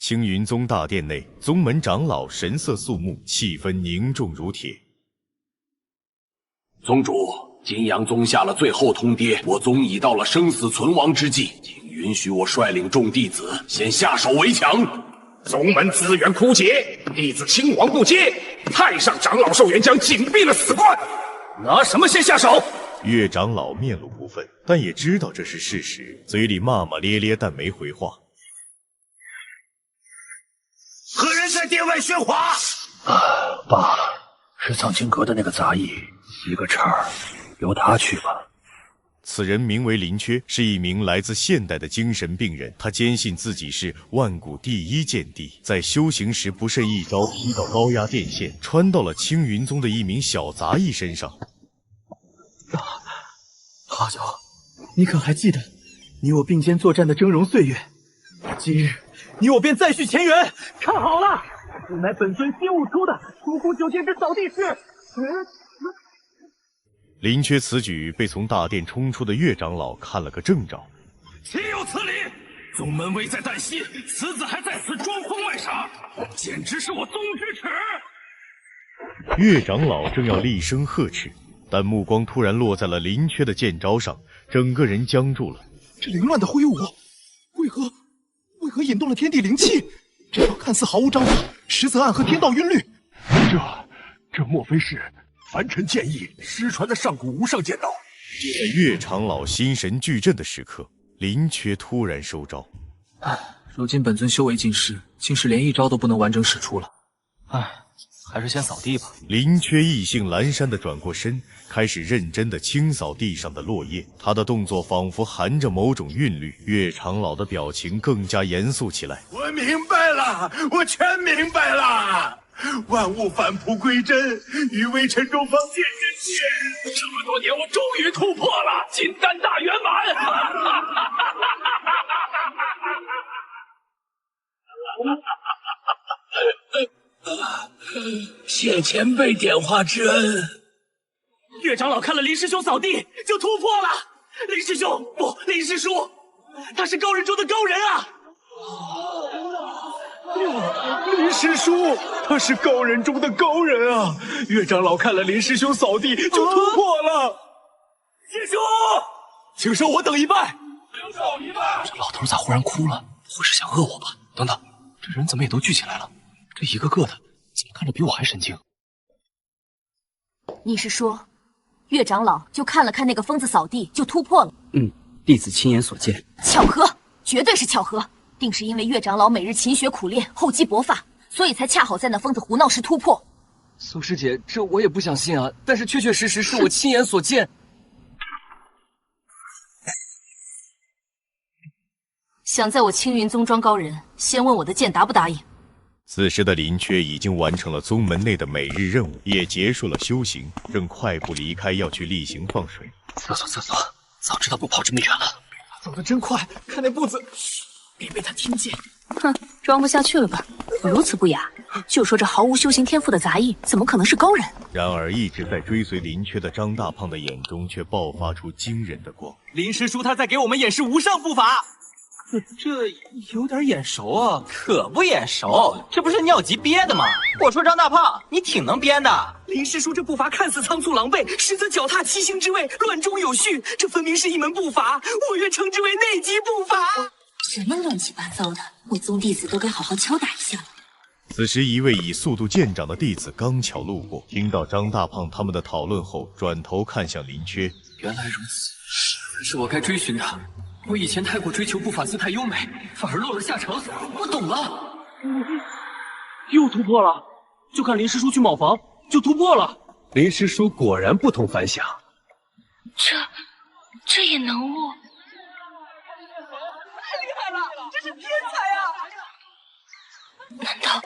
青云宗大殿内，宗门长老神色肃穆，气氛凝重如铁。宗主，金阳宗下了最后通牒，我宗已到了生死存亡之际，请允许我率领众弟子先下手为强。宗门资源枯竭，弟子亲王不接，太上长老寿元将紧闭了死关，拿什么先下手？岳长老面露不忿，但也知道这是事实，嘴里骂骂咧咧，但没回话。何人在殿外喧哗？罢了，是藏经阁的那个杂役，一个茬儿，由他去吧。此人名为林缺，是一名来自现代的精神病人。他坚信自己是万古第一剑帝，在修行时不慎一招劈到高压电线，穿到了青云宗的一名小杂役身上。阿九，你可还记得你我并肩作战的峥嵘岁月？今日你我便再续前缘。看好了，此乃本尊新悟出的独孤九剑之扫地式。林缺此举被从大殿冲出的岳长老看了个正着。岂有此理！宗门危在旦夕，此子还在此装疯卖傻，简直是我宗之耻！岳长老正要厉声呵斥，但目光突然落在了林缺的剑招上，整个人僵住了。这凌乱的挥舞，为何引动了天地灵气？这招看似毫无章法，实则暗合天道韵律。这莫非是凡尘剑意失传的上古无上剑道？就在岳长老心神俱震的时刻，林缺突然收招。如今本尊修为尽失，竟是连一招都不能完整使出了。还是先扫地吧。林缺意兴阑珊地转过身，开始认真地清扫地上的落叶。他的动作仿佛含着某种韵律。岳长老的表情更加严肃起来。我明白了，我全明白了。万物返璞归真，于微尘中方见真切。这么多年，我终于突破了，金丹大圆满！谢前辈点化之恩。岳长老看了林师兄扫地就突破了。林师兄不，林师叔，他是高人中的高人啊！林师叔，他是高人中的高人啊！岳长老看了林师兄扫地就突破了。师兄，请受我等一拜。这老头咋忽然哭了？不会是想讹我吧？等等，这人怎么也都聚起来了？这一个个的，怎么看着比我还神经？你是说，岳长老就看了看那个疯子扫地就突破了？弟子亲眼所见。巧合，绝对是巧合。定是因为岳长老每日勤学苦练，厚积薄发，所以才恰好在那疯子胡闹时突破。苏师姐，这我也不想信啊，但是确确实实是我亲眼所见。想在我青云宗装高人，先问我的剑答不答应。此时的林缺已经完成了宗门内的每日任务，也结束了修行，正快步离开，要去例行放水。厕所，早知道不跑这么远了。走得真快，看那步子，别被他听见。哼，装不下去了吧？如此不雅，就说这毫无修行天赋的杂役，怎么可能是高人？然而，一直在追随林缺的张大胖的眼中却爆发出惊人的光。林师叔他在给我们演示无上步法。这有点眼熟啊，可不眼熟，这不是尿急憋的吗？我说张大胖，你挺能编的。林师叔这步伐看似仓促狼狈，实则脚踏七星之位，乱中有序。这分明是一门步法，我愿称之为内级步法。什么乱七八糟的，我宗弟子都该好好敲打一下了。此时，一位以速度见长的弟子刚巧路过，听到张大胖他们的讨论后，转头看向林缺。原来如此，是我该追寻他。我以前太过追求步法姿态优美，反而落了下乘。我懂了，又突破了。就看林师叔去茅房就突破了。林师叔果然不同凡响。这也能悟？太厉害了，这是天才啊！难道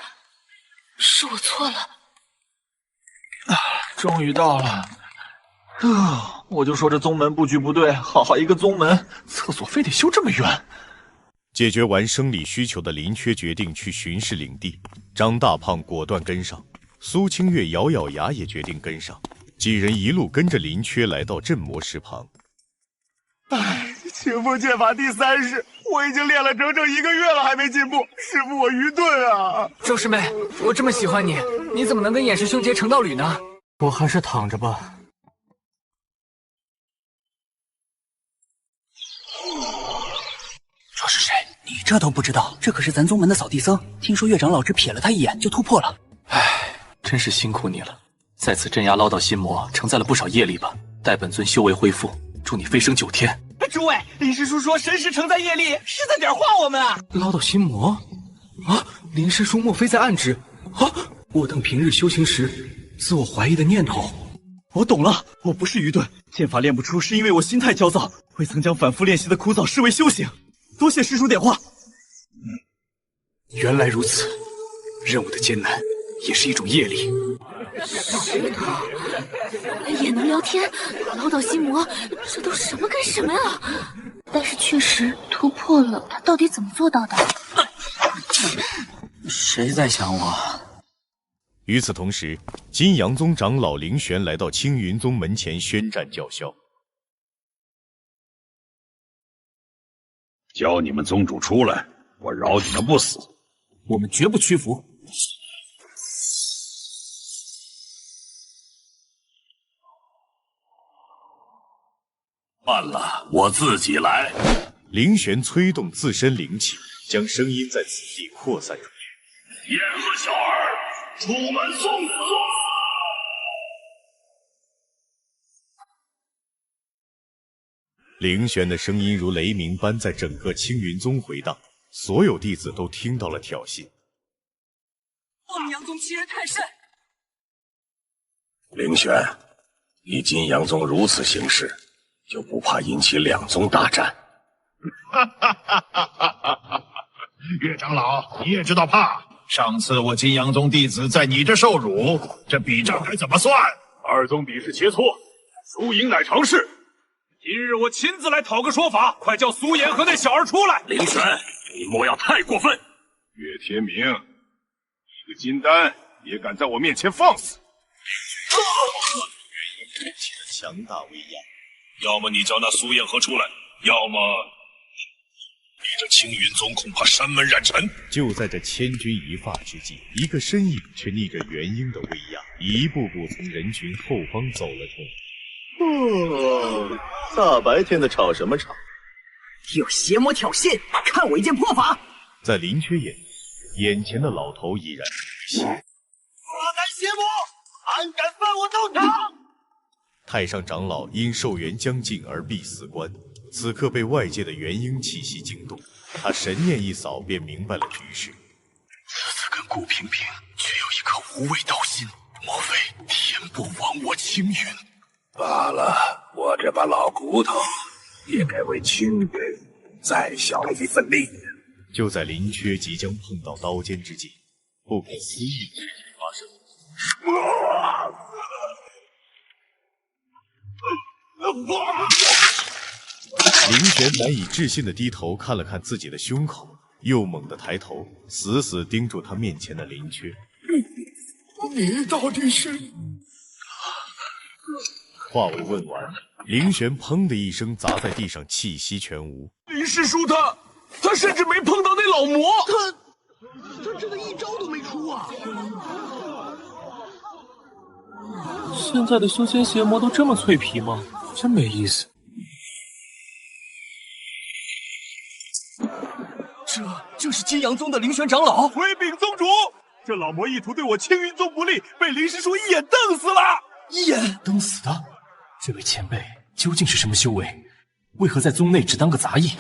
是我错了？终于到了。我就说这宗门布局不对，好一个宗门，厕所非得修这么远。解决完生理需求的林缺决定去巡视领地，张大胖果断跟上，苏清月咬咬牙也决定跟上。几人一路跟着林缺来到镇魔石旁。清风剑法第3式，我已经练了整整1个月了，还没进步。师傅，我愚钝啊！周师妹，我这么喜欢你，你怎么能跟眼师兄结成道侣呢？我还是躺着吧。这是谁？你这都不知道？这可是咱宗门的扫地僧。听说岳长老只瞥了他一眼就突破了。唉，真是辛苦你了。在此镇压捞到心魔，承载了不少业力吧？待本尊修为恢复，祝你飞升9天。诸位，林师叔说神识承载业力，是在点化我们啊！捞到心魔？啊，林师叔莫非在暗指啊？我等平日修行时自我怀疑的念头。我懂了，我不是愚钝，剑法练不出是因为我心态焦躁，未曾将反复练习的枯燥视为修行。多谢师叔点化。原来如此，任务的艰难也是一种业力。也能聊天，捞到心魔，这都什么跟什么呀？但是确实突破了，他到底怎么做到的？谁在想我？与此同时，金阳宗长老凌玄来到青云宗门前宣战叫嚣：“叫你们宗主出来，我饶你们不死！我们绝不屈服。”算了，我自己来。凌玄催动自身灵气，将声音在此地扩散出去。燕和小儿，出门送死！凌玄的声音如雷鸣般在整个青云宗回荡，所有弟子都听到了挑衅。凤阳宗欺人太甚！凌玄，以金阳宗如此行事，就不怕引起2宗大战？岳长老，你也知道怕。上次我金阳宗弟子在你这受辱，这笔账该怎么算？2宗比试切磋，输赢乃常事。今日我亲自来讨个说法，快叫苏颜和那小儿出来！凌玄，你莫要太过分！岳天明，一个金丹也敢在我面前放肆！原因引起的强大威压。要么你叫那苏艳和出来，要么你这青云宗恐怕山门染尘。就在这千钧一发之际，一个身影却逆着元婴的威压，一步步从人群后方走了出来。大白天的吵什么吵？有邪魔挑衅，看我一剑破法！在林缺眼前的老头已然我乃邪魔，胆敢犯我道场！太上长老因寿元将近而必死关，此刻被外界的元婴气息惊动，他神念一扫便明白了局势。此次跟顾萍萍却有一颗无畏道心，莫非天不亡我青云？罢了，我这把老骨头也该为青云再效一份力。就在林缺即将碰到刀尖之际，不可思议的事情发生。凌玄难以置信地低头看了看自己的胸口，又猛地抬头，死死盯住他面前的林缺。你到底是？话未问完，凌玄砰的一声砸在地上，气息全无。林师叔他甚至没碰到那老魔，他真的一招都没出啊！现在的修仙邪魔都这么脆皮吗？真没意思。这是金阳宗的凌玄长老，回禀宗主，这老魔意图对我青云宗不利，被林师叔一眼瞪死了。一眼瞪死的？这位前辈究竟是什么修为？为何在宗内只当个杂役？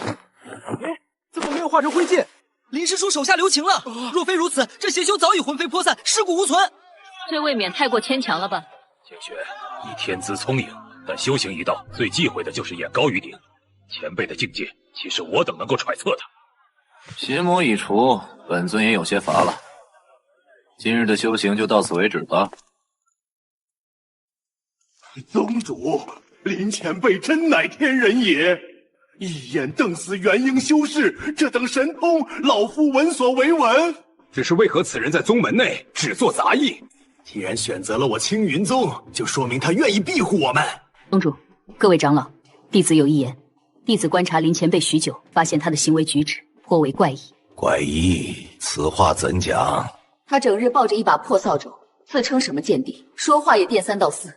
怎么没有化成灰烬？林师叔手下留情了。若非如此，这邪修早已魂飞魄散，尸骨无存。这未免太过牵强了吧？清玄，你天资聪颖，但修行一道，最忌讳的就是眼高于顶。前辈的境界，其实我等能够揣测的。邪魔已除，本尊也有些乏了。今日的修行就到此为止吧。宗主，林前辈真乃天人也，一眼瞪死元婴修士，这等神通，老夫闻所未闻。只是为何此人在宗门内只做杂役？既然选择了我青云宗，就说明他愿意庇护我们。宗主，各位长老，弟子有一言。弟子观察林前辈许久，发现他的行为举止颇为怪异。怪异？此话怎讲？他整日抱着一把破扫帚，自称什么剑帝，说话也颠三倒四。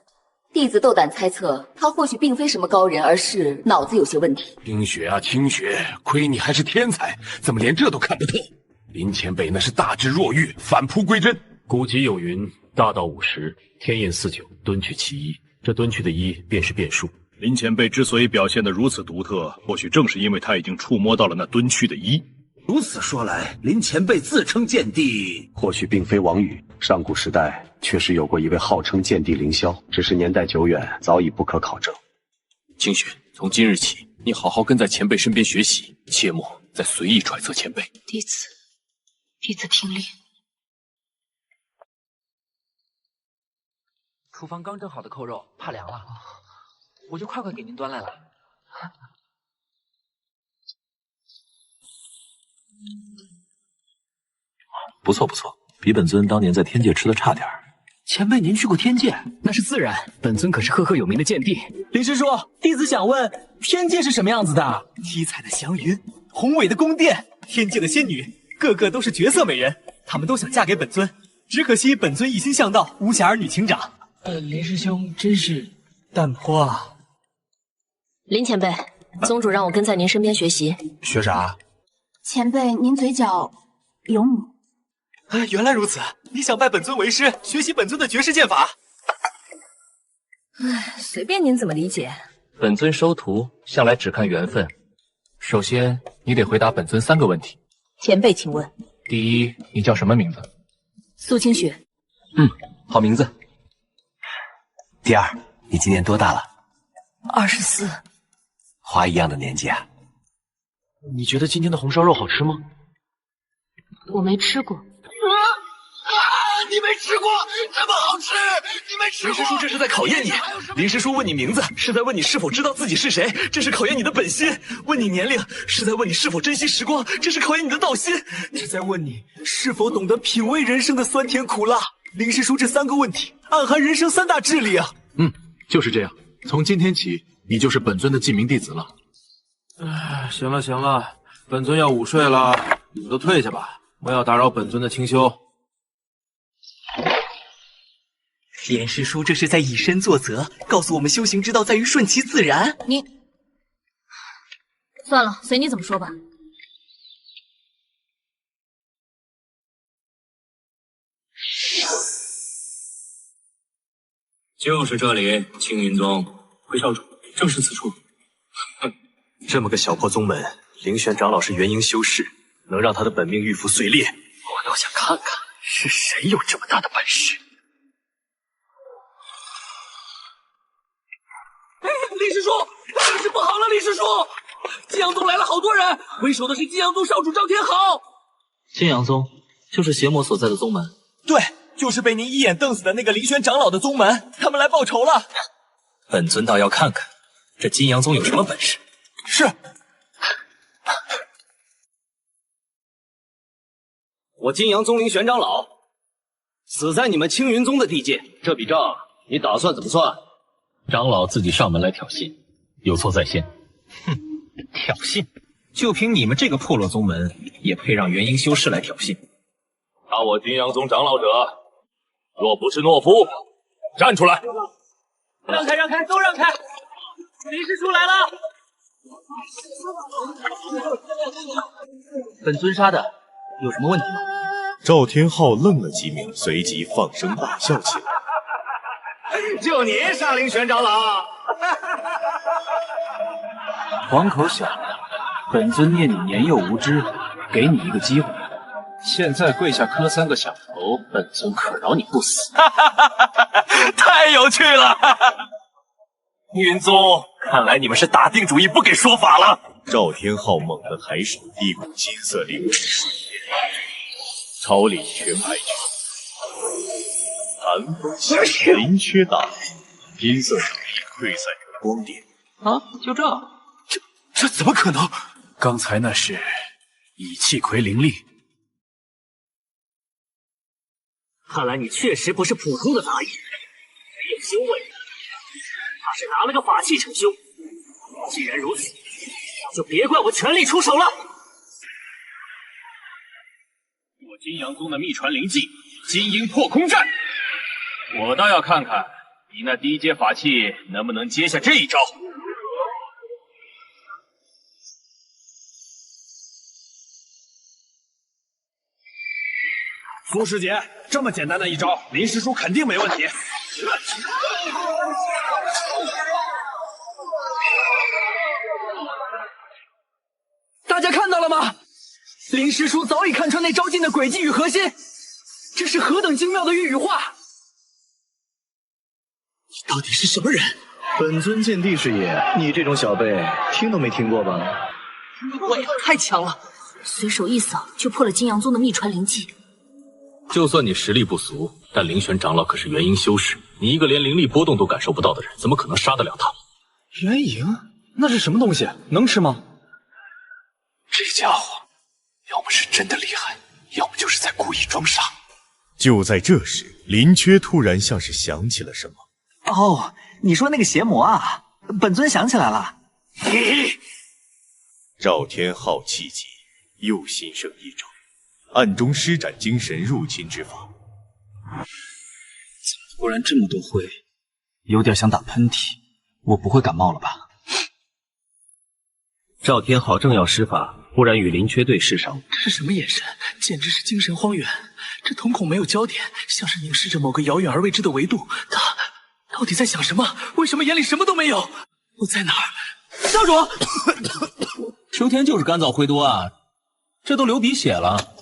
弟子斗胆猜测，他或许并非什么高人，而是脑子有些问题。听雪啊，听雪，亏你还是天才，怎么连这都看不透？林前辈那是大智若愚，返璞归真。古籍有云：大道50，天焰49，敦去其一。这敦去的一便是变数。林前辈之所以表现得如此独特，或许正是因为他已经触摸到了那敦去的一。如此说来，林前辈自称剑帝，或许并非妄语。上古时代确实有过一位号称剑帝凌霄，只是年代久远，早已不可考证。清雪，从今日起，你好好跟在前辈身边学习，切莫再随意揣测前辈。弟子听令。厨房刚蒸好的扣肉怕凉了，我就快给您端来了。不错不错，比本尊当年在天界吃的差点儿。前辈您去过天界，那是自然，本尊可是赫赫有名的剑帝。林师叔，弟子想问，天界是什么样子的？七彩的祥云，宏伟的宫殿，天界的仙女个个都是绝色美人，她们都想嫁给本尊，只可惜本尊一心向道，无暇儿女情长。林师兄真是淡泊啊。林前辈，宗主让我跟在您身边学习。学啥？前辈，您嘴角有母。原来如此，你想拜本尊为师，学习本尊的绝世剑法。随便您怎么理解。本尊收徒向来只看缘分。首先，你得回答本尊3个问题。前辈，请问，第一，你叫什么名字？苏清雪。好名字。第二，你今年多大了24。花一样的年纪啊。你觉得今天的红烧肉好吃吗？我没吃过。你没吃过，这么好吃，你没吃过。林师叔这是在考验你。林师叔问你名字，是在问你是否知道自己是谁，这是考验你的本心；问你年龄，是在问你是否珍惜时光，这是考验你的道心；是在问你是否懂得品味人生的酸甜苦辣。林师叔这3个问题，暗含人生3大智力啊！就是这样。从今天起，你就是本尊的记名弟子了。行了行了，本尊要午睡了，你们都退下吧，不要打扰本尊的清修。连师叔这是在以身作则，告诉我们修行之道在于顺其自然。你算了，随你怎么说吧。就是这里，青云宗。回少主，正是此处。这么个小破宗门，灵玄长老是元婴修士，能让他的本命玉符碎裂，我倒想看看是谁有这么大的本事。李师叔，大事不好了！李师叔，金阳宗来了好多人，为首的是金阳宗少主张天豪。金阳宗就是邪魔所在的宗门。对，就是被您一眼瞪死的那个灵玄长老的宗门，他们来报仇了。本尊倒要看看这金阳宗有什么本事。是。我金阳宗灵玄长老死在你们青云宗的地界，这笔账你打算怎么算？长老自己上门来挑衅，有错在先。挑衅？就凭你们这个破落宗门，也配让元婴修士来挑衅？打我金阳宗长老者，若不是懦夫，站出来！让开让开，都让开！林师叔来了！本尊杀的有什么问题吗？赵天昊愣了几秒，随即放声大笑起来。就你杀灵玄长老，黄口小子，本尊念你年幼无知，给你一个机会，现在跪下磕3个响头，本尊可饶你不死。太有趣了！云宗，看来你们是打定主意不给说法了。赵天昊猛地抬手，一股金色灵力瞬间，朝林缺排去。寒风袭林缺大怒，金色掌力溃散成光点。就这？这怎么可能？刚才那是以气魁灵力。看来你确实不是普通的杂役，没有修为，他是拿了个法器成修。既然如此，就别怪我全力出手了。我金阳宗的秘传灵技金鹰破空战，我倒要看看你那低阶法器能不能接下这一招。苏师姐，这么简单的一招，林师叔肯定没问题。大家看到了吗？林师叔早已看穿那招劲的轨迹与核心，这是何等精妙的玉羽化！你到底是什么人？本尊见地是也，你这种小辈听都没听过吧？我也太强了，随手一扫就破了金阳宗的秘传灵技。就算你实力不俗，但灵玄长老可是元婴修士，你一个连灵力波动都感受不到的人，怎么可能杀得了他？元婴？那是什么东西？能吃吗？这家伙，要么是真的厉害，要么就是在故意装傻。就在这时，林缺突然像是想起了什么。哦，你说那个邪魔啊，本尊想起来了。赵天昊气急，又心生一招，暗中施展精神入侵之法。突然这么多灰，有点想打喷嚏。我不会感冒了吧？赵天昊正要施法，忽然与林缺对视上。这是什么眼神？简直是精神荒原！这瞳孔没有焦点，像是凝视着某个遥远而未知的维度。他到底在想什么？为什么眼里什么都没有？我在哪儿？教主，秋天就是干燥灰多啊，这都流鼻血了。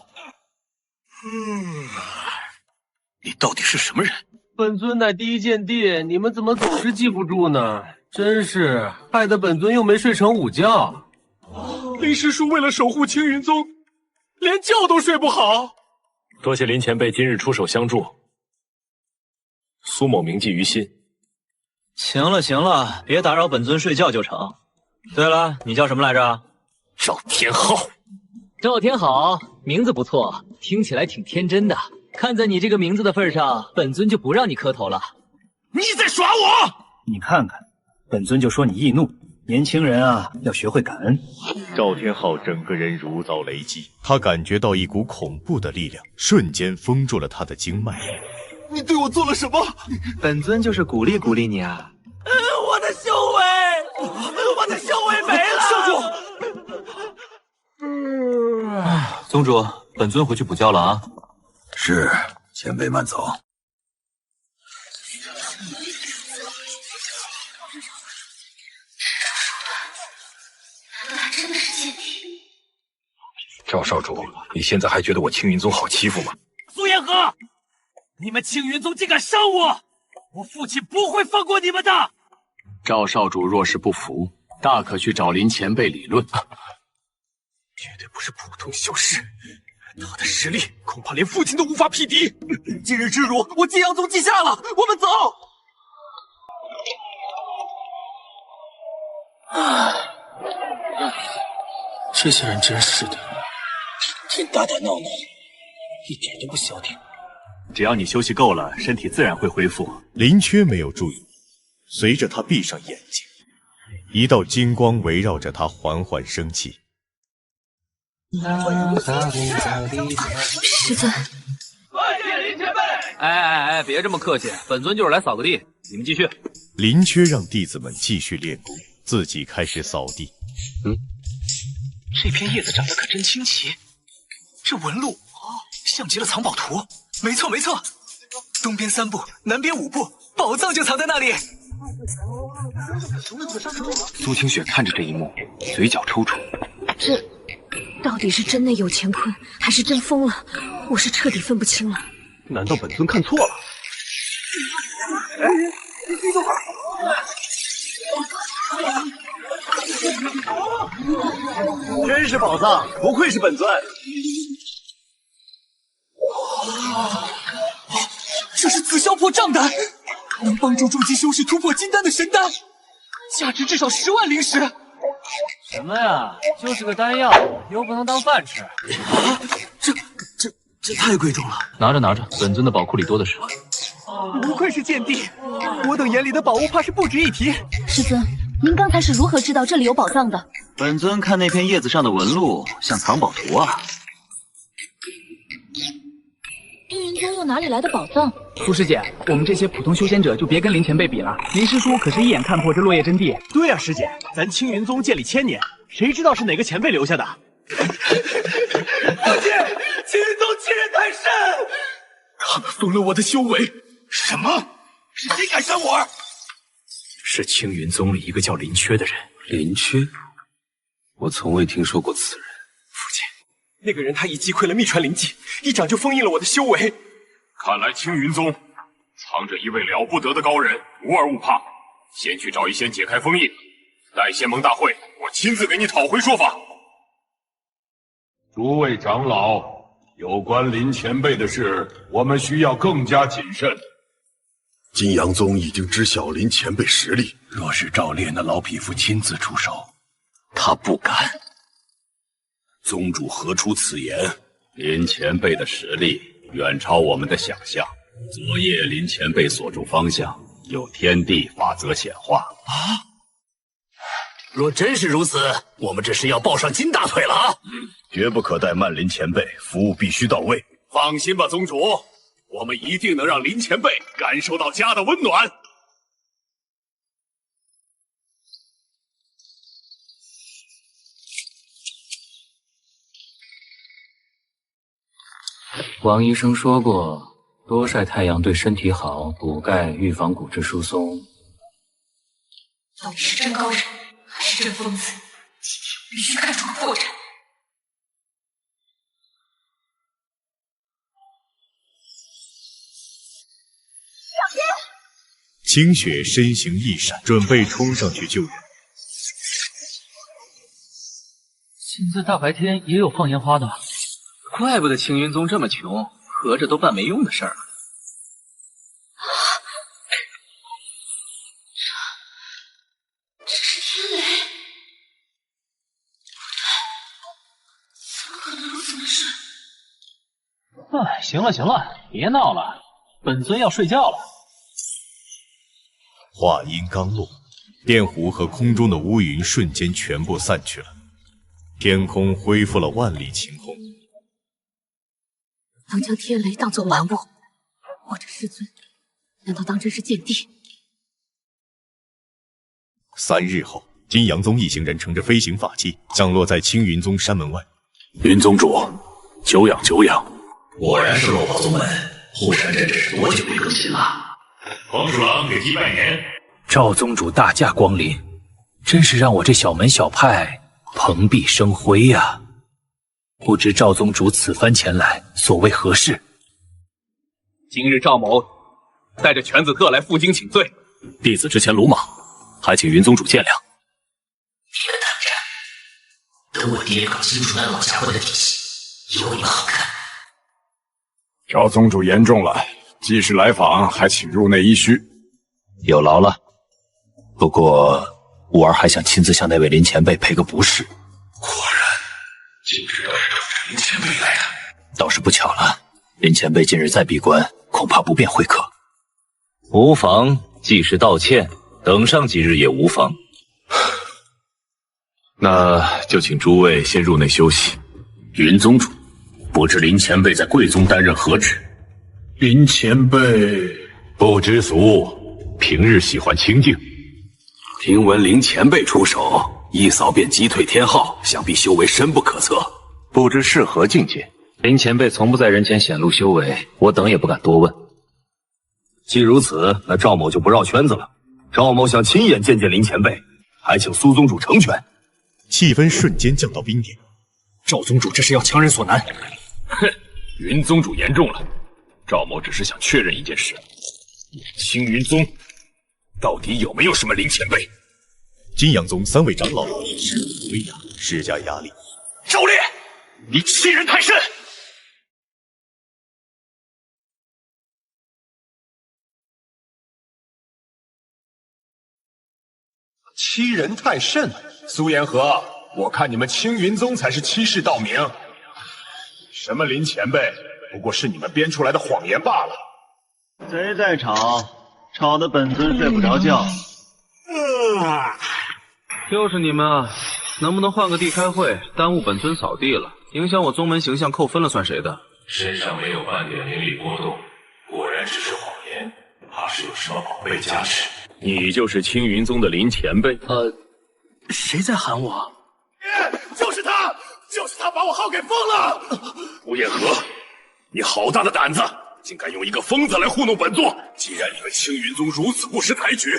你到底是什么人？本尊乃第一剑帝，你们怎么总是记不住呢？真是害得本尊又没睡成午觉。林师叔为了守护青云宗，连觉都睡不好。多谢林前辈今日出手相助，苏某铭记于心。行了行了，别打扰本尊睡觉就成。对了，你叫什么来着？赵天昊。赵天昊，名字不错，听起来挺天真的。看在你这个名字的份上，本尊就不让你磕头了。你在耍我！你看看，本尊就说你易怒。年轻人啊，要学会感恩。赵天昊整个人如遭雷击，他感觉到一股恐怖的力量，瞬间封住了他的经脉。你对我做了什么？本尊就是鼓励鼓励你啊。我的修为，我的修为没了。少主，宗主，本尊回去补觉了啊。是，前辈慢走。真的是剑帝。赵少主，你现在还觉得我青云宗好欺负吗？苏彦和，你们青云宗竟敢伤我，我父亲不会放过你们的。赵少主若是不服，大可去找林前辈理论。绝对不是普通修士，他的实力恐怕连父亲都无法匹敌。今日之辱，我金阳宗记下了。我们走。这些人真是的，天打打闹闹，一点都不消停。只要你休息够了，身体自然会恢复。林缺没有注意，随着他闭上眼睛，一道金光围绕着他缓缓升起。师尊，拜见林前辈。哎，别这么客气，本尊就是来扫个地，你们继续。林缺让弟子们继续练功，自己开始扫地。这片叶子长得可真清奇，这纹路像极了藏宝图。没错没错，东边3步，南边5步，宝藏就藏在那里。苏清雪看着这一幕，嘴角抽搐。这到底是真的有乾坤，还是真疯了？我是彻底分不清了。难道本尊看错了？真是宝藏，不愧是本尊。这是紫霄破障丹，能帮助筑基修士突破金丹的神丹，价值至少10万灵石。什么呀？就是个丹药，又不能当饭吃。这太贵重了。拿着，本尊的宝库里多的是。不愧是剑帝，我等眼里的宝物怕是不值一提。师尊，您刚才是如何知道这里有宝藏的？本尊看那片叶子上的纹路像藏宝图啊。青云宗又哪里来的宝藏？苏师姐，我们这些普通修仙者就别跟林前辈比了。林师叔可是一眼看破这落叶真谛。对呀，师姐，咱青云宗建立1000年，谁知道是哪个前辈留下的？父亲，青云宗欺人太甚！他们封了我的修为。什么？是谁敢伤我？是青云宗里一个叫林缺的人。林缺？我从未听说过此人。父亲，那个人他已击溃了秘传灵技，一掌就封印了我的修为。看来青云宗藏着一位了不得的高人，无二勿怕。先去找一仙解开封印，待仙盟大会，我亲自给你讨回说法。诸位长老，有关林前辈的事，我们需要更加谨慎。金阳宗已经知晓林前辈实力，若是赵烈那老匹夫亲自出手，他不敢。宗主何出此言？林前辈的实力远超我们的想象。昨夜林前辈所住方向有天地法则显化啊！若真是如此，我们这是要抱上金大腿了啊！绝不可怠慢林前辈，服务必须到位。放心吧，宗主，我们一定能让林前辈感受到家的温暖。王医生说过，多晒太阳对身体好，补钙预防骨质疏松。到底是真高人还是真疯子？今天必须看出个破绽。清雪身形一闪，准备冲上去救人。现在大白天也有放烟花的，怪不得青云宗这么穷，合着都办没用的事儿了。这是天雷？怎么可能如此的事？行了行了，别闹了，本尊要睡觉了。话音刚落，电弧和空中的乌云瞬间全部散去了，天空恢复了万里晴空。能将天雷当作玩物，我这师尊难道当真是剑帝？3日后，金阳宗一行人乘着飞行法器降落在青云宗山门外。云宗主，久仰久仰。果然是落宝宗门，护山阵这是多久没更新了？彭鼠郎给鸡拜年。赵宗主大驾光临，真是让我这小门小派蓬荜生辉呀！不知赵宗主此番前来，所为何事？今日赵某带着犬子特来负荆请罪，弟子之前鲁莽，还请云宗主见谅。你们等着，等我爹搞清楚那老家伙的底细，有你们好看。赵宗主言重了，既是来访，还请入内一叙。有劳了。不过，吾儿还想亲自向那位林前辈赔个不是。果然，今日都是冲着林前辈来的。倒是不巧了，林前辈近日在闭关，恐怕不便会客。无妨，既是道歉，等上几日也无妨。那就请诸位先入内休息。云宗主，不知林前辈在贵宗担任何职？林前辈不知俗，平日喜欢清静。听闻林前辈出手，一扫便击退天昊，想必修为深不可测。不知是何境界？林前辈从不在人前显露修为，我等也不敢多问。既如此，那赵某就不绕圈子了。赵某想亲眼见见林前辈，还请苏宗主成全。气氛瞬间降到冰点。赵宗主这是要强人所难。哼，云宗主言重了。赵某只是想确认一件事：青云宗到底有没有什么林前辈？金阳宗3位长老势威压，施加压力。赵烈，你欺人太甚！欺人太甚！苏言和，我看你们青云宗才是欺世盗名。什么林前辈，不过是你们编出来的谎言罢了。贼在吵，吵得本尊睡不着觉。就是你们，能不能换个地开会？耽误本尊扫地了，影响我宗门形象，扣分了算谁的？身上没有半点灵力波动，果然只是谎言，怕是有什么宝贝加持。你就是青云宗的林前辈？谁在喊我？就是他，就是他把我号给封了！吴彦和，你好大的胆子，竟敢用一个疯子来糊弄本座！既然你们青云宗如此不识抬举，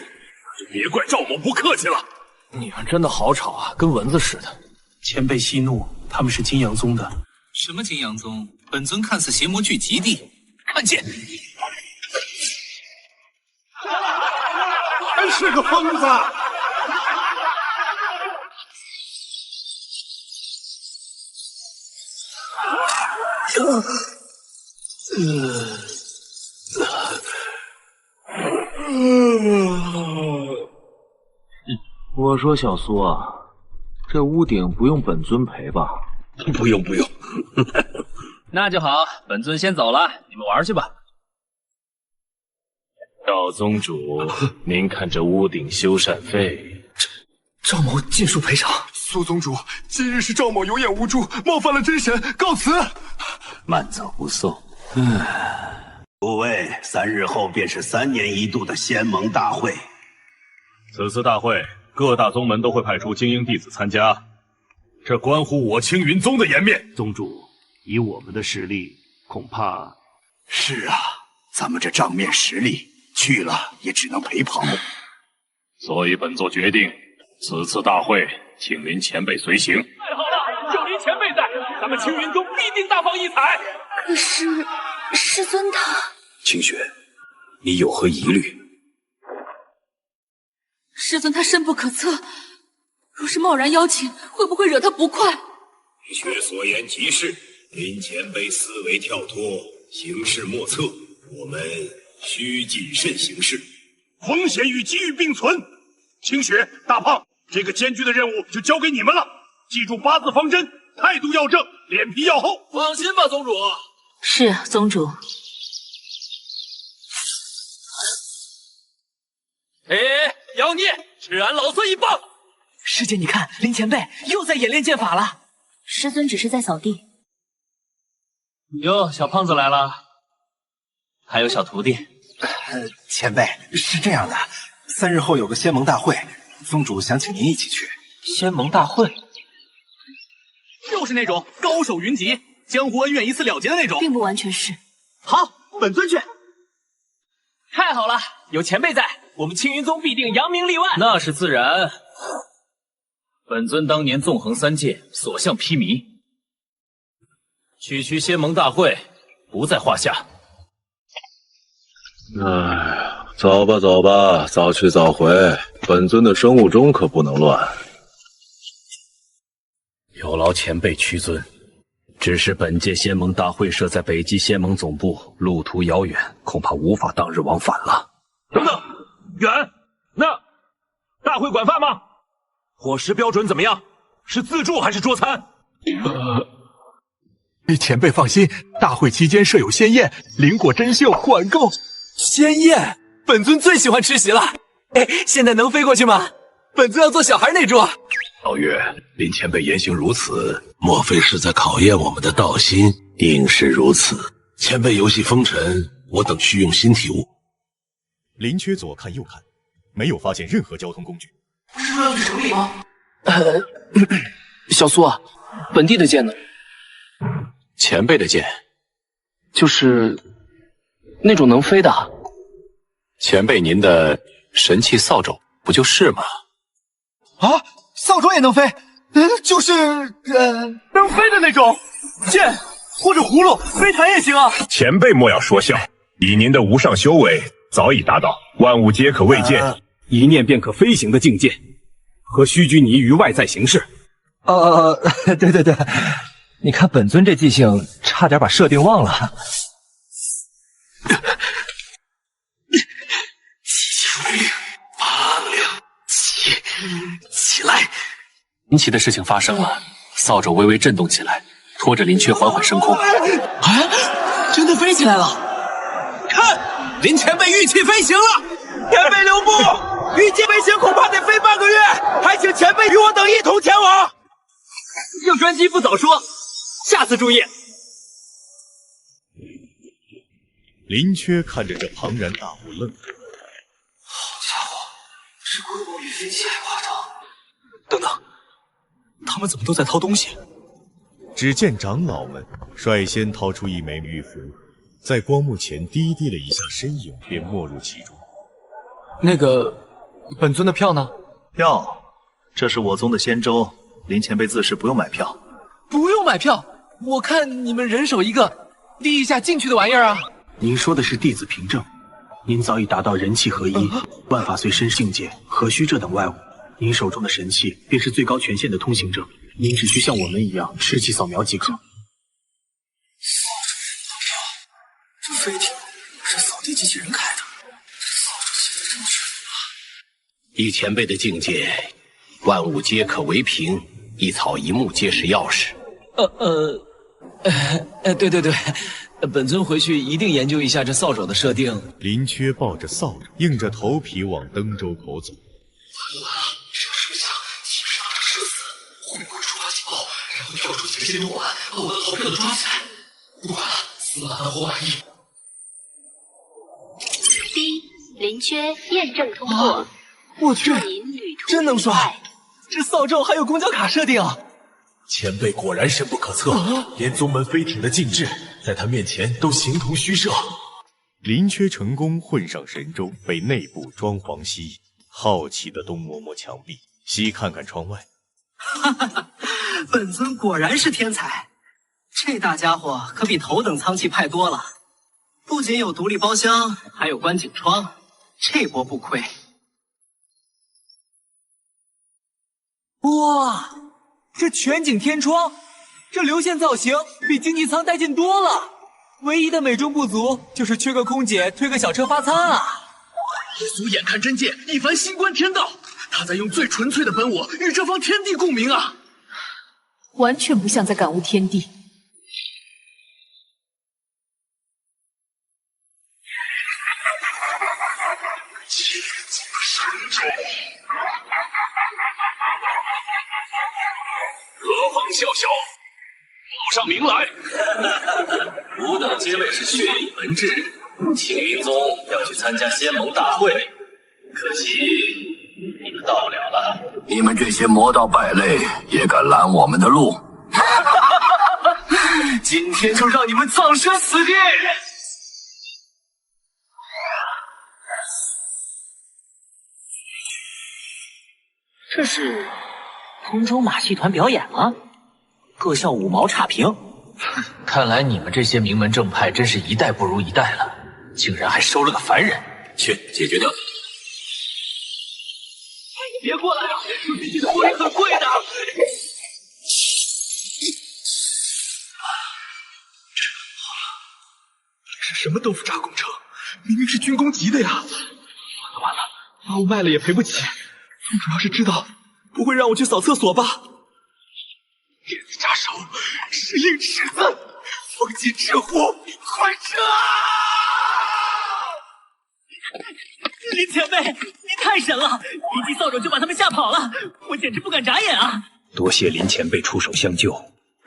就别怪赵某不客气了。你们真的好吵啊，跟蚊子似的。前辈息怒，他们是金阳宗的。什么金阳宗？本尊看似邪魔聚集地，看见！真是个疯子！我说小苏啊，这屋顶不用本尊陪吧？不用不用。那就好，本尊先走了，你们玩去吧。赵宗主，您看这屋顶修缮费。赵某尽数赔偿。苏宗主，今日是赵某有眼无珠，冒犯了真神，告辞。慢走不送。诸位，3日后便是3年1度的仙盟大会。此次大会，各大宗门都会派出精英弟子参加，这关乎我青云宗的颜面。宗主，以我们的实力，恐怕……是啊，咱们这账面实力去了也只能陪跑。所以本座决定，此次大会请林前辈随行。太好了，有林前辈在，咱们青云宗必定大放异彩。可是师尊他……清雪，你有何疑虑？师尊他深不可测，若是贸然邀请，会不会惹他不快？林雪所言极是，林前辈思维跳脱，行事莫测，我们需谨慎行事。风险与机遇并存。清雪、大胖，这个艰巨的任务就交给你们了。记住8字方针：态度要正，脸皮要厚。放心吧，宗主。是宗主。哎，妖孽，吃俺老孙一棒！师姐，你看，林前辈又在演练剑法了。师尊只是在扫地。哟，小胖子来了，还有小徒弟。前辈，是这样的，3日后有个仙盟大会，宗主想请您一起去。仙盟大会，又是那种高手云集、江湖恩怨一次了结的那种，并不完全是。好，本尊去。太好了，有前辈在，我们青云宗必定扬名立万。那是自然。本尊当年纵横3界，所向披靡，区仙盟大会不在话下。哎，走吧走吧，早去早回，本尊的生物钟可不能乱。有劳前辈屈尊，只是本届仙盟大会设在北极仙盟总部，路途遥远，恐怕无法当日往返了。等等，远，那大会管饭吗？伙食标准怎么样？是自助还是桌餐？前辈放心，大会期间设有仙宴，灵果珍馐管够。仙宴，本尊最喜欢吃席了。哎，现在能飞过去吗？本尊要做小孩那桌。老岳，林前辈言行如此，莫非是在考验我们的道心？定是如此。前辈游戏风尘，我等需用新体悟。林缺左看右看，没有发现任何交通工具。是要去城里吗？小苏啊，本地的剑呢？前辈的剑，就是那种能飞的。前辈您的神器扫帚不就是吗？啊，扫帚也能飞？就是能飞的那种剑或者葫芦、飞弹也行啊。前辈莫要说笑，以您的无上修为，早已达到万物皆可为剑，一念便可飞行的境界，何须拘泥于外在形式？对对对，你看本尊这记性，差点把设定忘了。起来！神奇的事情发生了，扫帚微微震动起来，拖着林缺缓缓升空。啊，真的飞起来了！看，林前辈御气飞行了！前辈留步！御剑飞行恐怕得飞半个月，还请前辈与我等一同前往。有专机不早说，下次注意。林缺看着这庞然大物愣住。好家伙，这规模比飞机还夸张！等等，他们怎么都在掏东西？只见长老们率先掏出一枚玉符，在光幕前低低了一下身影，便没入其中。那个，本尊的票呢？票，这是我宗的仙州，林前辈自是不用买票。不用买票，我看你们人手一个，滴一下进去的玩意儿啊。您说的是弟子凭证，您早已达到人气合一、万法随身境界，何须这等外物？您手中的神器便是最高权限的通行证，您只需像我们一样持器扫描即可。这飞艇是扫地机器人开的，这扫帚写的真全啊！以前辈的境界，万物皆可为凭，一草一木皆是钥匙。对，本尊回去一定研究一下这扫帚的设定。林缺抱着扫帚，硬着头皮往登州口走。这树下岂不是让这蛇死？会不会抓脚，然后跳出几个仙动丸，把我的逃票都抓起来？不管了，死了安后万一。D 林缺验证通过。我去，您旅途真能刷！这扫帚还有公交卡设定。前辈果然深不可测，连宗门飞艇的禁制，在他面前都形同虚设。林缺成功混上神州，被内部装潢吸引，好奇地东摸摸墙壁，西看看窗外。本尊果然是天才，这大家伙可比头等舱器派多了，不仅有独立包厢，还有观景窗，这波不亏。哇，这全景天窗，这流线造型比经济舱带劲多了。唯一的美中不足就是缺个空姐推个小车发餐啊。耶稣眼看真界，一凡心观天道，他在用最纯粹的本我与这方天地共鸣啊！完全不像在感悟天地。何方笑笑，报上名来。吾等皆为是血理门制，青云宗要去参加仙盟大会，可惜你们到不了了。你们这些魔道败类也敢拦我们的路？今天就让你们葬身此地！这是空中马戏团表演吗？各校五毛差评。看来你们这些名门正派真是一代不如一代了，竟然还收了个凡人。去解决掉他！别过来啊！这飞机的玻璃很贵的。是什么豆腐渣工程？明明是军工级的呀！完了，把我卖了也赔不起。宗主要是知道，不会让我去扫厕所吧？电子扎手，时令尺子，风急之呼，快撤！林前辈，你太神了，一记扫帚就把他们吓跑了，我简直不敢眨眼啊！多谢林前辈出手相救。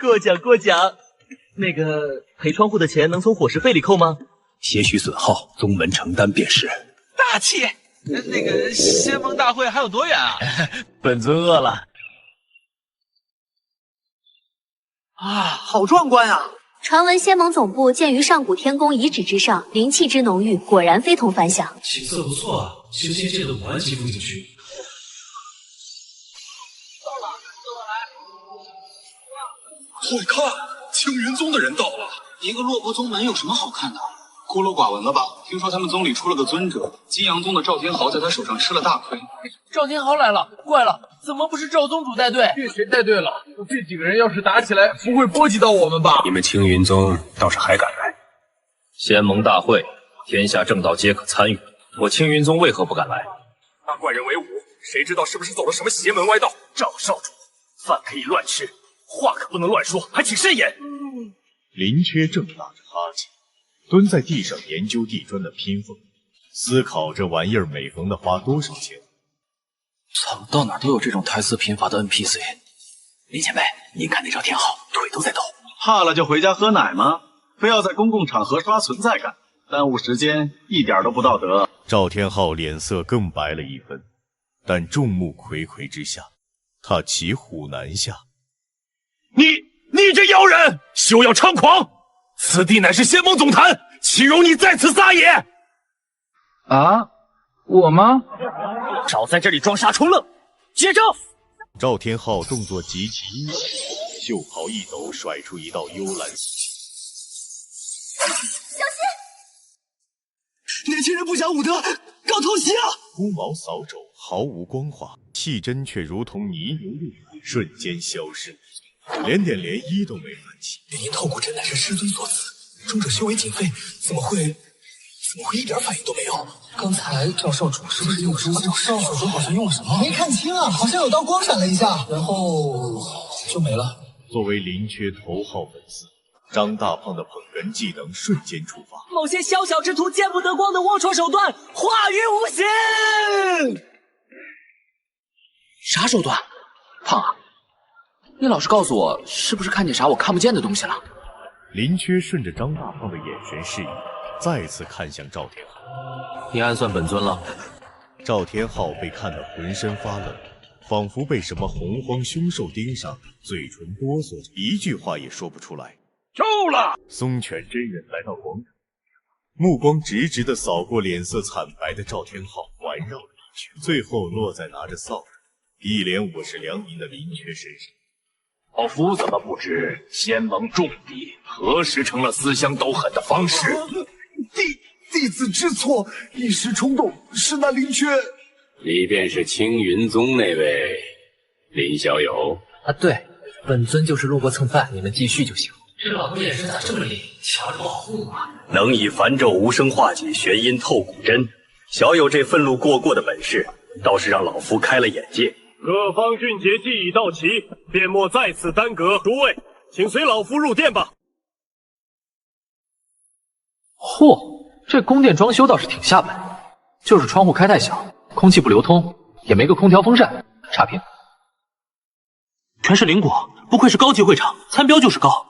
过奖过奖。那个赔窗户的钱能从伙食费里扣吗？些许损耗，宗门承担便是。大气！那个仙盟大会还有多远啊？本尊饿了。啊，好壮观啊！传闻仙盟总部建于上古天宫遗址之上，灵气之浓郁，果然非同凡响。景色不错啊，修仙界的5安级风景区。快看，青云宗的人到了。一个落魄宗门有什么好看的？孤陋寡闻了吧？听说他们宗里出了个尊者，金阳宗的赵天豪在他手上吃了大亏。赵天豪来了，怪了，怎么不是赵宗主带队？是谁带队了？这几个人要是打起来，不会波及到我们吧？你们青云宗倒是还敢来？仙盟大会，天下正道皆可参与，我青云宗为何不敢来？那怪人为伍，谁知道是不是走了什么邪门歪道？赵少主，饭可以乱吃，话可不能乱说，还请慎言。林缺正打着哈欠，蹲在地上研究地砖的拼缝，思考这玩意儿每缝的花多少钱。怎么到哪都有这种台词贫乏的 NPC？ 林前辈，您看那赵天昊腿都在抖。怕了就回家喝奶吗？非要在公共场合刷存在感，耽误时间，一点都不道德。赵天昊脸色更白了一分，但众目睽睽之下，他骑虎难下。你这妖人，休要猖狂！此地乃是仙盟总坛，岂容你在此撒野？啊，我吗？少在这里装傻充愣，接招！赵天昊动作极其阴险，袖袍一抖，甩出一道幽蓝丝气。小心！年轻人不讲武德，搞偷袭啊！孤毛扫帚毫无光华，气针却如同泥牛入海，瞬间消失，连点涟漪都没泛起。元婴透骨针乃是师尊所赐，中者修为仅废，怎么会一点反应都没有？刚才赵少主是不是用什么？赵少主好像用了什么？没看清啊，好像有道光闪了一下，然后就没了。作为林缺头号粉丝，张大胖的捧哏技能瞬间触发，某些小小之徒见不得光的龌龊手段化于无形。啥手段？胖啊，你老实告诉我，是不是看见啥我看不见的东西了？林缺顺着张大胖的眼神示意，再次看向赵天昊。你暗算本尊了。赵天昊被看得浑身发冷，仿佛被什么洪荒凶兽盯上，嘴唇哆嗦着，一句话也说不出来。够了！松犬真人来到广场，目光直直地扫过脸色惨白的赵天昊，环绕了林缺，最后落在拿着扫帚、一脸我是良民的林缺身上。老夫怎么不知仙盟重地何时成了思乡斗狠的方式？弟子知错，一时冲动，是那林缺。你便是青云宗那位林小友啊？对，本尊就是路过蹭饭，你们继续就行。这老头眼神咋这么灵？瞧着保护我。能以凡咒无声化解玄阴透骨针，小友这愤怒过的本事，倒是让老夫开了眼界。各方俊杰既已到齐，便莫在此耽搁。诸位，请随老夫入殿吧。嚯，这宫殿装修倒是挺下本，就是窗户开太小，空气不流通，也没个空调风扇，差评。全是灵果，不愧是高级会场，参标就是高。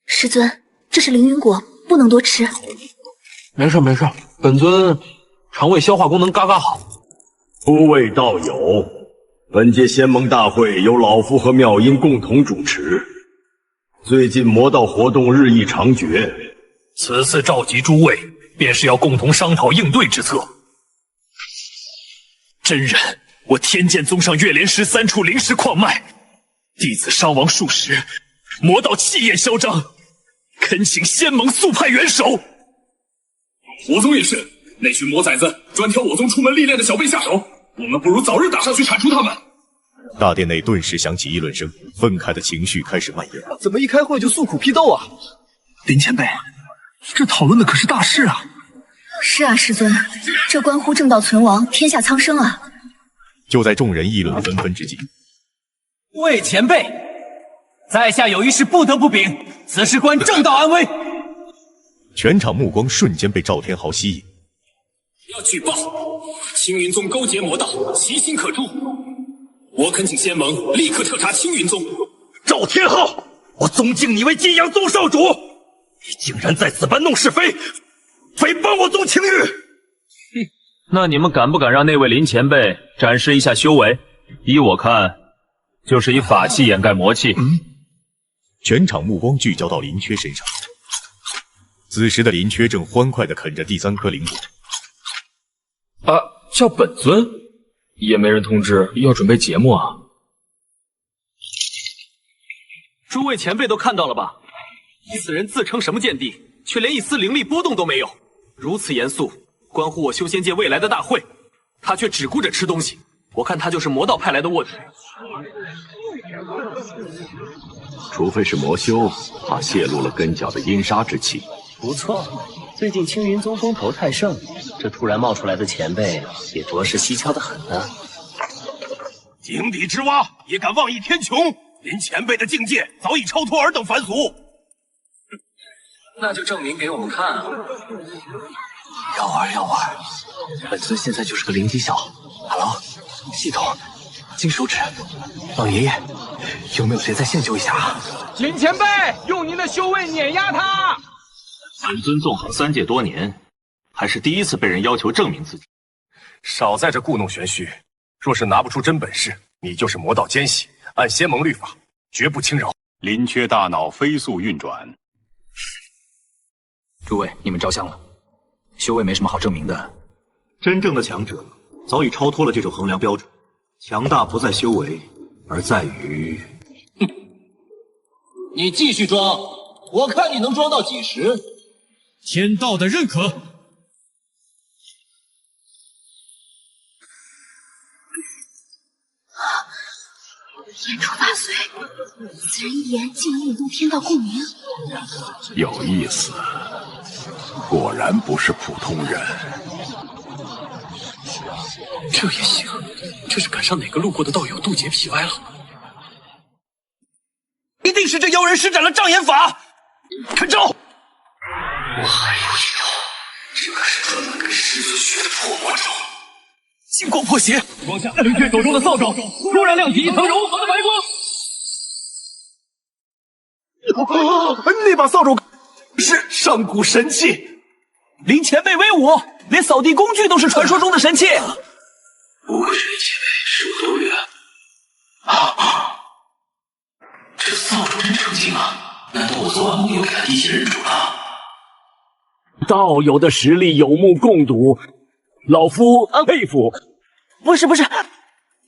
师尊，这是凌云果，不能多吃。没事，本尊肠胃消化功能嘎嘎好。诸位道友，本届仙盟大会由老夫和妙音共同主持。最近魔道活动日益猖獗，此次召集诸位，便是要共同商讨应对之策。真人，我天剑宗上月连13处灵石矿脉，弟子伤亡数十，魔道气焰嚣张，恳请仙盟速派援手。我宗也是，那群魔崽子专挑我宗出门历练的小辈下手，我们不如早日打上去铲除他们。大殿内顿时响起议论声，愤慨的情绪开始蔓延。怎么一开会就诉苦批斗啊？林前辈，这讨论的可是大事啊！是啊，师尊，这关乎正道存亡、天下苍生啊！就在众人议论纷纷之际，魏前辈，在下有一事不得不禀，此事关正道安危。全场目光瞬间被赵天昊吸引。要举报青云宗勾结魔道，其心可诛。我恳请仙盟立刻彻查青云宗。赵天昊，我尊敬你为金阳宗少主，你竟然在此搬弄是非，诽谤我宗清誉！那你们敢不敢让那位林前辈展示一下修为？依我看，就是以法器掩盖魔气。全场目光聚焦到林缺身上。此时的林缺正欢快地啃着第3颗灵果。叫本尊？也没人通知要准备节目啊。诸位前辈都看到了吧？此人自称什么剑帝，却连一丝灵力波动都没有。如此严肃，关乎我修仙界未来的大会，他却只顾着吃东西。我看他就是魔道派来的卧底。除非是魔修，怕泄露了根脚的阴杀之气。不错，最近青云宗风头太盛，这突然冒出来的前辈也着实蹊跷的很呢。井底之蛙也敢妄议天穹，林前辈的境界早已超脱尔等凡俗。那就证明给我们看啊！要玩！本尊现在就是个零级小。Hello， 系统，金手指，老爷爷，有没有谁在线救一下啊？金前辈，用您的修为碾压他！本尊纵横3界多年，还是第一次被人要求证明自己。少在这故弄玄虚，若是拿不出真本事，你就是魔道奸细，按仙盟律法，绝不轻饶。林缺大脑飞速运转。诸位，你们着相了，修为没什么好证明的。真正的强者早已超脱了这种衡量标准，强大不在修为，而在于……你继续装，我看你能装到几时？天道的认可。言出法随，此人一言竟能引动天道共鸣。有意思，果然不是普通人。这也行，这是赶上哪个路过的道友渡劫劈歪了？一定是这妖人施展了障眼法。看招！我还有一招，这可是专门给师尊学的破魔招。金光破邪，光下灵雀手中的扫帚突然亮起一层柔和的白光。那把扫帚是上古神器，林前辈威武，连扫地工具都是传说中的神器。不愧是林前辈，是我多远？这扫帚真成精啊！难道我昨晚梦游给他滴血认主了？道友的实力有目共睹，老夫佩服。不是，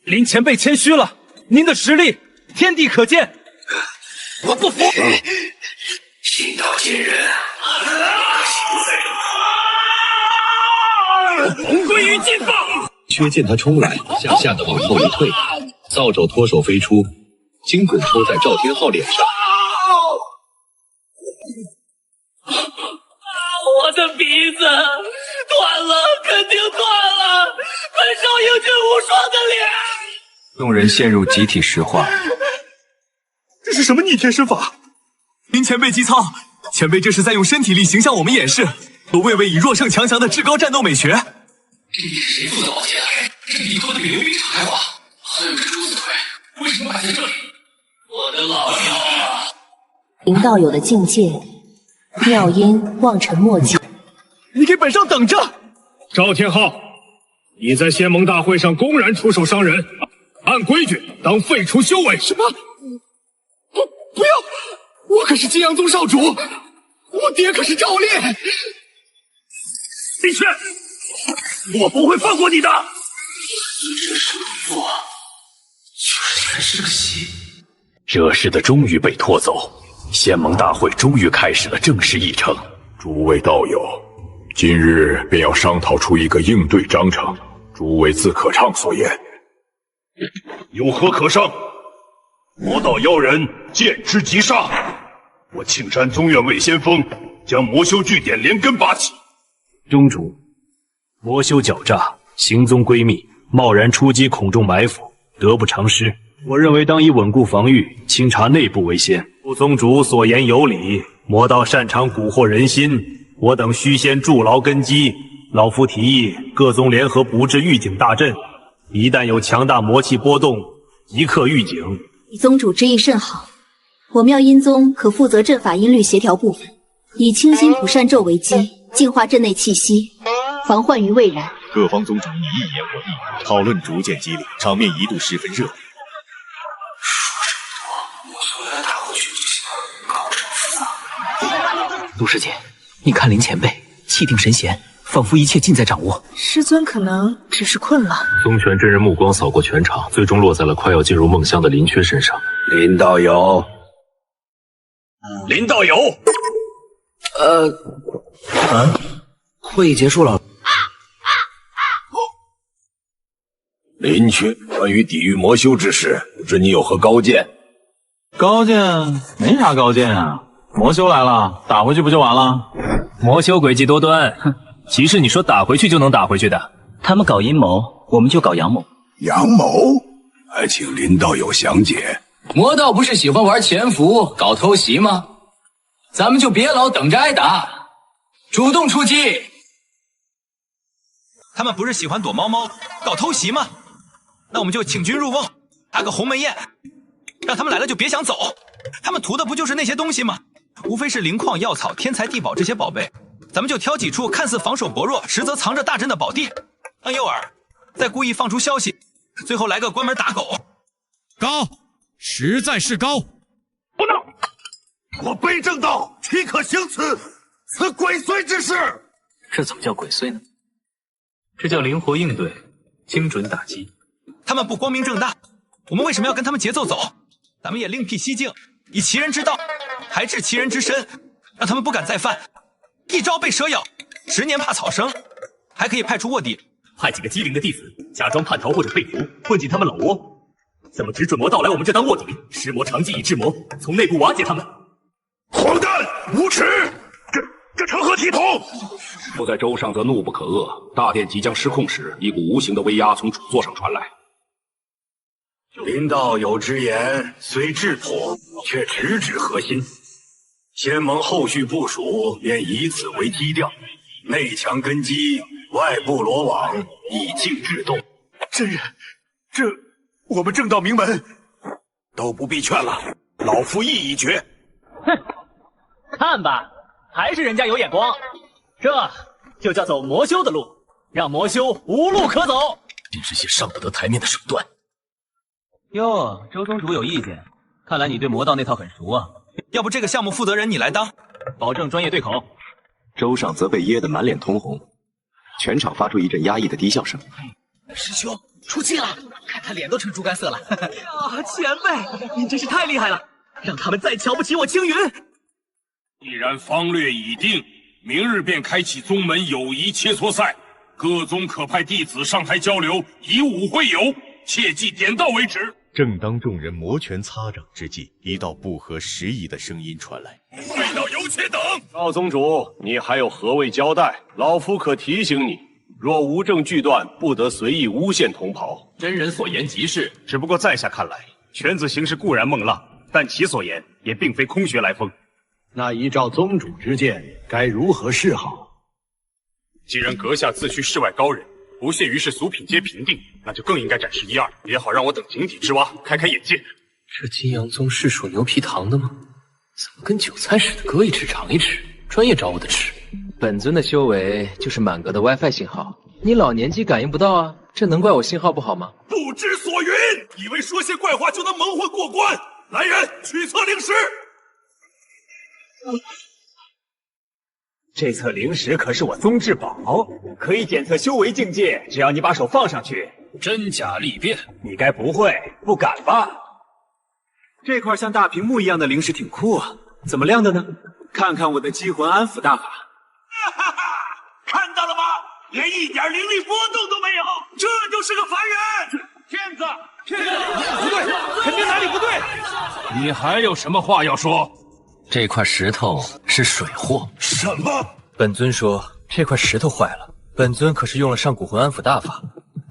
林前辈谦虚了，您的实力天地可见。我不服！心道见人，同归于尽吧！却见他冲来，吓得往后一退，扫帚脱手飞出，精准抽在赵天昊脸上。我的鼻子断了，肯定断了！本少英俊无双的脸。众人陷入集体石化。这是什么逆天身法？林前辈机操，前辈这是在用身体力行向我们演示，我魏魏以弱胜强强的至高战斗美学。这里是谁做的宝剑来？这里拖得比溜冰场还滑，还有这猪子腿，为什么摆在这里？我的老妖啊！林道友的境界，妙音望尘莫及。你给本少等着！赵天昊，你在仙盟大会上公然出手伤人，按规矩当废除修为。什么？不要！我可是金阳宗少主，我爹可是赵烈。林轩，我不会放过你的！这是吕布，居然是个戏。惹事的终于被拖走，仙盟大会终于开始了正式议程。诸位道友，今日便要商讨出一个应对章程，诸位自可畅所言。有何可商？魔道妖人见之即杀！我庆山宗院魏先锋将魔修据点连根拔起。宗主，魔修狡诈，行踪闺蜜，贸然出击，恐中埋伏，得不偿失。我认为当以稳固防御，清查内部为先。宗主所言有理，魔道擅长蛊惑人心，我等须先筑牢根基。老夫提议，各宗联合布置预警大阵，一旦有强大魔气波动，即刻预警。宗主之意甚好，我妙音宗可负责阵法音律协调部分，以清心普善咒为基，净化阵内气息，防患于未然。各方宗主你一言我一语，讨论逐渐激烈，场面一度十分热烈。我所有的大回去就行了，搞什么复杂？陆师姐，你看林前辈气定神闲，仿佛一切尽在掌握。师尊可能只是困了。宗玄真人目光扫过全场，最终落在了快要进入梦乡的林缺身上。林道友，林道友，会议结束了。林缺，关于抵御魔修之事，不知你有何高见？高见没啥高见啊，魔修来了，打回去不就完了？魔修诡计多端，哼，岂是你说打回去就能打回去的？他们搞阴谋，我们就搞阳谋。阳谋？还请林道友详解。魔道不是喜欢玩潜伏、搞偷袭吗？咱们就别老等着挨打，主动出击，他们不是喜欢躲猫猫、搞偷袭吗？那我们就请君入瓮，搭个鸿门宴，让他们来了就别想走。他们图的不就是那些东西吗？无非是灵矿、药草、天才地宝这些宝贝，咱们就挑几处看似防守薄弱，实则藏着大阵的宝地，让诱饵，再故意放出消息，最后来个关门打狗。高，实在是高！不能！我背正道，岂可行此鬼祟之事？这怎么叫鬼祟呢？这叫灵活应对，精准打击。他们不光明正大，我们为什么要跟他们节奏走？咱们也另辟蹊径，以其人之道排斥其人之身，让他们不敢再犯。一朝被蛇咬，10年怕草绳，还可以派出卧底，派几个机灵的弟子，假装叛逃或者被俘，混进他们老窝。怎么只准魔到来我们这当卧底？施魔长计以制魔，从内部瓦解他们。荒诞无耻！这成何体统？不在州上则怒不可遏。大殿即将失控时，一股无形的威压从主座上传来。林道友之言虽质朴，却直指核心。仙盟后续部署便以此为基调，内墙根基，外部罗网，以静制动。真人，这我们正道名门都不必劝了，老夫意已决。哼，看吧，还是人家有眼光。这就叫走魔修的路，让魔修无路可走。尽是些上不得台面的手段。哟，周宗主有意见，看来你对魔道那套很熟啊。要不这个项目负责人你来当，保证专业对口。周尚则被噎得满脸通红，全场发出一阵压抑的低笑声。师兄出气了，看他脸都成猪肝色了。呀，前辈，您真是太厉害了，让他们再瞧不起我青云。既然方略已定，明日便开启宗门友谊切磋赛，各宗可派弟子上台交流，以武会友，切记点到为止。正当众人摩拳擦掌之际，一道不合时宜的声音传来：“快到有且等！”赵宗主，你还有何谓交代？老夫可提醒你，若无证据断，不得随意诬陷同袍。真人所言极是，只不过在下看来，犬子行事固然孟浪，但其所言也并非空穴来风。那依照宗主之见，该如何是好？既然阁下自诩世外高人，不屑于是俗品皆评定，那就更应该展示一二，也好让我等井底之蛙开开眼界。这金阳宗是属牛皮糖的吗？怎么跟韭菜似的，割一吃尝一吃，专业找我的吃？本尊的修为就是满格的 WiFi 信号，你老年机感应不到啊？这能怪我信号不好吗？不知所云，以为说些怪话就能蒙混过关？来人，取册灵石。这册灵石可是我宗至宝，可以检测修为境界，只要你把手放上去，真假立辨。你该不会不敢吧？这块像大屏幕一样的灵石挺酷啊，怎么亮的呢？看看我的激魂安抚大法。哈哈，看到了吗？连一点灵力波动都没有，这就是个凡人！骗子！不对，肯定哪里不对。你还有什么话要说？这块石头是水货。什么？本尊说这块石头坏了，本尊可是用了上古魂安抚大法，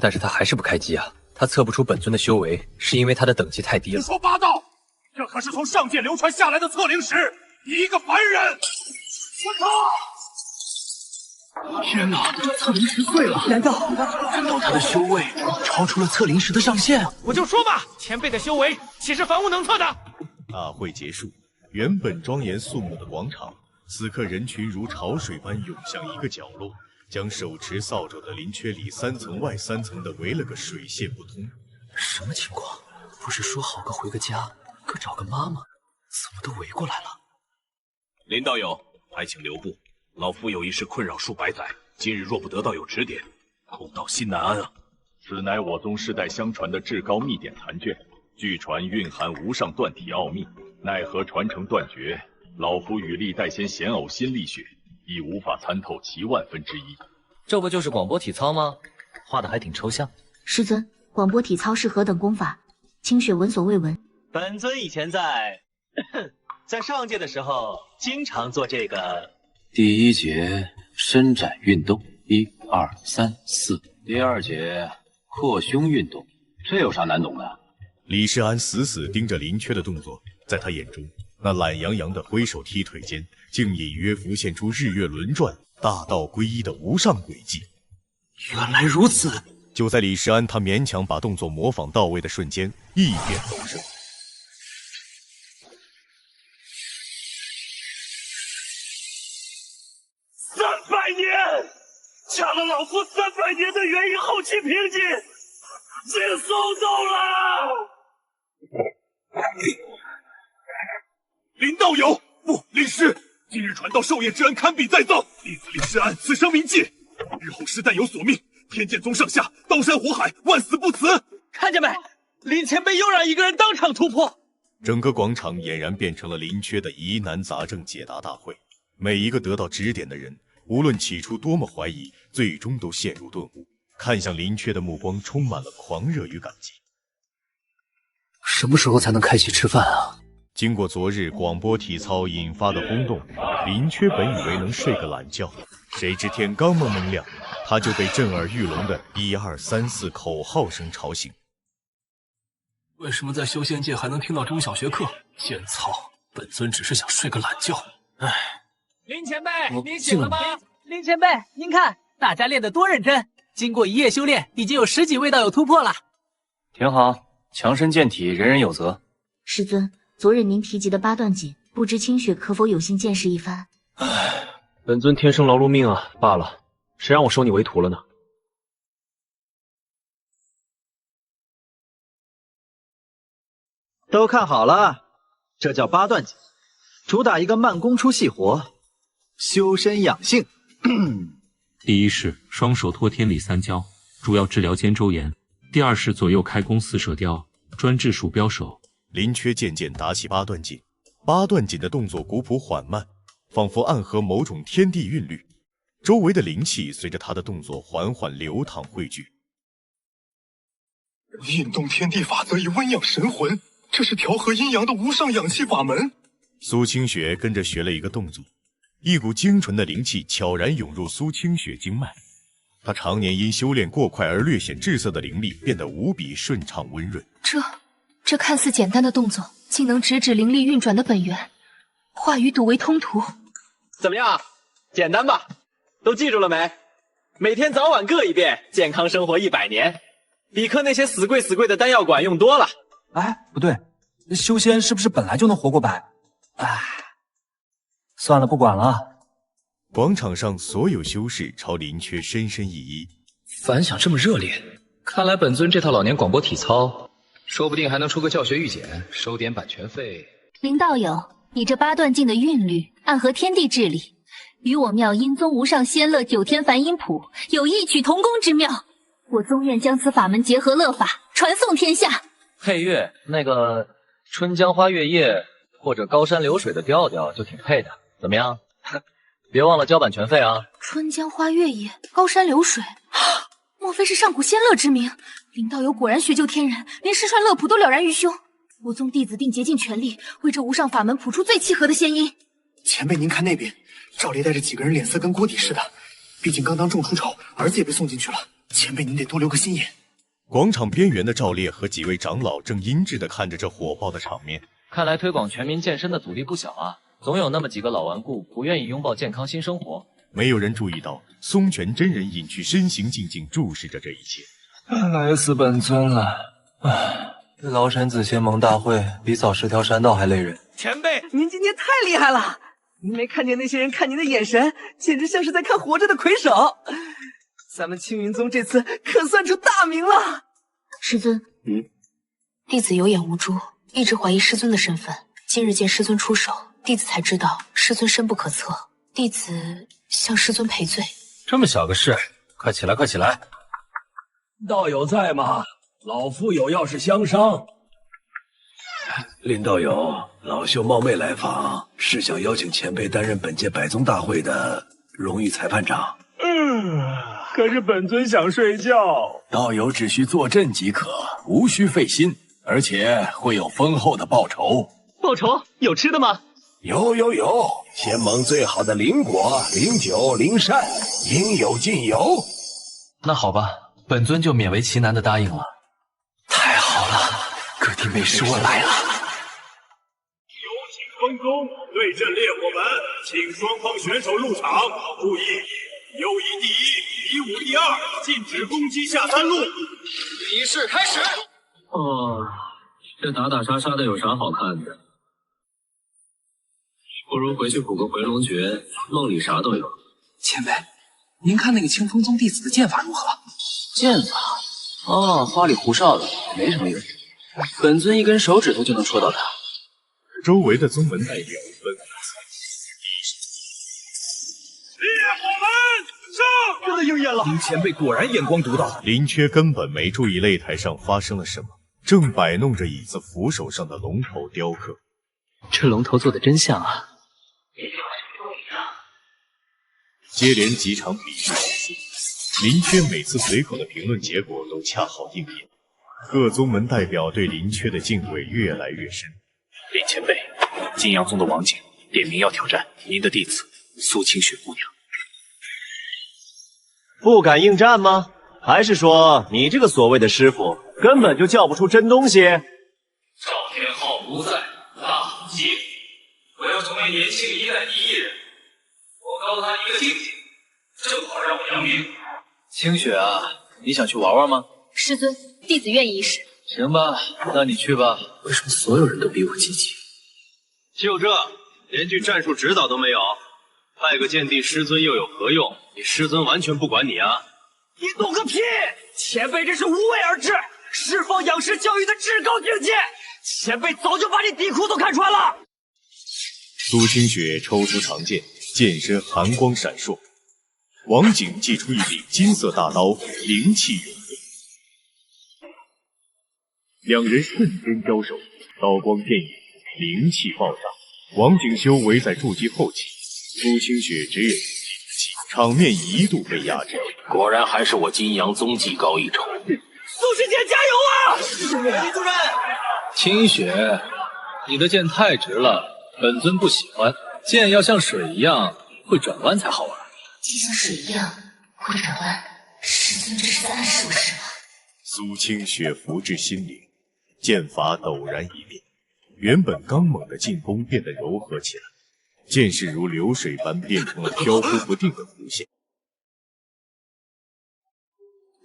但是他还是不开机啊。他测不出本尊的修为，是因为他的等级太低了。胡说八道！这可是从上界流传下来的测灵石，一个凡人！我操！天哪，这测灵石碎了！难道他的修为超出了测灵石的上限？我就说嘛，前辈的修为岂是凡物能测的？大会结束，原本庄严肃穆的广场，此刻人群如潮水般涌向一个角落，将手持扫帚的林缺里3层外3层的围了个水泄不通。什么情况？不是说好个回个家，可找个妈妈，怎么都围过来了？林道友，还请留步。老夫有一事困扰数百载，今日若不得道友指点，恐道心难安啊！此乃我宗世代相传的至高秘典残卷，据传蕴含无上断体奥秘，奈何传承断绝，老夫与历代仙贤偶心沥血，亦无法参透其万分之一。这不就是广播体操吗？画的还挺抽象。师尊，广播体操是何等功法？清雪闻所未闻。本尊以前在上界的时候，经常做这个。第一节伸展运动，1、2、3、4。第二节扩胸运动，这有啥难懂的？李世安死死盯着林缺的动作，在他眼中，那懒洋洋的挥手踢腿间，竟隐约浮现出日月轮转、大道归一的无上轨迹。原来如此。就在李世安他勉强把动作模仿到位的瞬间，异变陡生。300年，抢了老夫300年的元婴后期凭据，竟送走了！林道友，不，林师，今日传道授业之恩堪比再造，弟子李世安此生铭记，日后实但有所命，天剑宗上下，刀山火海，万死不辞。看见没？林前辈又让一个人当场突破。整个广场俨然变成了林缺的疑难杂症解答大会。每一个得到指点的人，无论起初多么怀疑，最终都陷入顿悟，看向林缺的目光充满了狂热与感激。什么时候才能开席吃饭啊？经过昨日广播体操引发的轰动，林缺本以为能睡个懒觉，谁知天刚蒙蒙亮，他就被震耳欲聋的1、2、3、4口号声吵醒。为什么在修仙界还能听到中小学课？贱操！本尊只是想睡个懒觉。唉。林前辈，您醒了吗？林前辈，您看大家练得多认真，经过一夜修炼，已经有10几位道友突破了。挺好，强身健体，人人有责。师尊，昨日您提及的8段锦，不知清雪可否有幸见识一番？唉，本尊天生劳碌命啊，罢了，谁让我收你为徒了呢？都看好了，这叫8段锦，主打一个慢功出细活，修身养性。第一式双手托天理三焦，主要治疗肩周炎；第二式左右开弓四射雕，专治鼠标手。林缺渐渐打起8段锦，8段锦的动作古朴缓慢，仿佛暗合某种天地韵律，周围的灵气随着他的动作缓缓流淌汇聚。运动天地法则以温养神魂，这是调和阴阳的无上养气法门。苏清雪跟着学了一个动作，一股精纯的灵气悄然涌入苏清雪经脉，她常年因修炼过快而略显滞涩的灵力变得无比顺畅温润。这看似简单的动作，竟能直指灵力运转的本源，化鱼笃为通途。怎么样？简单吧？都记住了没？每天早晚各一遍，健康生活100年，比克那些死贵的丹药馆用多了。哎，不对，修仙是不是本来就能活过百？哎，算了，不管了。广场上所有修士朝林缺深深一揖。反响这么热烈，看来本尊这套老年广播体操，说不定还能出个教学预检，收点版权费。林道友，你这8段锦的韵律暗合天地之理，与我妙音宗无上仙乐9天梵音谱有异曲同工之妙。我宗愿将此法门结合乐法，传颂天下。配乐那个春江花月夜或者高山流水的调调就挺配的，怎么样？别忘了交版权费啊！春江花月夜，高山流水，莫非是上古仙乐之名？林道友果然学究天人，连失传乐谱都了然于胸。我宗弟子定竭尽全力，为这无上法门谱出最契合的仙音。前辈，您看那边，赵烈带着几个人脸色跟锅底似的，毕竟刚当众出丑，儿子也被送进去了。前辈您得多留个心眼。广场边缘的赵烈和几位长老正阴鸷地看着这火爆的场面。看来推广全民健身的阻力不小啊，总有那么几个老顽固不愿意拥抱健康新生活。没有人注意到松泉真人隐去身形，静静注视着这一切。累死本尊了！唉，这崂山子仙盟大会比扫10条山道还累人。前辈，您今天太厉害了！您没看见那些人看您的眼神，简直像是在看活着的魁首。咱们青云宗这次可算出大名了。师尊，弟子有眼无珠，一直怀疑师尊的身份。今日见师尊出手，弟子才知道师尊深不可测。弟子向师尊赔罪。这么小个事，快起来，快起来！道友在吗？老夫有要事相商。林道友，老朽冒昧来访，是想邀请前辈担任本届百宗大会的荣誉裁判长。可是本尊想睡觉。道友只需坐镇即可，无需费心，而且会有丰厚的报酬。报酬有吃的吗？有，仙盟最好的灵果、灵酒、灵膳，应有尽有。那好吧，本尊就勉为其难的答应了。太好了，各地美食我来了。有请分工，对阵烈火门，请双方选手入场。注意，友谊第一，比武第二，禁止攻击下三路。比试开始。哦，这打打杀杀的有啥好看的？不如回去补个回龙诀，梦里啥都有。前辈，您看那个清风宗弟子的剑法如何？剑法？哦，花里胡哨的，没什么用。本尊一根手指头就能戳到他。周围的宗门代表纷纷烈火门上！真的应验了！林前辈果然眼光独到。林缺根本没注意擂台上发生了什么，正摆弄着椅子扶手上的龙头雕刻。这龙头做的真像啊！接连几场比试结束，林缺每次随口的评论结果都恰好应验，各宗门代表对林缺的敬畏越来越深。林前辈，金阳宗的王景点名要挑战您的弟子苏清雪姑娘。不敢应战吗？还是说你这个所谓的师傅根本就叫不出真东西？赵天昊不在，大好机会，我要成为年轻一代第一人。我告他一个境界，正好让我扬名。清雪啊，你想去玩玩吗？师尊，弟子愿意一试。行吧，那你去吧。为什么所有人都比我积极？就这，连句战术指导都没有，派个剑帝师尊又有何用？你师尊完全不管你啊！你懂个屁！前辈这是无为而治，释放养士教育的至高境界。前辈早就把你底裤都看穿了。苏清雪抽出长剑，剑身寒光闪烁。王景祭出一柄金色大刀，灵气涌动。两人瞬间交手，刀光剑影，灵气爆炸。王景修围在筑基后期，苏清雪只有自己的气，场面一度被压制。果然还是我金阳宗技高一筹。苏师姐加油啊！李主任，清雪，你的剑太直了，本尊不喜欢。剑要像水一样会转弯才好玩。既像水一样会转弯，师尊这是在暗示我什么？苏清雪福至心灵，剑法陡然一变，原本刚猛的劲风变得柔和起来，剑势如流水般变成了飘忽不定的弧线。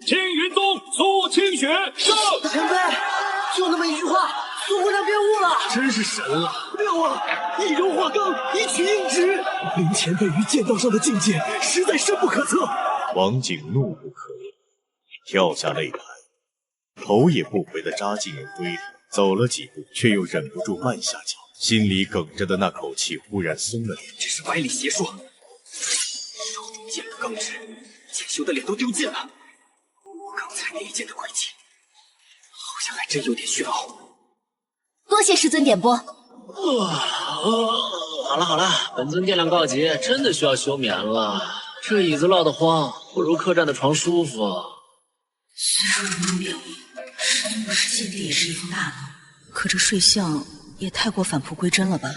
青云宗苏清雪上！前辈，就那么一句话，苏姑娘变悟了，真是神了！妙啊！一柔化刚，一曲应直。林前辈于剑道上的境界实在深不可测。王景怒不可遏，跳下擂台，头也不回地扎进了堆里，走了几步，却又忍不住绊下脚，心里梗着的那口气忽然松了点。这是歪理邪说，手中剑不刚直，剑修的脸都丢尽了。刚才那一剑的轨迹，好像还真有点玄奥。多谢师尊点拨。好了好了，本尊电量告急，真的需要休眠了。这椅子落得慌，不如客栈的床舒服。虽说人中变异，师尊不是剑帝也是一副大能，可这睡相也太过返璞归真了吧？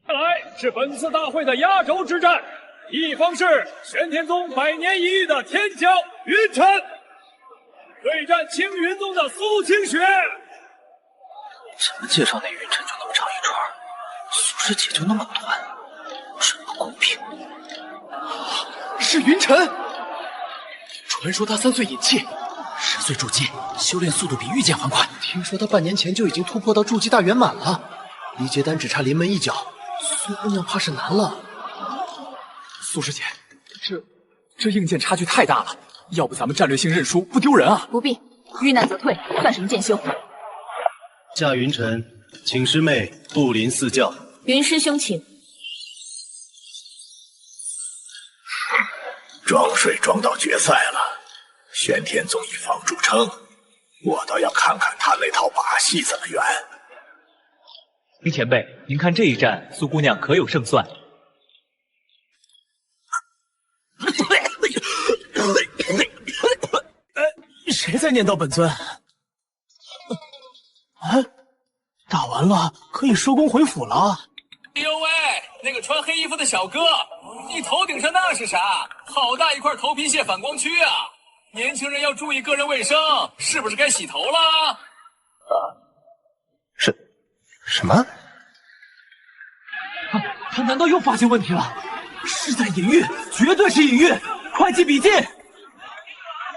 看来是本次大会的压轴之战，一方是玄天宗100年一遇的天骄云晨，对战青云宗的苏清雪。怎么介绍那云晨就那么长一串，苏师姐就那么短，真不公平。是云晨，传说他3岁引气，10岁筑基，修炼速度比御剑还快。听说他半年前就已经突破到筑基大圆满了，离结丹只差临门一脚，苏姑娘怕是难了。苏师姐，这硬剑差距太大了，要不咱们战略性认输，不丢人啊？不必，遇难则退，算什么剑修？夏云晨，请师妹步临四教。云师兄请。装水装到决赛了，玄天宗以防著称，我倒要看看他那套把戏怎么圆。林前辈，您看这一战，苏姑娘可有胜算？谁在念叨本尊？打完了，可以收工回府了。哎呦喂，那个穿黑衣服的小哥，你头顶上那是啥？好大一块头皮屑反光区啊！年轻人要注意个人卫生，是不是该洗头了？什么？他难道又发现问题了？是在隐喻，绝对是隐喻！快记笔记。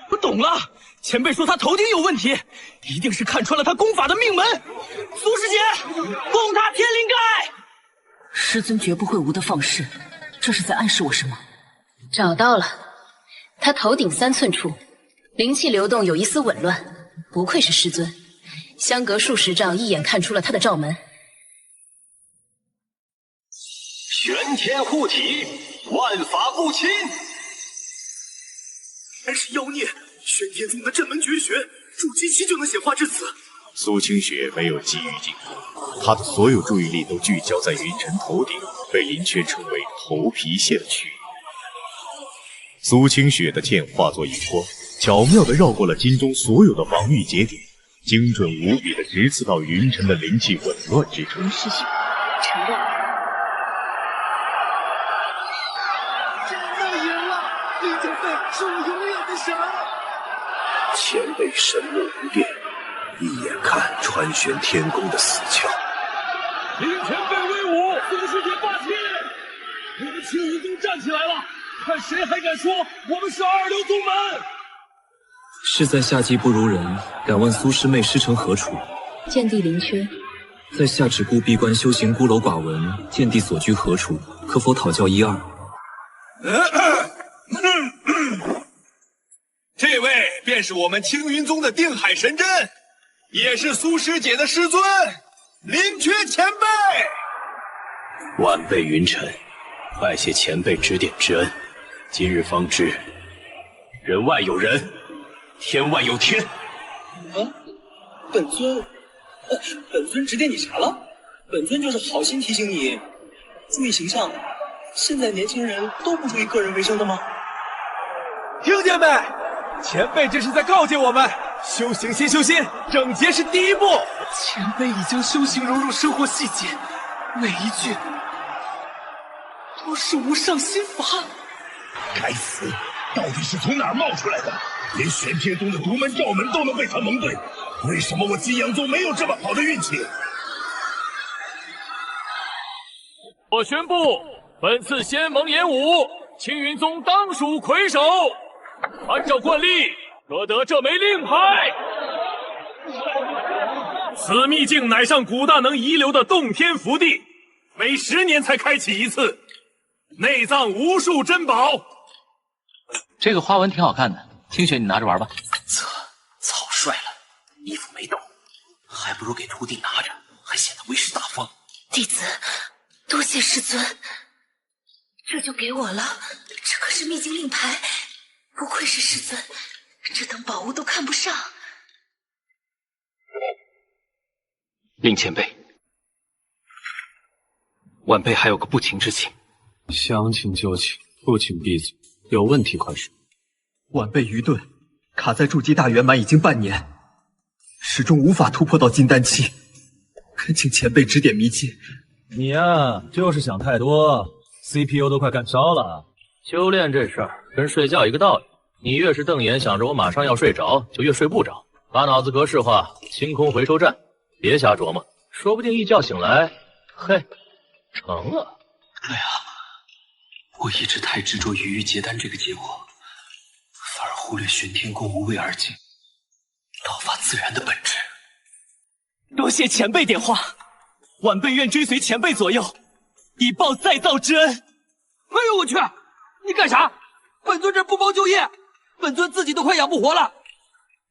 我懂了，前辈说他头顶有问题，一定是看穿了他功法的命门。苏师姐，供他天灵盖。师尊绝不会无的放矢，这是在暗示我什么？找到了，他头顶3寸处，灵气流动有一丝紊乱，不愧是师尊，相隔数十丈，一眼看出了他的罩门。玄天护体，万法不侵。还是妖孽！玄天宗的镇门绝学，筑基期就能显化至此。苏清雪没有急于进攻，她的所有注意力都聚焦在云晨头顶，被林缺称为头皮线的区域。苏清雪的剑化作一波，巧妙地绕过了金钟所有的防御节点，精准无比地直刺到云晨的灵气紊乱之处。师兄，承认。真的赢了！林前辈是我永远的神。前辈神目不变，一眼看穿玄天宫的死窍。林前辈威武，苏师姐霸气！我们青云宗站起来了，看谁还敢说我们是二流宗门！是在下级不如人，敢问苏师妹师承何处？剑帝灵缺，在下只顾闭关修行，孤陋寡闻。剑帝所居何处？可否讨教一二？这位便是我们青云宗的定海神针，也是苏师姐的师尊林缺前辈。晚辈云晨，拜谢前辈指点之恩，今日方知人外有人，天外有天。本尊指点你啥了？本尊就是好心提醒你注意形象。现在年轻人都不注意个人卫生的吗？听见没？前辈这是在告诫我们，修行先修心，整洁是第一步。前辈已将修行融入生活细节，每一句都是无上心法。该死，到底是从哪儿冒出来的？连玄天宗的独门罩门都能被他蒙对，为什么我金阳宗没有这么好的运气？我宣布，本次仙盟演武，青云宗当属魁首。按照惯例，各得这枚令牌。此秘境乃上古大能遗留的洞天福地，每10年才开启一次，内藏无数珍宝。这个花纹挺好看的，清雪你拿着玩吧。草率了，衣服没动，还不如给徒弟拿着，还显得威势大方。弟子多谢师尊，这就给我了。这可是秘境令牌，不愧是师尊，这等宝物都看不上。令前辈，晚辈还有个不情之请。想请就请，不请闭嘴。有问题快说。晚辈愚钝，卡在筑基大圆满已经半年，始终无法突破到金丹期，恳请前辈指点迷津。你呀，就是想太多 ，CPU 都快赶烧了。修炼这事儿跟睡觉一个道理，你越是瞪眼想着我马上要睡着，就越睡不着。把脑子格式化，清空回收站，别瞎琢磨，说不定一觉醒来，嘿，成了。对啊，我一直太执着于结丹这个结果，反而忽略玄天宫无为而治，道法自然的本质。多谢前辈点化，晚辈愿追随前辈左右，以报再造之恩。哎呦我去！你干啥？本尊这不包就业，本尊自己都快养不活了。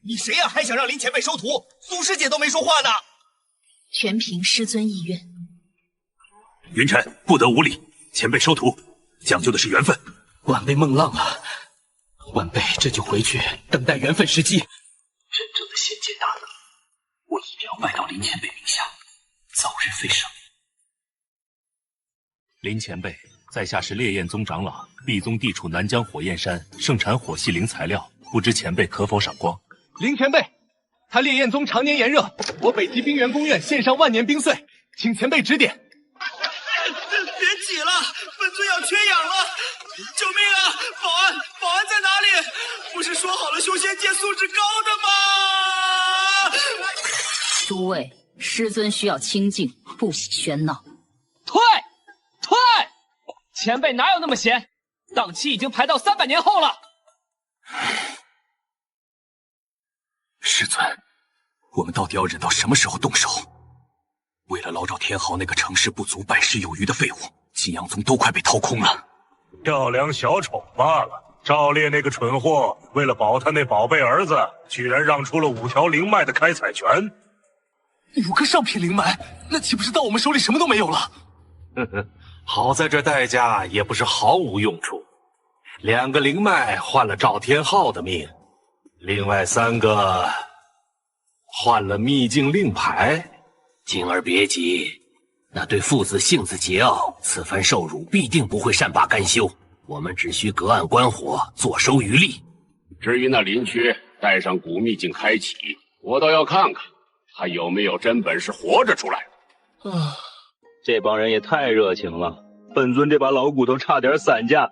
你谁呀？还想让林前辈收徒？苏师姐都没说话呢。全凭师尊意愿。云晨不得无礼，前辈收徒，讲究的是缘分。晚辈梦浪了，晚辈这就回去等待缘分时机。真正的仙界大能，我一定要拜到林前辈名下，早日飞升。林前辈，在下是烈焰宗长老，毕宗地处南疆火焰山，盛产火系灵材料，不知前辈可否赏光？林前辈，他烈焰宗常年炎热，我北极冰原宫院献上万年冰碎，请前辈指点。别挤了，本尊要缺氧了！救命啊！保安在哪里？不是说好了修仙界素质高的吗？诸位，师尊需要清静，不喜喧闹。退！前辈哪有那么闲？档期已经排到300年后了。师尊，我们到底要忍到什么时候动手？为了捞着天昊那个成事不足败事有余的废物，金阳宗都快被掏空了。跳梁小丑罢了。赵烈那个蠢货，为了保他那宝贝儿子，居然让出了5条灵脉的开采权。5个上品灵脉，那岂不是到我们手里什么都没有了？呵呵，好在这代价也不是毫无用处。2个灵脉换了赵天昊的命，另外3个换了秘境令牌。静儿别急，那对父子性子桀骜，此番受辱必定不会善罢甘休。我们只需隔岸观火，坐收渔利。至于那林缺带上古秘境开启，我倒要看看他有没有真本事活着出来。这帮人也太热情了，本尊这把老骨头差点散架。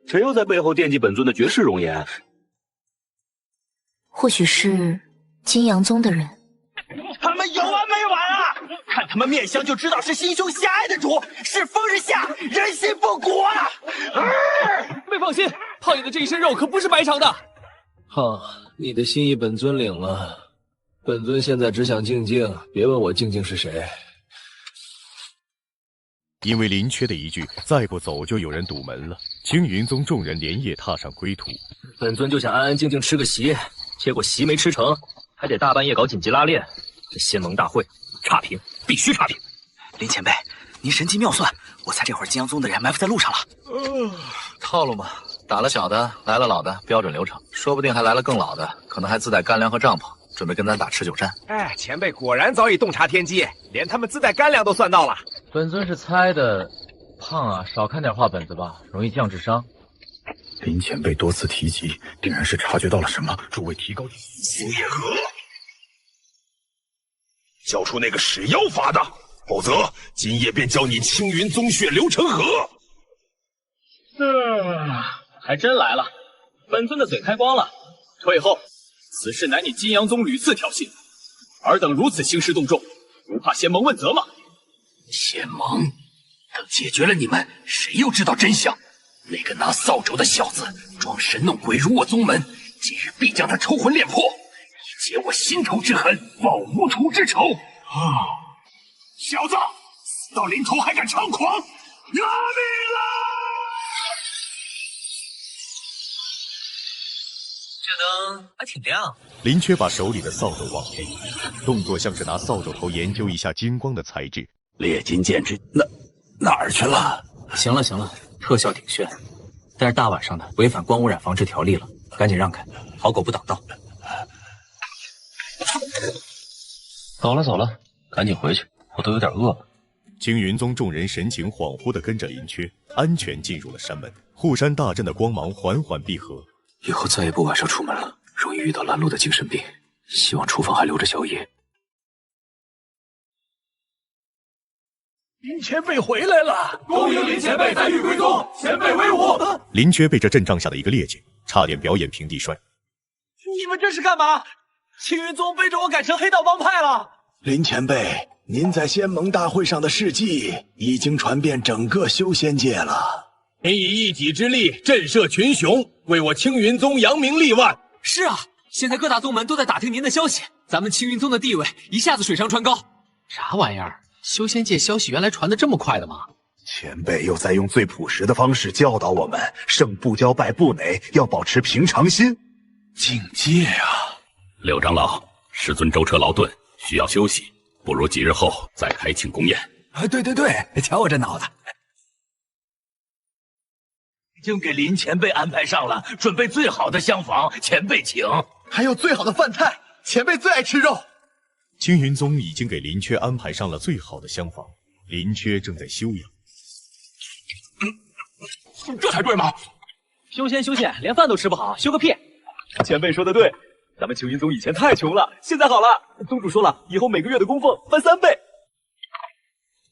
谁又在背后惦记本尊的绝世容颜？或许是金阳宗的人。他们有完没完啊！看他们面相就知道是心胸狭隘的主，世风日下，人心不古啊！妹放心，胖爷的这一身肉可不是白长的。你的心意本尊领了，本尊现在只想静静，别问我静静是谁。因为林缺的一句“再不走就有人堵门了”，青云宗众人连夜踏上归途。本尊就想安安静静吃个席，结果席没吃成，还得大半夜搞紧急拉练。这仙盟大会差评，必须差评。林前辈，您神机妙算，我猜这会儿金阳宗的人埋伏在路上了。套路嘛，打了小的，来了老的，标准流程。说不定还来了更老的，可能还自带干粮和帐篷，准备跟咱打持久战。哎，前辈果然早已洞察天机，连他们自带干粮都算到了。本尊是猜的，胖啊，少看点画本子吧，容易降智商。林前辈多次提及，定然是察觉到了什么，诸位提高苏叶河，交出那个使妖法的，否则今夜便叫你青云宗血流成河。还真来了，本尊的嘴开光了。退后，此事乃你金阳宗屡次挑衅，尔等如此兴师动众，不怕仙盟问责吗？仙盟，等解决了你们，谁又知道真相？那个拿扫帚的小子装神弄鬼辱我宗门，今日必将他抽魂炼魄，以解我心头之恨，报无处之仇。小子，死到临头还敢猖狂，拿命了！这灯还挺亮。林缺把手里的扫帚往前一移，动作像是拿扫帚头研究一下金光的材质。烈金剑之哪儿去了？行了行了，特效挺炫，但是大晚上的违反光污染防治条例了，赶紧让开，好狗不挡道。走了，赶紧回去，我都有点饿了。青云宗众人神情恍惚地跟着林缺，安全进入了山门。护山大阵的光芒缓缓闭合。以后再也不晚上出门了，容易遇到拦路的精神病。希望厨房还留着宵夜。林前辈回来了！恭迎林前辈在玉龟宗，前辈威武！林缺被这阵仗下的一个趔趄，差点表演平地摔。你们这是干嘛？青云宗背着我改成黑道帮派了！林前辈，您在仙盟大会上的事迹已经传遍整个修仙界了。您以一己之力震慑群雄，为我青云宗扬名立万。是啊，现在各大宗门都在打听您的消息，咱们青云宗的地位一下子水涨船高。啥玩意儿？修仙界消息原来传得这么快的吗？前辈又在用最朴实的方式教导我们：胜不骄，败不馁，要保持平常心。境界啊！柳长老，师尊舟车劳顿，需要休息，不如几日后再开庆功宴。对，瞧我这脑子，已经给林前辈安排上了，准备最好的厢房，前辈请。还有最好的饭菜，前辈最爱吃肉。青云宗已经给林缺安排上了最好的厢房，林缺正在休养。这才对嘛！修仙，连饭都吃不好，修个屁！前辈说的对，咱们青云宗以前太穷了，现在好了。宗主说了，以后每个月的供奉翻3倍。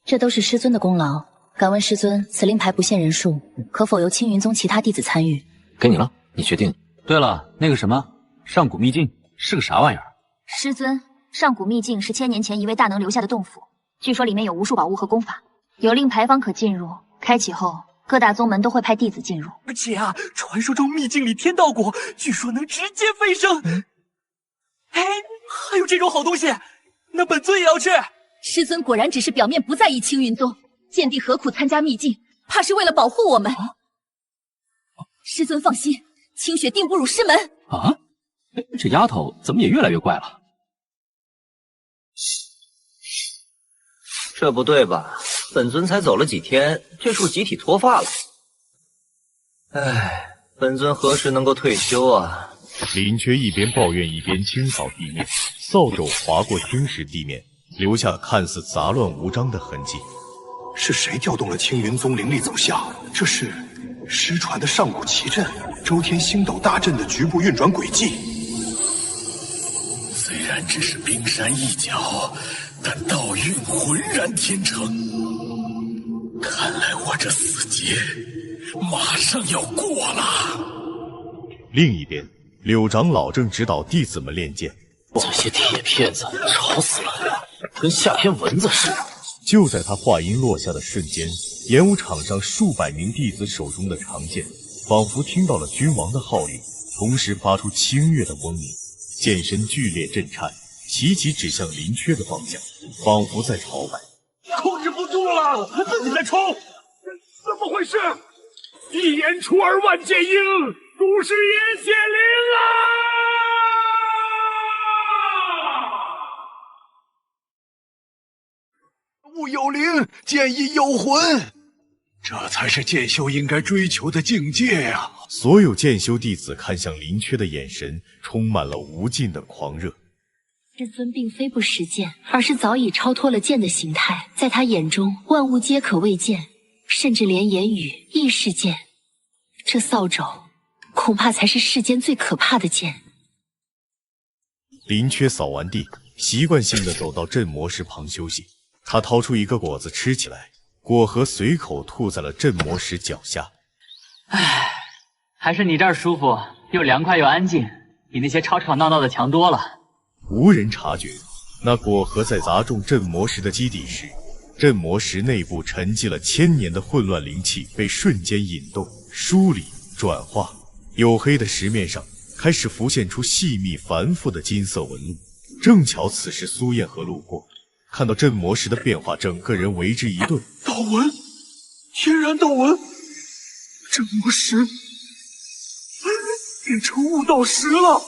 这都是师尊的功劳。敢问师尊，此令牌不限人数，可否由青云宗其他弟子参与？给你了，你决定。对了，那个什么上古秘境是个啥玩意儿？师尊，上古秘境是1000年前一位大能留下的洞府，据说里面有无数宝物和功法，有令牌方可进入，开启后，各大宗门都会派弟子进入。而且啊，传说中秘境里天道果据说能直接飞升。哎，还有这种好东西，那本尊也要去。师尊果然只是表面不在意青云宗，剑帝何苦参加秘境？怕是为了保护我们。师尊放心，清雪定不辱师门。啊，这丫头怎么也越来越怪了？这不对吧？本尊才走了几天，这处集体脱发了。唉，本尊何时能够退休啊？林缺一边抱怨一边清扫地面，扫帚划过青石地面，留下看似杂乱无章的痕迹。是谁调动了青云宗灵力走下？这是失传的上古奇阵周天星斗大阵的局部运转轨迹。虽然只是冰山一角，但道运浑然天成。看来我这死劫马上要过了。另一边，柳长老正指导弟子们练剑。这些铁片子吵死了，跟下篇蚊子似的。就在他话音落下的瞬间，演武场上数百名弟子手中的长剑，仿佛听到了君王的号令，同时发出清越的嗡鸣，剑身剧烈震颤，齐齐指向林缺的方向，仿佛在朝拜。控制不住了，自己在冲！怎么回事？一言出尔万剑英，祖师爷显灵了！物有灵，剑亦有魂，这才是剑修应该追求的境界啊！所有剑修弟子看向林缺的眼神充满了无尽的狂热。师尊并非不识剑，而是早已超脱了剑的形态，在他眼中，万物皆可为剑，甚至连言语亦是剑。这扫帚，恐怕才是世间最可怕的剑。林缺扫完地，习惯性的走到镇魔石旁休息。他掏出一个果子吃起来，果核随口吐在了镇魔石脚下。唉，还是你这儿舒服，又凉快又安静，比那些吵吵闹闹的强多了。无人察觉，那果核在砸中镇魔石的基底时，镇魔石内部沉积了千年的混乱灵气被瞬间引动、梳理、转化，黝黑的石面上开始浮现出细密繁复的金色纹路。正巧此时苏燕和路过，看到镇魔石的变化，整个人为之一顿。道纹，天然道纹，镇魔石变成悟道石了。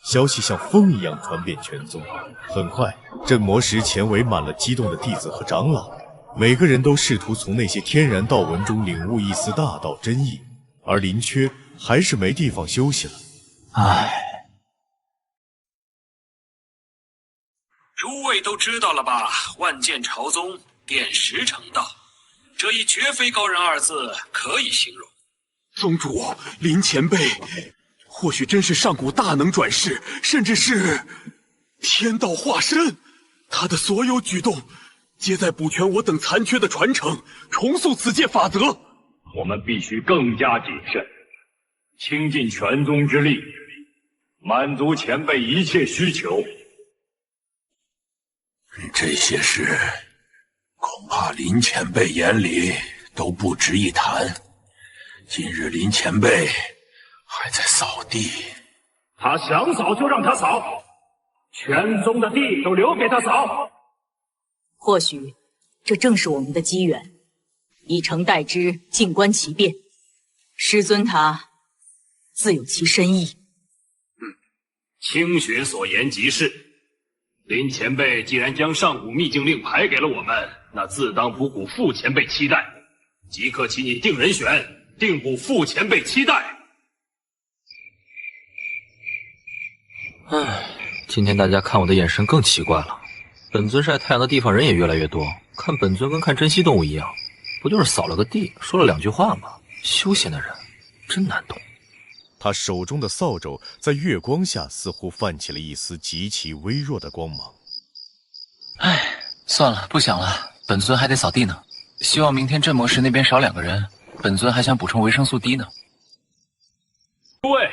消息像风一样传遍全宗，很快，镇魔石前围满了激动的弟子和长老，每个人都试图从那些天然道纹中领悟一丝大道真意，而林缺还是没地方休息了。唉。诸位都知道了吧？万剑朝宗，点石成道，这一绝非高人二字可以形容。宗主，林前辈或许真是上古大能转世，甚至是天道化身。他的所有举动，皆在补全我等残缺的传承，重塑此界法则。我们必须更加谨慎，倾尽全宗之力，满足前辈一切需求。这些事，恐怕林前辈眼里都不值一谈。今日林前辈还在扫地，他想扫就让他扫，全宗的地都留给他扫。或许这正是我们的机缘，以诚待之，静观其变。师尊他自有其深意。清雪所言极是。林前辈既然将上古秘境令牌给了我们，那自当不顾傅前辈期待，即刻请你定人选，定补傅前辈期待。唉，今天大家看我的眼神更奇怪了。本尊晒太阳的地方人也越来越多，看本尊跟看珍稀动物一样，不就是扫了个地，说了两句话吗？休闲的人真难懂。他手中的扫帚在月光下似乎泛起了一丝极其微弱的光芒。唉，算了，不想了，本尊还得扫地呢。希望明天镇魔石那边少2个人，本尊还想补充维生素 D 呢。诸位，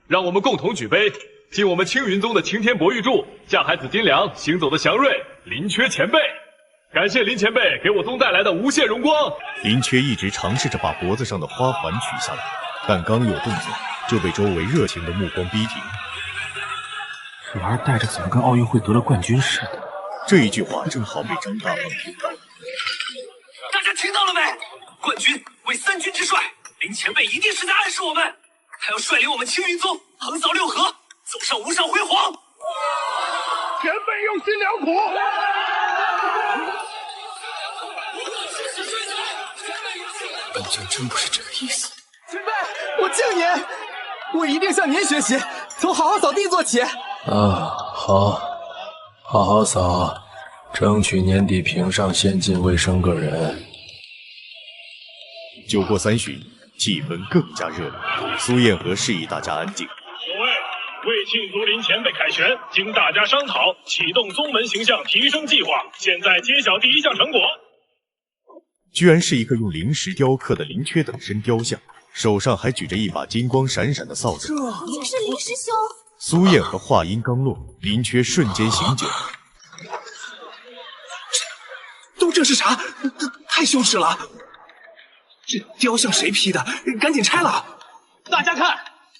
让我们共同举杯，敬我们青云宗的擎天博玉柱、架海子金梁行走的祥瑞林缺前辈。感谢林前辈给我宗带来的无限荣光。林缺一直尝试着把脖子上的花环取下来，但刚有动作就被周围热情的目光逼停。这玩意儿带着怎么跟奥运会得了冠军似的？这一句话正好被张大放听到。大家听到了没？冠军为3军之帅，林前辈一定是在暗示我们，他要率领我们青云宗横扫6合，走上无上辉煌。前辈用心良苦。本尊真不是这个意思。前辈，我敬您，我一定向您学习，从好好扫地做起。好好扫，争取年底评上先进卫生个人。酒过3巡，气氛更加热烈。苏彦和示意大家安静。各位，为庆祝林前辈凯旋，经大家商讨，启动宗门形象提升计划，现在揭晓第1项成果。居然是一个用灵石雕刻的林缺等身雕像，手上还举着一把金光闪闪的扫帚。这是林师兄。苏燕和话音刚落，林缺瞬间醒酒。这是啥？太羞耻了！这雕像谁劈的？赶紧拆了！大家看，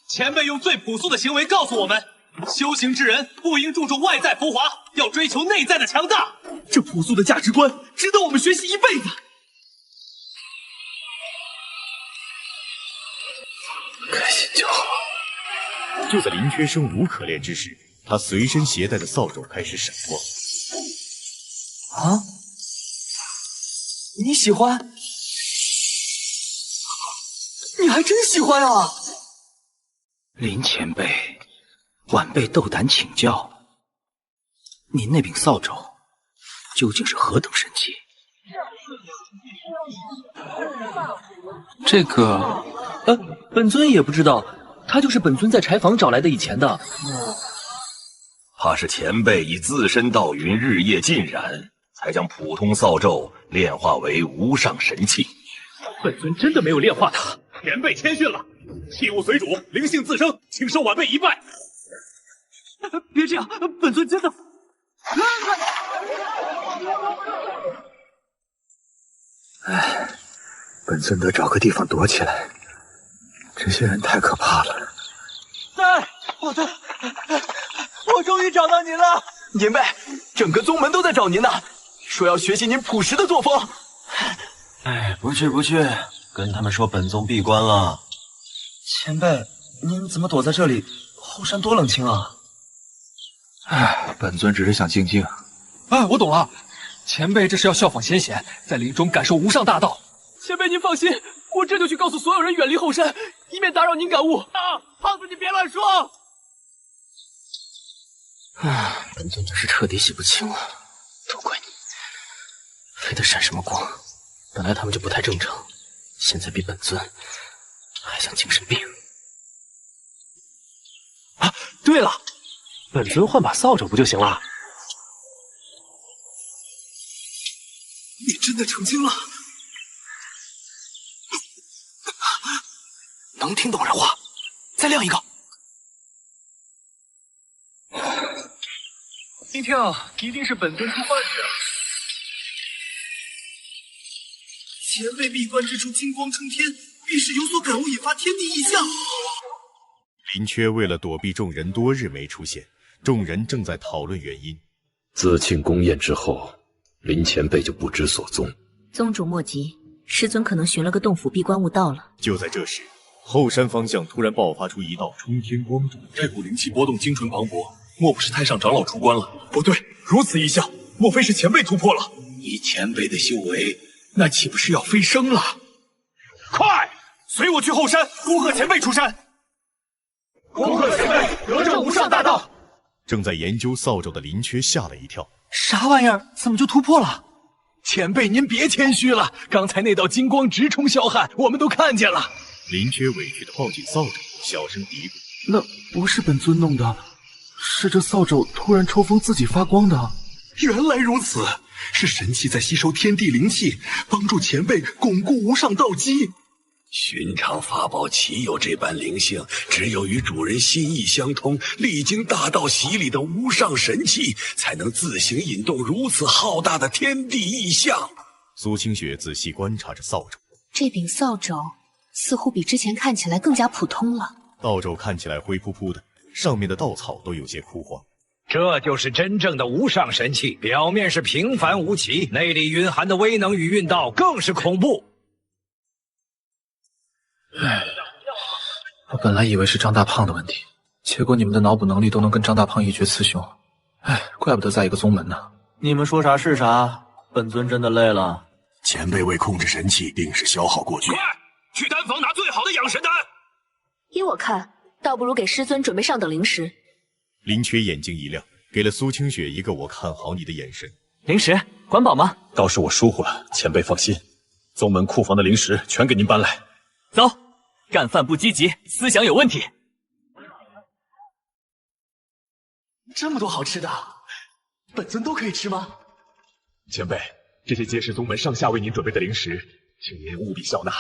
前辈用最朴素的行为告诉我们，修行之人不应注重外在浮华，要追求内在的强大。这朴素的价值观值得我们学习一辈子。开心就好。就在林缺生无可恋之时，他随身携带的扫帚开始闪光。啊？你喜欢？你还真喜欢啊！林前辈，晚辈斗胆请教，您那柄扫帚究竟是何等神器？这个，本尊也不知道，他就是本尊在柴房找来的以前的。怕是前辈以自身道云日夜浸染，才将普通扫帚炼化为无上神器。本尊真的没有炼化它，前辈谦逊了，器物随主，灵性自生，请受晚辈一拜。别这样，本尊真的。唉，本尊得找个地方躲起来。这些人太可怕了。我终于找到您了，前辈，整个宗门都在找您呢，说要学习您朴实的作风。哎，不去，跟他们说本宗闭关了。前辈，您怎么躲在这里？后山多冷清啊！唉，本尊只是想静静。哎，我懂了，前辈这是要效仿先贤，在林中感受无上大道。前辈您放心，我这就去告诉所有人远离后山，以免打扰您感悟。胖子你别乱说。本尊真是彻底洗不清了，都怪你，非得闪什么光？本来他们就不太正常，现在比本尊还像精神病。啊，对了，本尊换把扫帚不就行了？你真的成精了？能听懂人话，再亮一个。今天啊，一定是本尊出幻觉了。前辈闭关之初，金光冲天，必是有所感悟，引发天地异象。林缺为了躲避众人多日没出现，众人正在讨论原因。自庆宫宴之后，林前辈就不知所踪。宗主莫急，师尊可能寻了个洞府闭关悟道了。就在这时，后山方向突然爆发出一道冲天光柱，这股灵气波动精纯磅礴，莫不是太上长老出关了？不对，如此异象，莫非是前辈突破了？以前辈的修为，那岂不是要飞升了？快，随我去后山，恭贺前辈出山！恭贺前辈得证无上大道！正在研究扫帚的林缺吓了一跳，啥玩意儿？怎么就突破了？前辈您别谦虚了，刚才那道金光直冲霄汉，我们都看见了。林缺委屈地抱紧扫帚，小声嘀咕：“那不是本尊弄的，是这扫帚突然抽风自己发光的。”原来如此，是神器在吸收天地灵气，帮助前辈巩固无上道基。寻常法宝岂有这般灵性？只有与主人心意相通、历经大道洗礼的无上神器，才能自行引动如此浩大的天地异象。苏清雪仔细观察着扫帚，这柄扫帚似乎比之前看起来更加普通了。扫帚看起来灰扑扑的，上面的稻草都有些枯黄。这就是真正的无上神器，表面是平凡无奇，内里蕴含的威能与运道更是恐怖。我本来以为是张大胖的问题，结果你们的脑补能力都能跟张大胖一决雌雄。怪不得在一个宗门呢。你们说啥是啥，本尊真的累了。前辈为控制神器，定是消耗过巨。快去丹房拿最好的养神丹。依我看，倒不如给师尊准备上等灵石。林缺眼睛一亮，给了苏清雪一个我看好你的眼神。灵石管饱吗？倒是我疏忽了，前辈放心，宗门库房的灵石全给您搬来。走，干饭不积极，思想有问题。这么多好吃的，本尊都可以吃吗？前辈，这些皆是宗门上下为您准备的灵石，请您务必笑纳。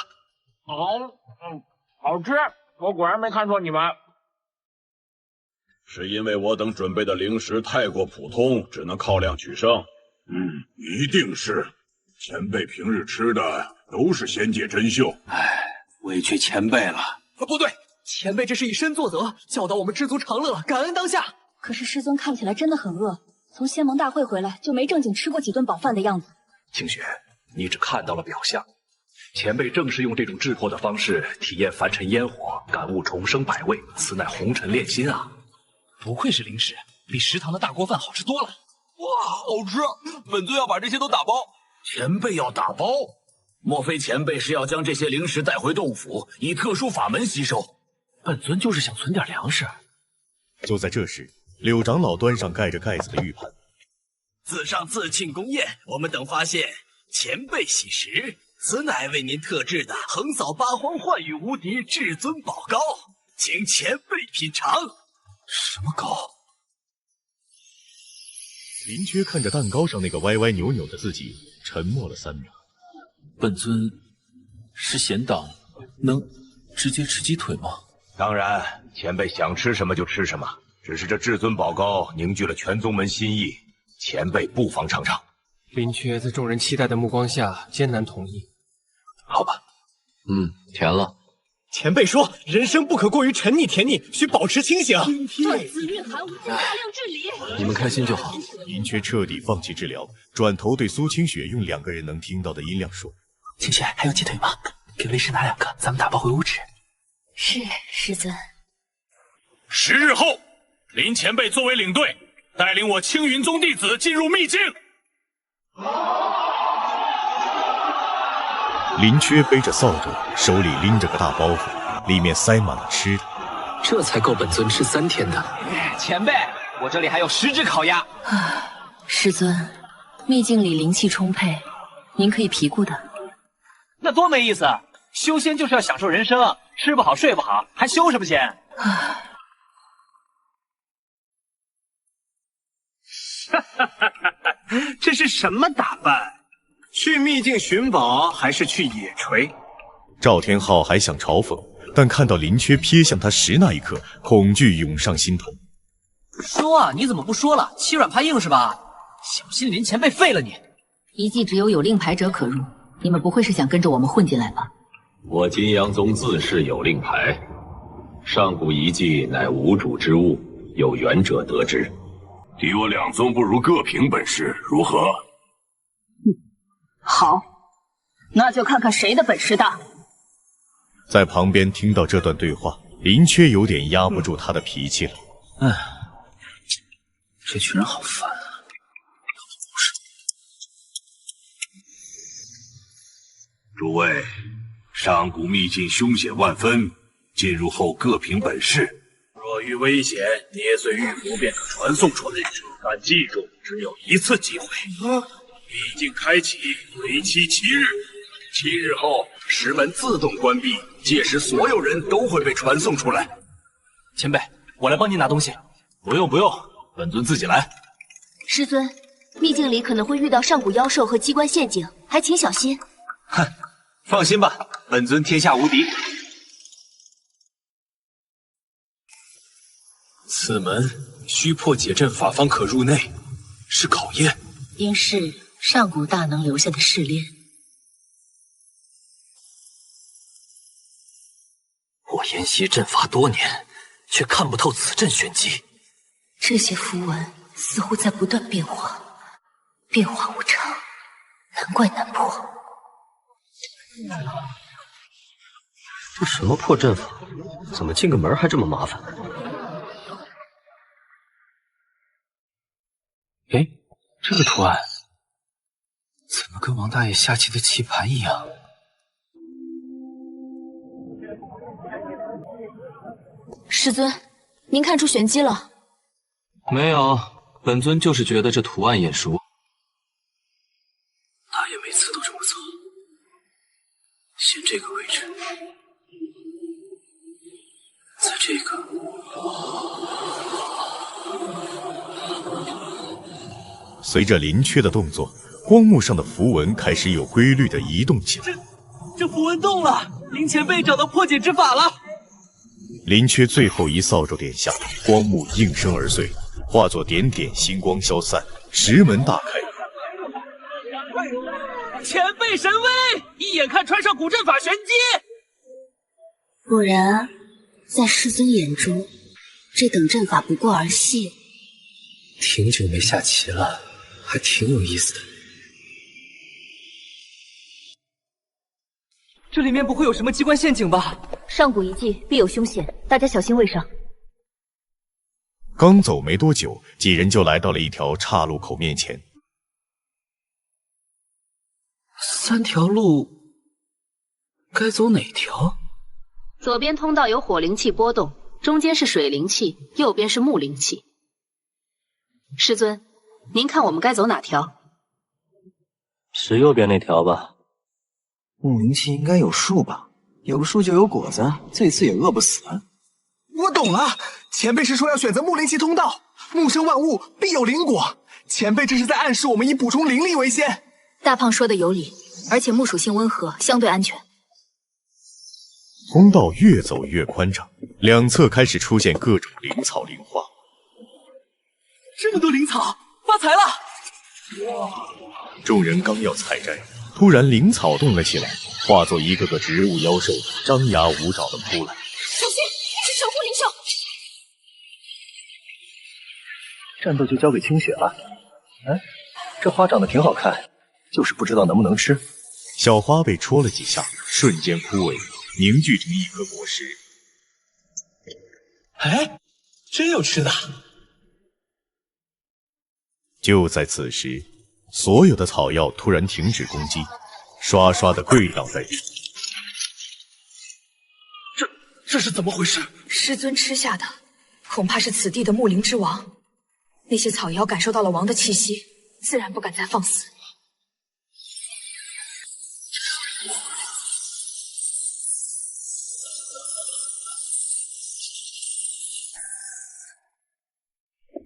好吃，我果然没看错你们。是因为我等准备的灵石太过普通，只能靠量取胜。一定是。前辈平日吃的都是仙界珍馐。委屈前辈了。不对，前辈这是以身作则，教导我们知足常乐，感恩当下。可是师尊看起来真的很饿，从仙盟大会回来就没正经吃过几顿饱饭的样子。清雪，你只看到了表象，前辈正是用这种质朴的方式体验凡尘烟火，感悟重生百味，此乃红尘炼心啊！不愧是灵石，比食堂的大锅饭好吃多了。哇，好吃！本尊要把这些都打包。前辈要打包？莫非前辈是要将这些灵石带回洞府，以特殊法门吸收？本尊就是想存点粮食。就在这时，柳长老端上盖着盖子的玉盘。自上自庆功宴，我们等发现前辈喜食，此乃为您特制的横扫八荒、幻宇无敌至尊宝膏，请前辈品尝。什么膏？林缺看着蛋糕上那个歪歪扭扭的字迹，沉默了3秒。本尊是贤党，能直接吃鸡腿吗？当然，前辈想吃什么就吃什么。只是这至尊宝膏凝聚了全宗门心意，前辈不妨尝尝。林缺在众人期待的目光下艰难同意。好吧，甜了。前辈说，人生不可过于沉溺甜腻，需保持清醒。断子蕴含无尽大量治理。你们开心就好。林缺彻底放弃治疗，转头对苏清雪用2个人能听到的音量说：“清雪，还有鸡腿吗？给为师拿2个，咱们打包回屋吃。”是，师尊。10日后，林前辈作为领队，带领我青云宗弟子进入秘境。林缺背着扫帚，手里拎着个大包袱，里面塞满了吃的。这才够本尊吃3天的。前辈，我这里还有10只烤鸭。师尊，秘境里灵气充沛，您可以皮顾的。那多没意思！修仙就是要享受人生，吃不好睡不好，还修什么仙？这是什么打扮？去秘境寻宝还是去野炊？赵天昊还想嘲讽，但看到林缺瞥向他时那一刻，恐惧涌上心头。说啊，你怎么不说了？欺软怕硬是吧？小心林前辈废了你！遗迹只有有令牌者可入，你们不会是想跟着我们混进来吧？我金阳宗自是有令牌，上古遗迹乃无主之物，有缘者得之。敌我2宗不如各凭本事，如何？好，那就看看谁的本事大。在旁边听到这段对话，林缺有点压不住他的脾气了。这群人好烦啊！诸位，上古秘境凶险万分，进入后各凭本事。若遇危险，捏碎玉符便可传送出来。但记住，只有1次机会。秘境开启，为期7日，7日后石门自动关闭，届时所有人都会被传送出来。前辈，我来帮您拿东西。不用，本尊自己来。师尊，秘境里可能会遇到上古妖兽和机关陷阱，还请小心。放心吧，本尊天下无敌。此门需破解阵法方可入内，是考验。应是上古大能留下的试炼。我研习阵法多年，却看不透此阵玄机。这些符文似乎在不断变化，变化无常，难怪难破。这什么破阵法？怎么进个门还这么麻烦？哎，这个图案怎么跟王大爷下棋的棋盘一样？师尊，您看出玄机了？没有，本尊就是觉得这图案眼熟。大爷每次都这么做，选这个位置，在这个。随着林缺的动作，光幕上的符文开始有规律的移动起来。这符文动了，林前辈找到破解之法了。林缺最后一扫帚点下，光幕应声而碎，化作点点星光消散，石门大开。前辈神威，一眼看穿上古阵法玄机。果然，在师尊眼中，这等阵法不过儿戏。挺久没下棋了，还挺有意思的。这里面不会有什么机关陷阱吧？上古遗迹必有凶险，大家小心为上。刚走没多久，几人就来到了一条岔路口面前。3条路，该走哪条？左边通道有火灵气波动，中间是水灵气，右边是木灵气。师尊，您看我们该走哪条？是右边那条吧？木灵气应该有树吧？有树就有果子，这次也饿不死。我懂了，前辈是说要选择木灵气通道，木生万物必有灵果。前辈这是在暗示我们以补充灵力为先。大胖说的有理，而且木属性温和，相对安全。通道越走越宽敞，两侧开始出现各种灵草灵花。这么多灵草，发财了！众人刚要采摘，突然灵草动了起来，化作一个个植物妖兽，张牙舞爪的扑来。小心，是守护灵兽！战斗就交给清雪了。哎，这花长得挺好看，就是不知道能不能吃。小花被戳了几下，瞬间枯萎，凝聚成一颗果实。哎，真有吃的！就在此时，所有的草药突然停止攻击，刷刷的跪倒在地。这是怎么回事？师尊吃下的，恐怕是此地的木灵之王。那些草妖感受到了王的气息，自然不敢再放肆。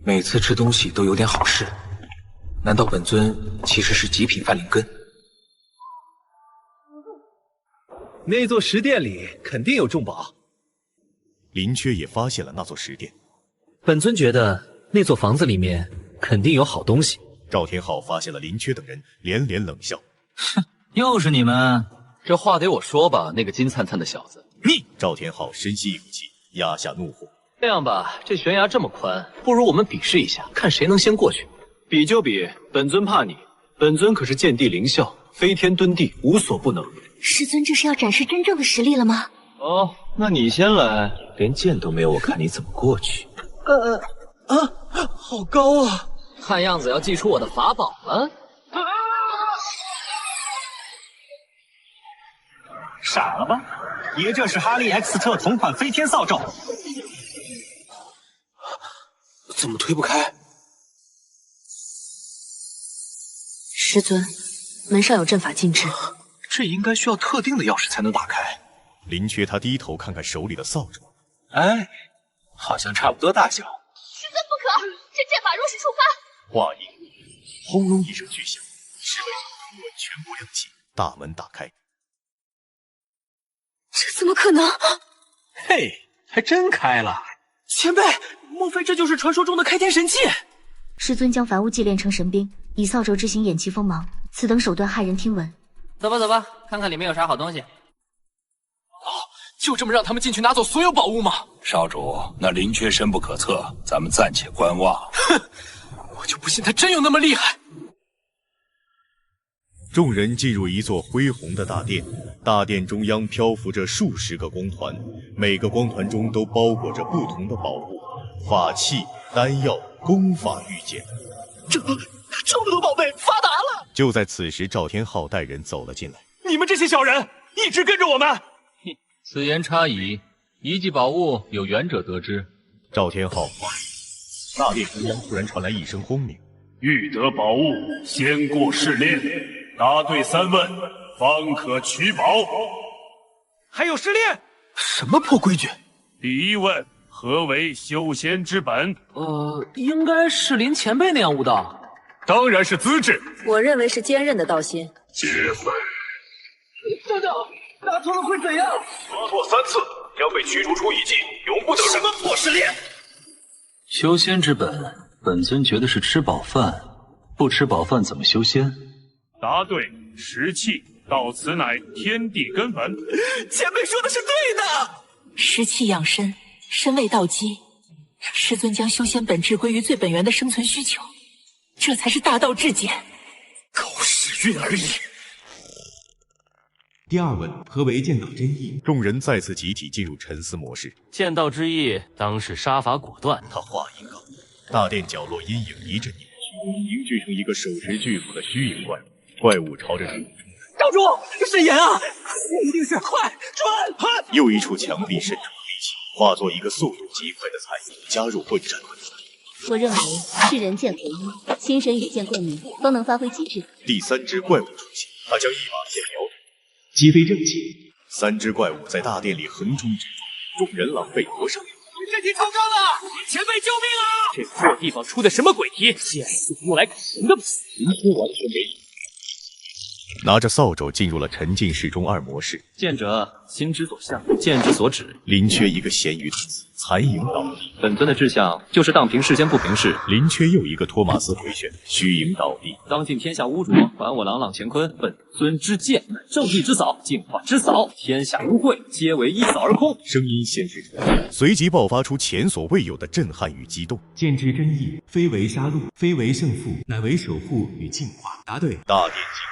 每次吃东西都有点好事，难道本尊其实是极品范灵根？那座石殿里肯定有重宝。林缺也发现了那座石殿。本尊觉得那座房子里面肯定有好东西。赵天昊发现了林缺等人，连连冷笑：“哼，又是你们！这话得我说吧？那个金灿灿的小子。”你！赵天昊深吸一口气，压下怒火。这样吧，这悬崖这么宽，不如我们比试一下，看谁能先过去。比就比，本尊怕你。本尊可是剑地灵啸，飞天蹲地，无所不能。师尊这是要展示真正的实力了吗？哦，那你先来，连剑都没有，我看你怎么过去。好高啊！看样子要祭出我的法宝了。傻了吧？爷这是哈利 X 特同款飞天扫帚。怎么推不开？师尊，门上有阵法禁制，这应该需要特定的钥匙才能打开。林缺他低头看看手里的扫帚，哎，好像差不多大小。师尊不可，这阵法若是触发，话音，轰隆一声巨响，石门上的符文全部亮起，大门打开。这怎么可能？嘿，还真开了！前辈，莫非这就是传说中的开天神器？师尊将凡物祭炼成神兵，以扫帚之形掩其锋芒，此等手段骇人听闻。走吧走吧，看看里面有啥好东西。就这么让他们进去拿走所有宝物吗？少主，那林缺深不可测，咱们暂且观望。哼，我就不信他真有那么厉害。众人进入一座恢宏的大殿，大殿中央漂浮着数十个光团，每个光团中都包裹着不同的宝物、法器、丹药、功法玉简。这么多宝贝，发达了！就在此时，赵天昊带人走了进来。你们这些小人，一直跟着我们！此言差矣，遗迹宝物有缘者得之。赵天昊话音，大殿中央突然传来一声轰鸣：欲得宝物，先过试炼，答对3问，方可取宝。还有试炼？什么破规矩？第1问，何为修仙之本？应该是林前辈那样悟道。当然是资质。我认为是坚韧的道心。接分。教教，答错了会怎样？答错3次，将被驱逐出遗迹，永不得入。什么破试炼？修仙之本，本尊觉得是吃饱饭，不吃饱饭怎么修仙？答对，石器，到此乃天地根本。前辈说的是对的。食气养身，身为道基，让师尊将修仙本质归于最本源的生存需求，这才是大道至简。狗屎运而已。第2问，何为剑道真意？众人再次集体进入沉思模式。剑道之意，当是杀伐果断。他话音刚落，大殿角落阴影一阵凝聚成一个手持巨斧的虚影怪物。怪物朝着主冲来。教主，慎言啊！一定是快转！又一处墙壁渗出黑气，化作一个速度极快的残影，加入混战。我认为是人剑合一，心神与剑共鸣，方能发挥极致。第3只怪物出现，他将一把剑瞄准。击飞正气，3只怪物在大殿里横冲直撞，众人狼狈夺胜。这题超纲了，前辈救命啊！这破地方出的什么鬼题？剑是用来砍人的吗？林冲完全没理，拿着扫帚进入了沉浸式中2模式。剑者心之所向，剑之所指。林缺一个咸鱼之子，残影倒地。本尊的志向就是荡平世间不平事。林缺又一个托马斯回旋，虚影倒地。当尽天下污浊，还我朗朗乾坤。本尊之剑，正义之扫，净化之扫，天下污秽皆为一扫而空。声音先是沉寂，随即爆发出前所未有的震撼与激动。剑之真意，非为杀戮，非为胜负，乃为守护与净化。答对。大殿静，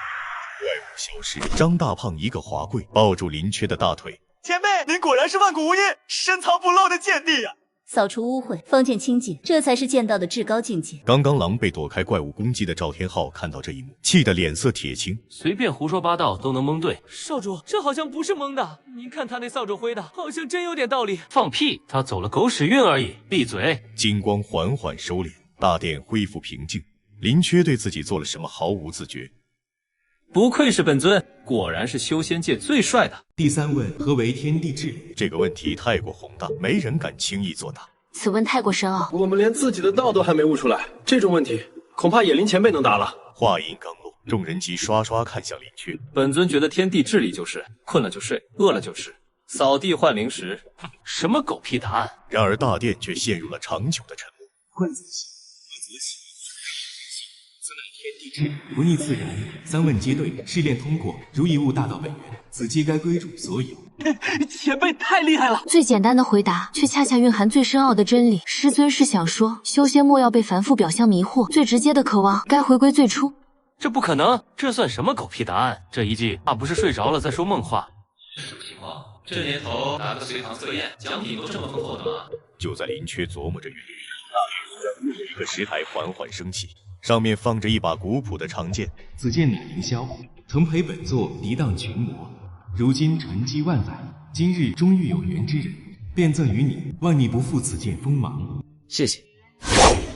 怪物消失。张大胖一个滑跪，抱住林缺的大腿。前辈，您果然是万古无一、深藏不露的剑帝呀！扫除污秽，方见清净，这才是剑道的至高境界。刚刚狼狈躲开怪物攻击的赵天昊看到这一幕，气得脸色铁青。随便胡说八道都能蒙对。少主，这好像不是蒙的。您看他那扫帚挥的，好像真有点道理。放屁！他走了狗屎运而已。闭嘴！金光缓缓收敛，大殿恢复平静。林缺对自己做了什么毫无自觉。不愧是本尊，果然是修仙界最帅的。第3问，何为天地至理？这个问题太过宏大，没人敢轻易作答。此问太过深奥，我们连自己的道都还没悟出来，这种问题恐怕野林前辈能答了。话音刚落，众人即刷刷看向林缺。本尊觉得天地至理就是困了就睡，饿了就吃，扫地换零食，什么狗屁答案！然而大殿却陷入了长久的沉默。困自喜，则喜，此乃天地至理，不逆自然。3问皆对，试炼通过，如已悟大道本源，此皆该归主所有。前辈太厉害了！最简单的回答，却恰恰蕴含最深奥的真理。师尊是想说，修仙莫要被凡夫表象迷惑，最直接的渴望该回归最初。这不可能，这算什么狗屁答案？这一季怕不是睡着了在说梦话。什么情况？这年头打个随堂测验，奖品都这么丰厚的吗？就在林缺琢磨着原因，一个石台缓缓升起，上面放着一把古朴的长剑。此剑乃凌霄，曾陪本座涤荡群魔，如今沉积万载，今日终遇有缘之人，便赠于你，望你不负此剑锋芒。谢谢。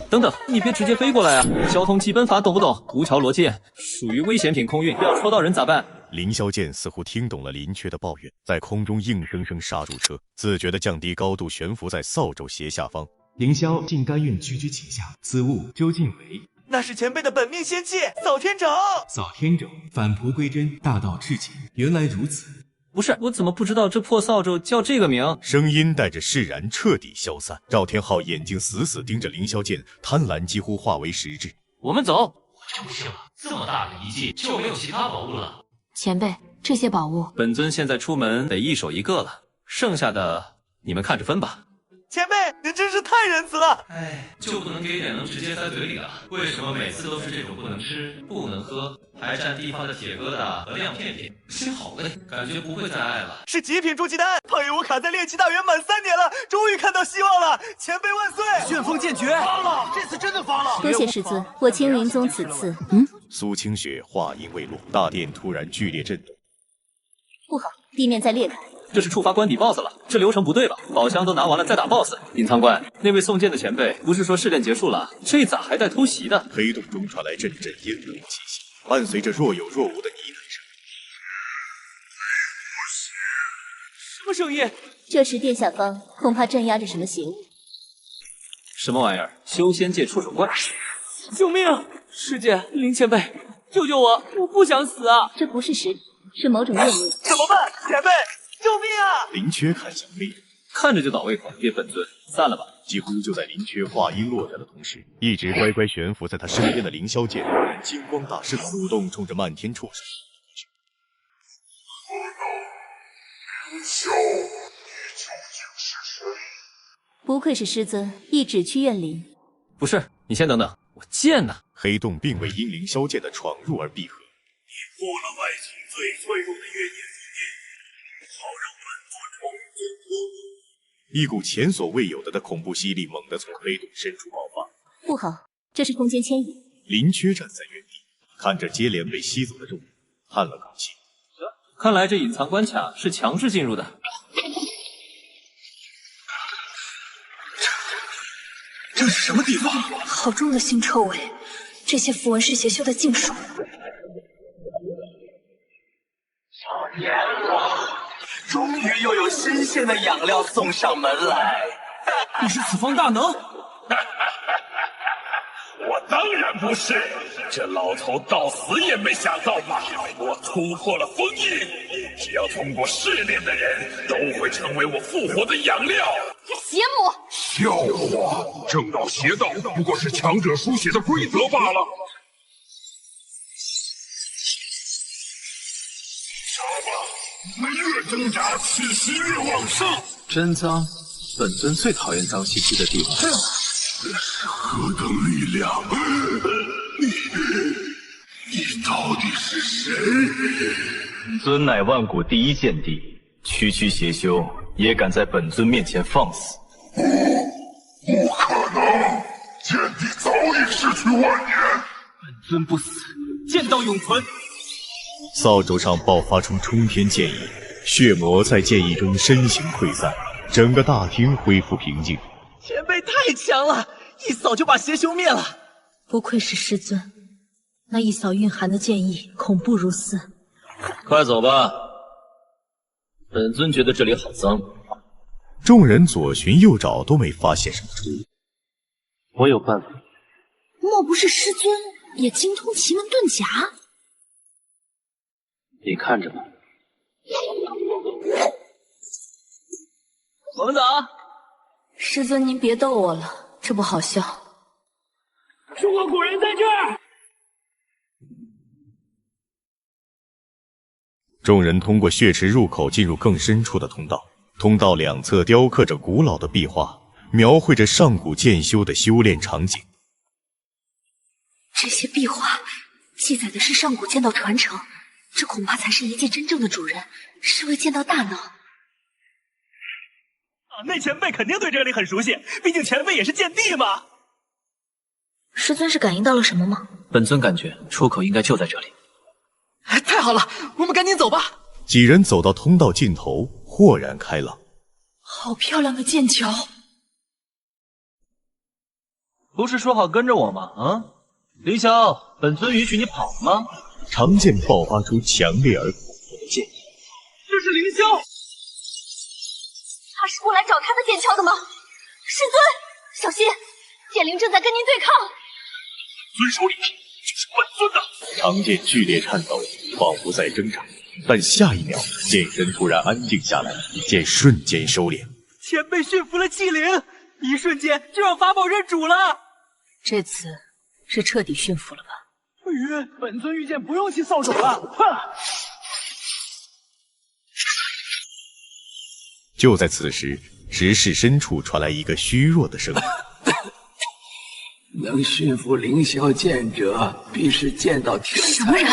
等等，你别直接飞过来啊！交通基本法懂不懂？无桥罗剑属于危险品空运，要戳到人咋办？凌霄剑似乎听懂了林缺的抱怨，在空中硬生生刹住车，自觉地降低高度，悬浮在扫帚斜下方。凌霄竟甘愿屈居其下，此物究竟为？那是前辈的本命仙器扫天肘。扫天肘，返璞归真，大道至简。原来如此。不是，我怎么不知道这破扫帚叫这个名？声音带着释然，彻底消散。赵天昊眼睛死死盯着凌霄剑，贪婪几乎化为实质。我们走。我就信了，这么大的遗迹就没有其他宝物了。前辈，这些宝物，本尊现在出门得一手一个了，剩下的你们看着分吧。前辈，您真是太仁慈了。哎，就不能给点能直接塞嘴里的？为什么每次都是这种不能吃、不能喝，还占地方的铁疙瘩和亮片片？心好累，感觉不会再爱了。是极品筑基丹，胖爷我卡在炼气大元满3年了，终于看到希望了！前辈万岁！旋风剑诀发了，这次真的发了！多谢师尊，我青云宗此次……苏清雪话音未落，大殿突然剧烈震动。不好，地面在裂开。这是触发关底 BOSS 了，这流程不对吧？宝箱都拿完了再打 BOSS。隐藏官，那位送剑的前辈不是说试炼结束了，这咋还带偷袭的？黑洞中传来阵阵阴冷气息，伴随着若有若无的呢喃声。什么声音？这时殿下方恐怕镇压着什么邪物。什么玩意儿？修仙界触手怪！救命！师姐，林前辈，救救我！我不想死啊！这不是实体，是某种怨念。怎么办？前辈！救命啊！林缺看向黑洞，看着就倒胃口。别本尊，散了吧。几乎就在林缺话音落下的同时，一直乖乖悬浮在他身边的凌霄剑金光大盛，主动冲着漫天触手。凌霄，你究竟是谁？不愧是师尊，一指驱怨灵。不是，你先等等，我剑呢？黑洞并未因凌霄剑的闯入而闭合。你破了外境最脆弱的怨念。好让本座重见光明。一股前所未有的恐怖吸力猛地从黑洞深处爆发。不好，这是空间牵引。林缺站在原地，看着接连被吸走的众人，叹了口气。看来这隐藏关卡是强制进入的。这是什么地方？好重的腥臭味，这些符文是邪修的禁术。终于又有新鲜的养料送上门来。你是此方大能？我当然不是，这老头到死也没想到吧？我突破了封印，只要通过试炼的人都会成为我复活的养料。邪魔！笑话，正道邪道不过是强者书写的规则罢了。越挣扎，气息越旺盛。真脏，本尊最讨厌脏兮兮的地方。这是何等力量？你到底是谁？尊乃万古第一剑帝，区区邪修也敢在本尊面前放肆？不可能！剑帝早已逝去万年。本尊不死，剑道永存。扫帚上爆发出冲天剑意，血魔在剑意中身形溃散，整个大厅恢复平静。前辈太强了，一扫就把邪修灭了。不愧是师尊，那一扫蕴含的剑意恐怖如斯。快走吧，本尊觉得这里好脏。众人左寻右找都没发现什么出入。我有办法。莫不是师尊也精通奇门遁甲？你看着吧。我们走。师尊，您别逗我了，这不好笑。中国古人在这儿。众人通过血池入口进入更深处的通道，通道两侧雕刻着古老的壁画，描绘着上古剑修的修炼场景。这些壁画记载的是上古剑道传承，这恐怕才是一剑真正的主人，是位剑道大能。那前辈肯定对这里很熟悉，毕竟前辈也是剑帝嘛。师尊是感应到了什么吗？本尊感觉出口应该就在这里。太好了，我们赶紧走吧。几人走到通道尽头，豁然开朗。好漂亮的剑桥！不是说好跟着我吗？啊，凌霄，本尊允许你跑吗？长剑爆发出强烈而恐怖的剑意。这是凌霄，他是过来找他的剑桥的吗？师尊，小心，剑灵正在跟您对抗。尊手里就是本尊的。长剑剧烈颤抖，仿佛在挣扎，但下一秒，剑身突然安静下来，剑瞬间收敛。前辈驯服了气灵，一瞬间就让法宝认主了。这次是彻底驯服了吧？本尊御剑不用去扫帚了。就在此时，石室深处传来一个虚弱的声音。能驯服凌霄剑者，必是剑道天才。什么人？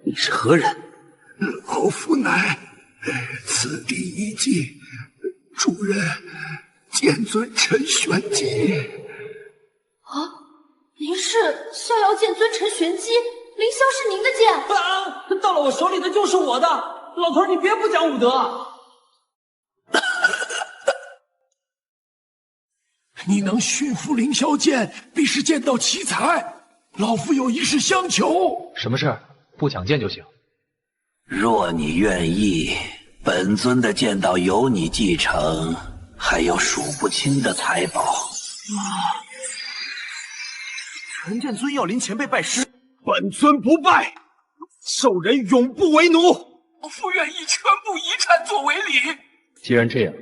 你是何人？老夫乃此地一迹，主人剑尊陈玄机。啊，您是逍遥剑尊陈玄机，凌霄是您的剑。啊，到了我手里的就是我的，老头你别不讲武德。你能驯服凌霄剑，必是剑道奇才。老夫有一事相求。什么事？不抢剑就行。若你愿意，本尊的剑道由你继承，还有数不清的财宝。陈剑尊要临前辈拜师，本尊不拜，受人永不为奴。老夫愿以全部遗产作为礼。既然这样，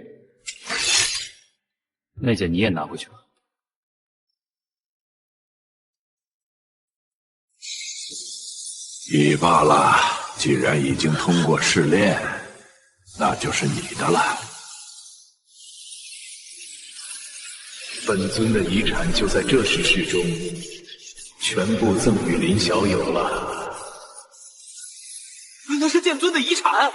那剑你也拿回去吧。也罢了，既然已经通过试炼，那就是你的了。本尊的遗产就在这石室中，全部赠与林小友了。那是剑尊的遗产。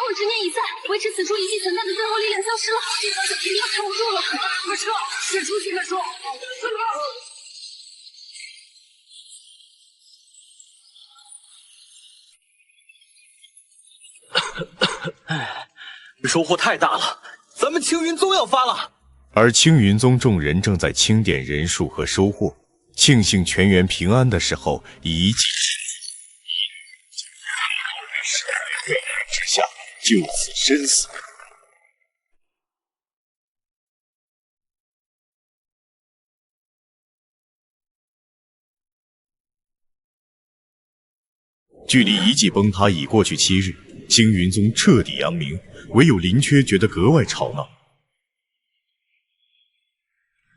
我执念已散，维持此处遗迹存在的最后力量消失了，这条小平要撑不住了，快撤！先出去再说。收获太大了，咱们青云宗要发了。而青云宗众人正在清点人数和收获，庆幸全员平安的时候，一切未来之下，就此身死。距离遗迹崩塌已过去7日，青云宗彻底扬名，唯有林缺觉得格外吵闹。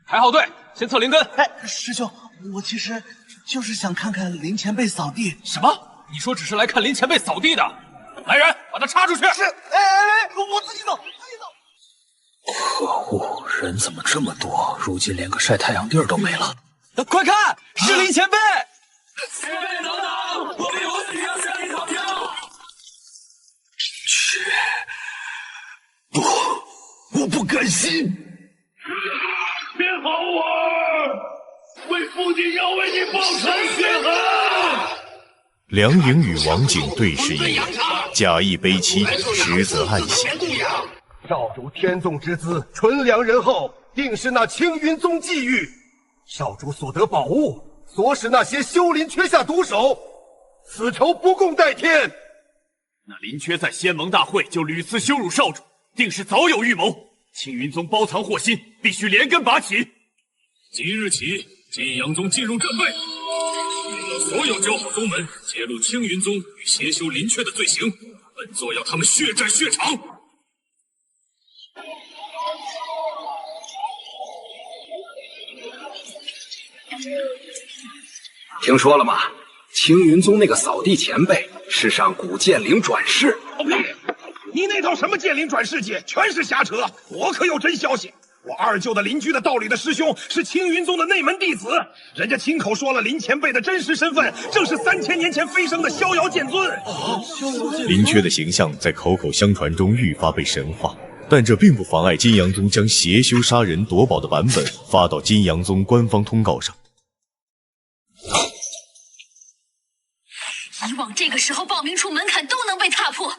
排好队，先测灵根。师兄，我其实就是想看看林前辈扫地。什么？你说只是来看林前辈扫地的？来人，把他插出去！是。我自己走，可恶，人怎么这么多？如今连个晒太阳地儿都没了。快看，是林前辈！前辈等等，我们有事要向你讨教。我不甘心。别好我，为父亲要为你报仇雪恨。梁颖与王景对视一眼，假意悲戚，实则暗喜。少主天纵之资，纯良仁厚，定是那青云宗际遇。少主所得宝物，所使那些修林缺下毒手，此仇不共戴天。那林缺在仙盟大会就屡次羞辱少主，定是早有预谋。青云宗包藏祸心，必须连根拔起。即日起，金阳宗进入战备，所有交好宗门揭露青云宗与邪修林缺的罪行，本座要他们血债血偿。听说了吗？青云宗那个扫地前辈是上古剑灵转世。你那套什么剑灵转世界全是瞎扯，我可有真消息。我二舅的邻居的道里的师兄是青云宗的内门弟子，人家亲口说了林前辈的真实身份，正是3000年前飞升的逍遥剑尊。林缺的形象在口口相传中愈发被神化，但这并不妨碍金阳宗将邪修杀人夺宝的版本发到金阳宗官方通告上。以往这个时候报名处门槛都能被踏破，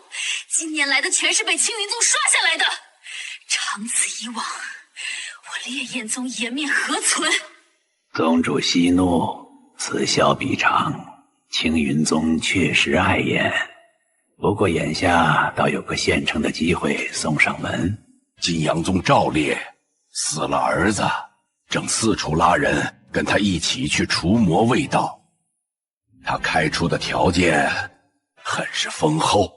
今年来的全是被青云宗刷下来的。长此以往，我烈焰宗颜面何存？宗主息怒，此消彼长。青云宗确实碍眼，不过眼下倒有个现成的机会送上门。金阳宗赵烈死了儿子，正四处拉人跟他一起去除魔卫道。他开出的条件很是丰厚。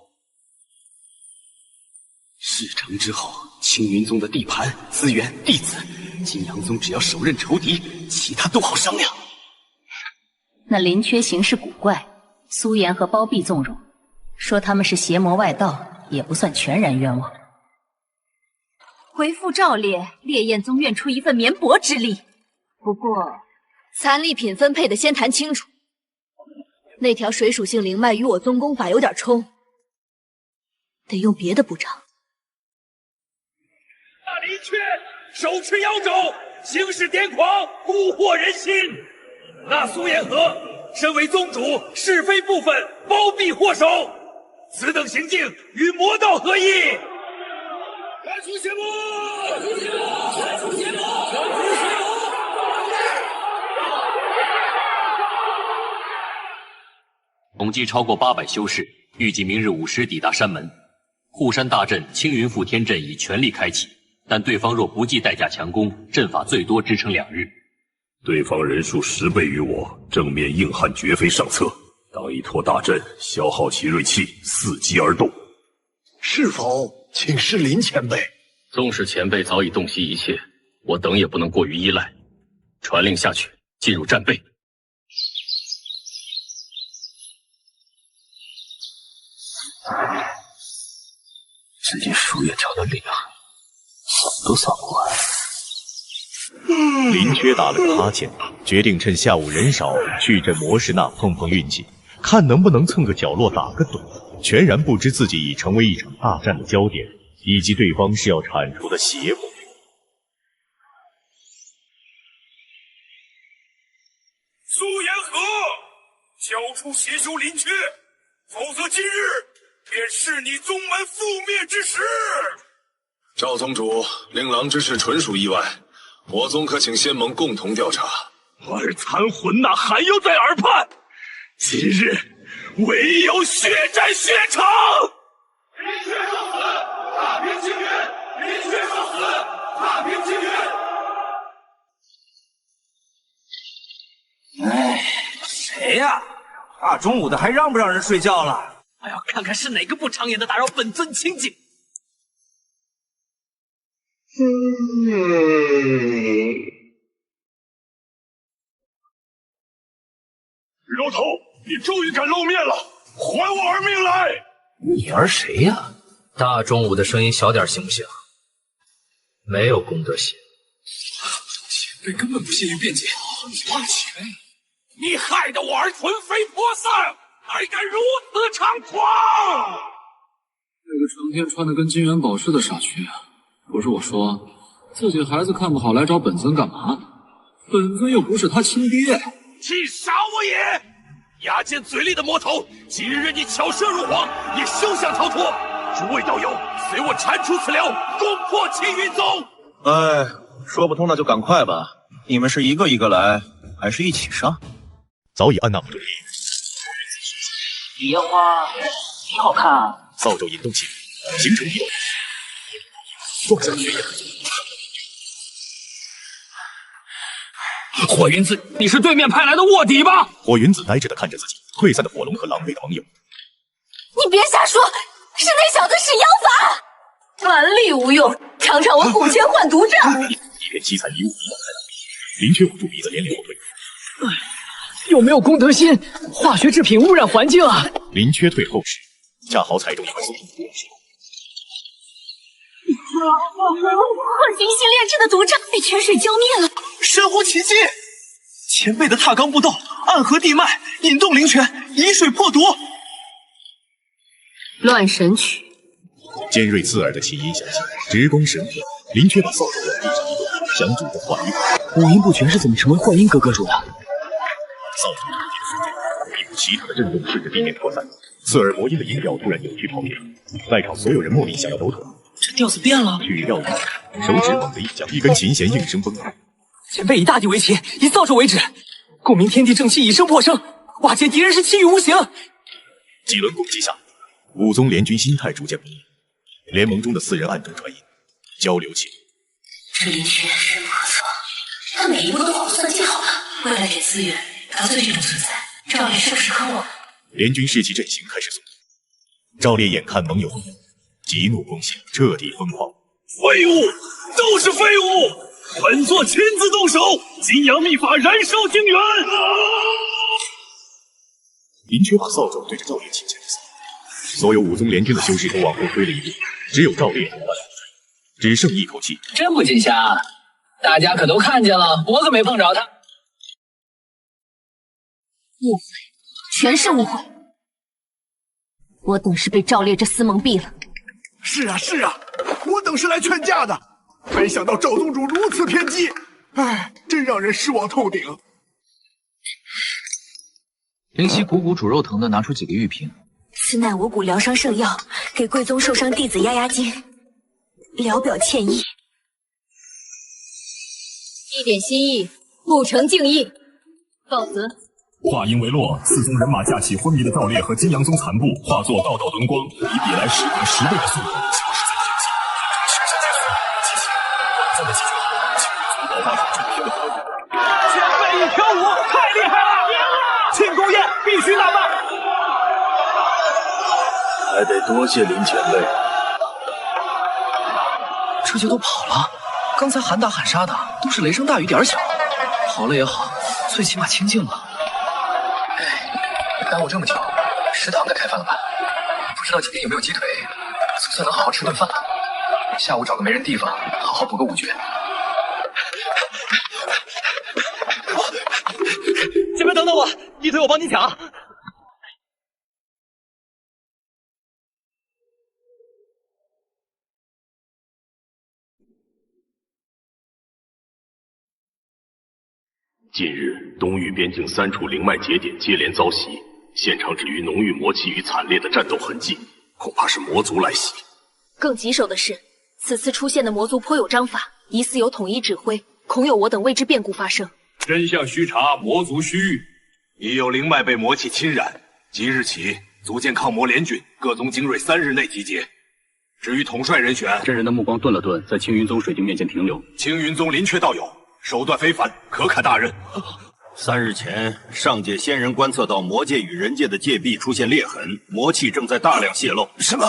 事成之后，青云宗的地盘、资源、弟子，金阳宗只要手刃仇敌，其他都好商量。那林缺行事古怪，苏颜和包庇纵容，说他们是邪魔外道，也不算全然冤枉。回复赵烈，烈焰宗愿出一份绵薄之力。不过，残力品分配的先谈清楚。那条水属性灵脉与我宗功法有点冲，得用别的补偿。那林缺手持妖肘，行事癫狂，蛊惑人心。那苏颜和身为宗主，是非不分，包庇祸首，此等行径与魔道合一。铲除邪魔！铲除邪魔！铲除邪魔！铲除邪魔！统计超过800修士，预计明日午时抵达山门。护山大阵青云覆天阵已全力开启，但对方若不计代价强攻，阵法最多支撑2日。对方人数10倍于我，正面硬汉绝非上策。当一托大阵，消耗其锐气，伺机而动。是否请示林前辈？纵使前辈早已洞悉一切，我等也不能过于依赖。传令下去，进入战备。最近术业调得厉害，扫都扫不完。林缺打了个哈欠，决定趁下午人少去这魔士那碰碰运气，看能不能蹭个角落打个盹，全然不知自己已成为一场大战的焦点，以及对方是要铲除的邪魔。苏颜和，交出邪修林缺，否则今日便是你宗门覆灭之时。赵宗主，令郎之事纯属意外，我宗可请仙盟共同调查。二残魂呐，还要在耳畔，今日唯有血战血场。林缺受死，踏平青云！林缺受死，踏平青云！哎，谁呀？大中午的还让不让人睡觉了？我要看看是哪个不长眼的打扰本尊清静。肉头，你终于敢露面了，还我儿命来！你儿谁呀？大中午的声音小点行不行？没有公德心。前辈根本不屑于辩解，花钱，你害得我儿魂飞魄散，还敢如此猖狂！那个成天穿的跟金元宝似的傻缺，不是我说，自己孩子看不好来找本尊干嘛呢？本尊又不是他亲爹。去杀我也！牙尖嘴利的魔头，今日你巧舌如簧，也休想逃脱！诸位道友，随我铲除此僚，攻破青云宗！哎，说不通那就赶快吧。你们是一个一个来，还是一起上？早已按捺不住烈野花挺好看啊。扫帚引动起来，形成一道撞向血液。火云子，你是对面派来的卧底吧？火云子呆滞地看着自己退散的火龙和狼狈的盟友。你别瞎说，是那小子使妖法，蛮力无用，尝尝我古千幻毒阵。一片凄惨遗物弥漫开来，林缺捂住鼻子连连后退。有没有公德心？化学制品污染环境啊！林缺退后时，恰好踩中一块死皮。化形星炼制的毒障被泉水浇灭了，神乎其技！前辈的踏罡步道，暗合地脉，引动灵泉，以水破毒。乱神曲，尖锐刺耳的气音响起，直攻神魂。林缺把扫帚往地上一落，想主的幻音。五音不全是怎么成为幻音格格主的？扫帚突进瞬间，一股奇特的震动顺着地面扩散，刺耳魔音的音调突然扭曲泡灭。在场所有人蓦地想要抖腿。这调子变了，曲调一转，手指猛地一夹，一根琴弦应声崩开。前辈以大地为旗，以扫帚为止，共鸣天地正气，以声破声，瓦解敌人是气宇无形。几轮攻击下，武宗联军心态逐渐不利，联盟中的4人暗中传音，交流起来。这林缺深不可测，他每一步都好算计好了，为了给资源，得罪这种存在，赵烈是不是坑我？联军士气阵型开始松动，赵烈眼看盟友混乱，急怒攻下，彻底疯狂。废物，都是废物！本座亲自动手，金阳秘法燃烧精元。林缺把扫帚对着赵烈轻轻一扫，所有武宗联军的修士都往后退了一步，只有赵烈突然只剩一口气。真不禁瞎，大家可都看见了，我可没碰着他。误会，全是误会。我等是被赵烈这厮蒙蔽了。是啊是啊，我等是来劝架的，没想到赵宗主如此偏激，唉，真让人失望透顶。灵犀鼓鼓煮肉疼的拿出几个玉瓶，此乃我股疗伤圣药，给贵宗受伤弟子压压惊，聊表歉意。一点心意，不成敬意。告辞。话音未落，四宗人马架起昏迷的赵烈和金阳宗残部，化作道道轮光，以比来10倍10倍的速度消失在天际，形成血战结束。短暂的几句话，青云宗爆发出震天的火雨。前辈一挑5，太厉害了！赢了！庆功宴必须大办。还得多谢林前辈。这就都跑了？刚才喊打喊杀的都是雷声大雨点小，跑了也好，最起码清静了。耽误这么久，食堂该开饭了吧？不知道今天有没有鸡腿，总算能好好吃顿饭了。下午找个没人地方，好好补个5绝。前辈等等我，鸡腿我帮你抢。近日，东域边境3处灵脉节点接连遭袭，现场止于浓郁魔气与惨烈的战斗痕迹，恐怕是魔族来袭。更棘手的是，此次出现的魔族颇有章法，疑似有统一指挥，恐有我等未知变故发生。真相须查，魔族须臾。已有灵脉被魔气侵染，即日起组建抗魔联军，各宗精锐3日内集结。至于统帅人选，真人的目光顿了顿，在青云宗水晶面前停留。青云宗林缺道友，手段非凡，可堪大任。3日前，上界仙人观测到魔界与人界的界壁出现裂痕，魔气正在大量泄露。什么？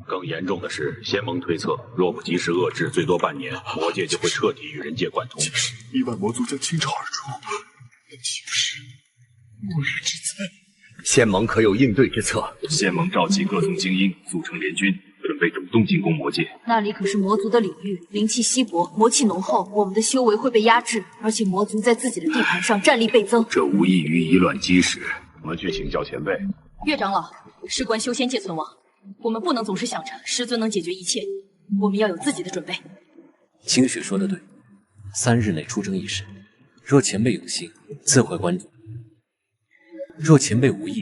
更严重的是，仙盟推测，若不及时遏制，最多半年，魔界就会彻底与人界贯通。亿万魔族将倾巢而出，那岂不是末日之灾？仙盟可有应对之策？仙盟召集各宗精英，组成联军，准备主动进攻魔界。那里可是魔族的领域，灵气稀薄，魔气浓厚，我们的修为会被压制，而且魔族在自己的地盘上战力倍增，这无异于以卵击石。我们去请教前辈。岳长老，事关修仙界存亡，我们不能总是想着师尊能解决一切，我们要有自己的准备。清雪说的对，3日内出征一事，若前辈有心，自会关注；若前辈无意，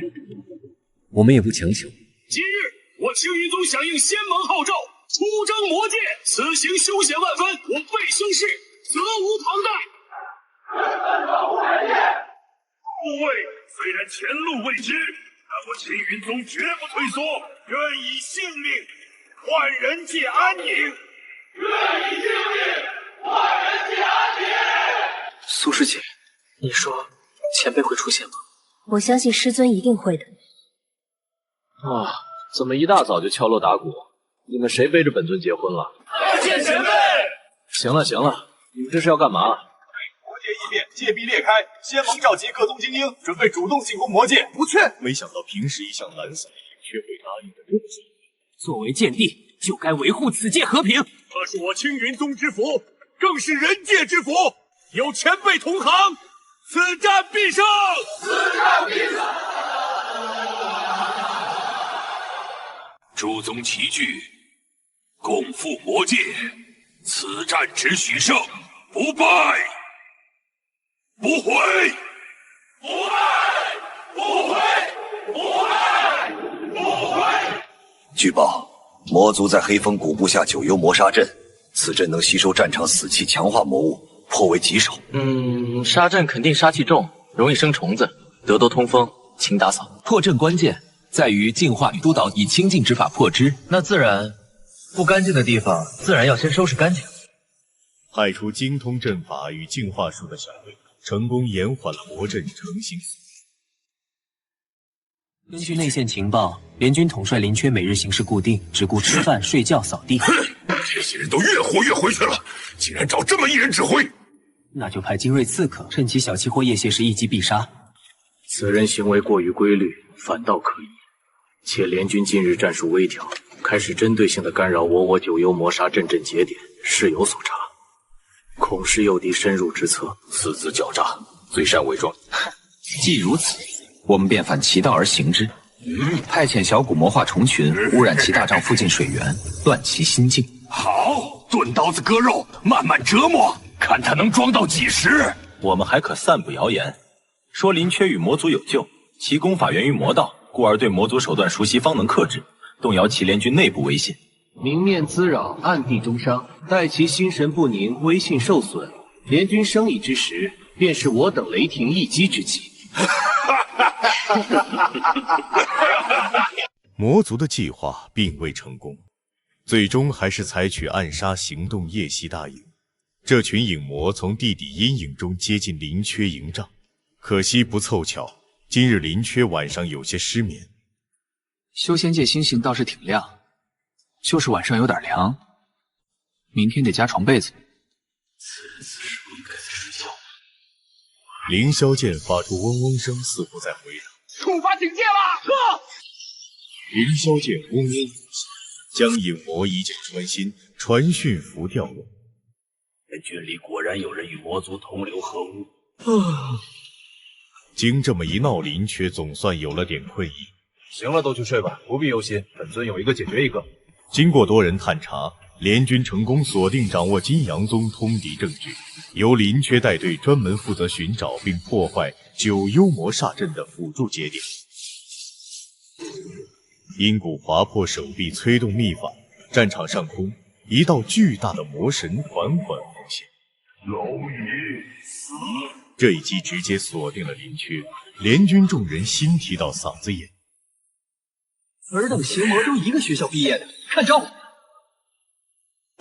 我们也不强求。今日我青云宗响应仙盟号召，出征魔界，此行凶险万分，我辈兄士责无旁贷。保护人界，诸位虽然前路未知，但我青云宗绝不退缩，愿以性命换人界安宁。愿以性命换人界安宁。苏师姐，你说前辈会出现吗？我相信师尊一定会的。啊，怎么一大早就敲锣打鼓？你们谁背着本尊结婚了？拜见前辈！行了行了，你们这是要干嘛？魔界异变，界壁裂开，仙盟召集各宗精英，准备主动进攻魔界。不去！没想到平时一向懒散的林缺会答应的这么顺利。作为剑帝，就该维护此界和平。他是我青云宗之福，更是人界之福。有前辈同行，此战必胜！此战必胜！诸宗齐聚，共赴魔界，此战只许胜，不败，不悔，不败，不悔，不败，不悔。据报，魔族在黑风古部下九幽魔杀阵，此阵能吸收战场死气，强化魔物，颇为棘手。杀阵肯定杀气重，容易生虫子，得多通风，勤打扫。破阵关键在于净化与督导，以清净之法破之。那自然，不干净的地方自然要先收拾干净。派出精通阵法与净化术的小队，成功延缓了魔阵成型。根据内线情报，联军统帅林缺每日行事固定，只顾吃饭、睡觉、扫地。这些人都越活越回去了，竟然找这么一人指挥。那就派精锐刺客，趁其小气或夜泄时一击必杀。此人行为过于规律，反倒可疑。且联军近日战术微调，开始针对性的干扰我九幽魔杀阵节点，事有所察。恐是诱敌深入之策，此子狡诈，最善伪装。既如此，我们便反其道而行之。派遣小蛊魔化虫群，污染其大帐附近水源，乱其心境。好，钝刀子割肉，慢慢折磨，看他能装到几时。我们还可散布谣言，说林缺与魔族有旧，其功法源于魔道，故而对魔族手段熟悉，方能克制，动摇其联军内部威信。明面滋扰，暗地中伤，待其心神不宁，威信受损，联军生意之时，便是我等雷霆一击之际。魔族的计划并未成功，最终还是采取暗杀行动夜袭大营。这群影魔从地底阴影中接近林缺营帐，可惜不凑巧，今日林缺晚上有些失眠。修仙界星星倒是挺亮，就是晚上有点凉，明天得加床被子。此次是不应该在睡觉。凌霄剑发出嗡嗡声，似乎在回答。触发警戒了！呵！凌霄剑嗡嗡一响，将影魔一箭穿心，传讯符调动。联军里果然有人与魔族同流合污。经这么一闹，林缺总算有了点困意。行了，都去睡吧，不必忧心，本尊有一个解决一个。经过多人探查，联军成功锁定掌握金阳宗通敌证据，由林缺带队专门负责寻找并破坏九幽魔煞阵的辅助节点。阴骨划破手臂，催动秘法，战场上空一道巨大的魔神缓缓浮现。蝼蚁死！这一击直接锁定了林缺，联军众人心提到嗓子眼。尔等邪魔都一个学校毕业的，看招！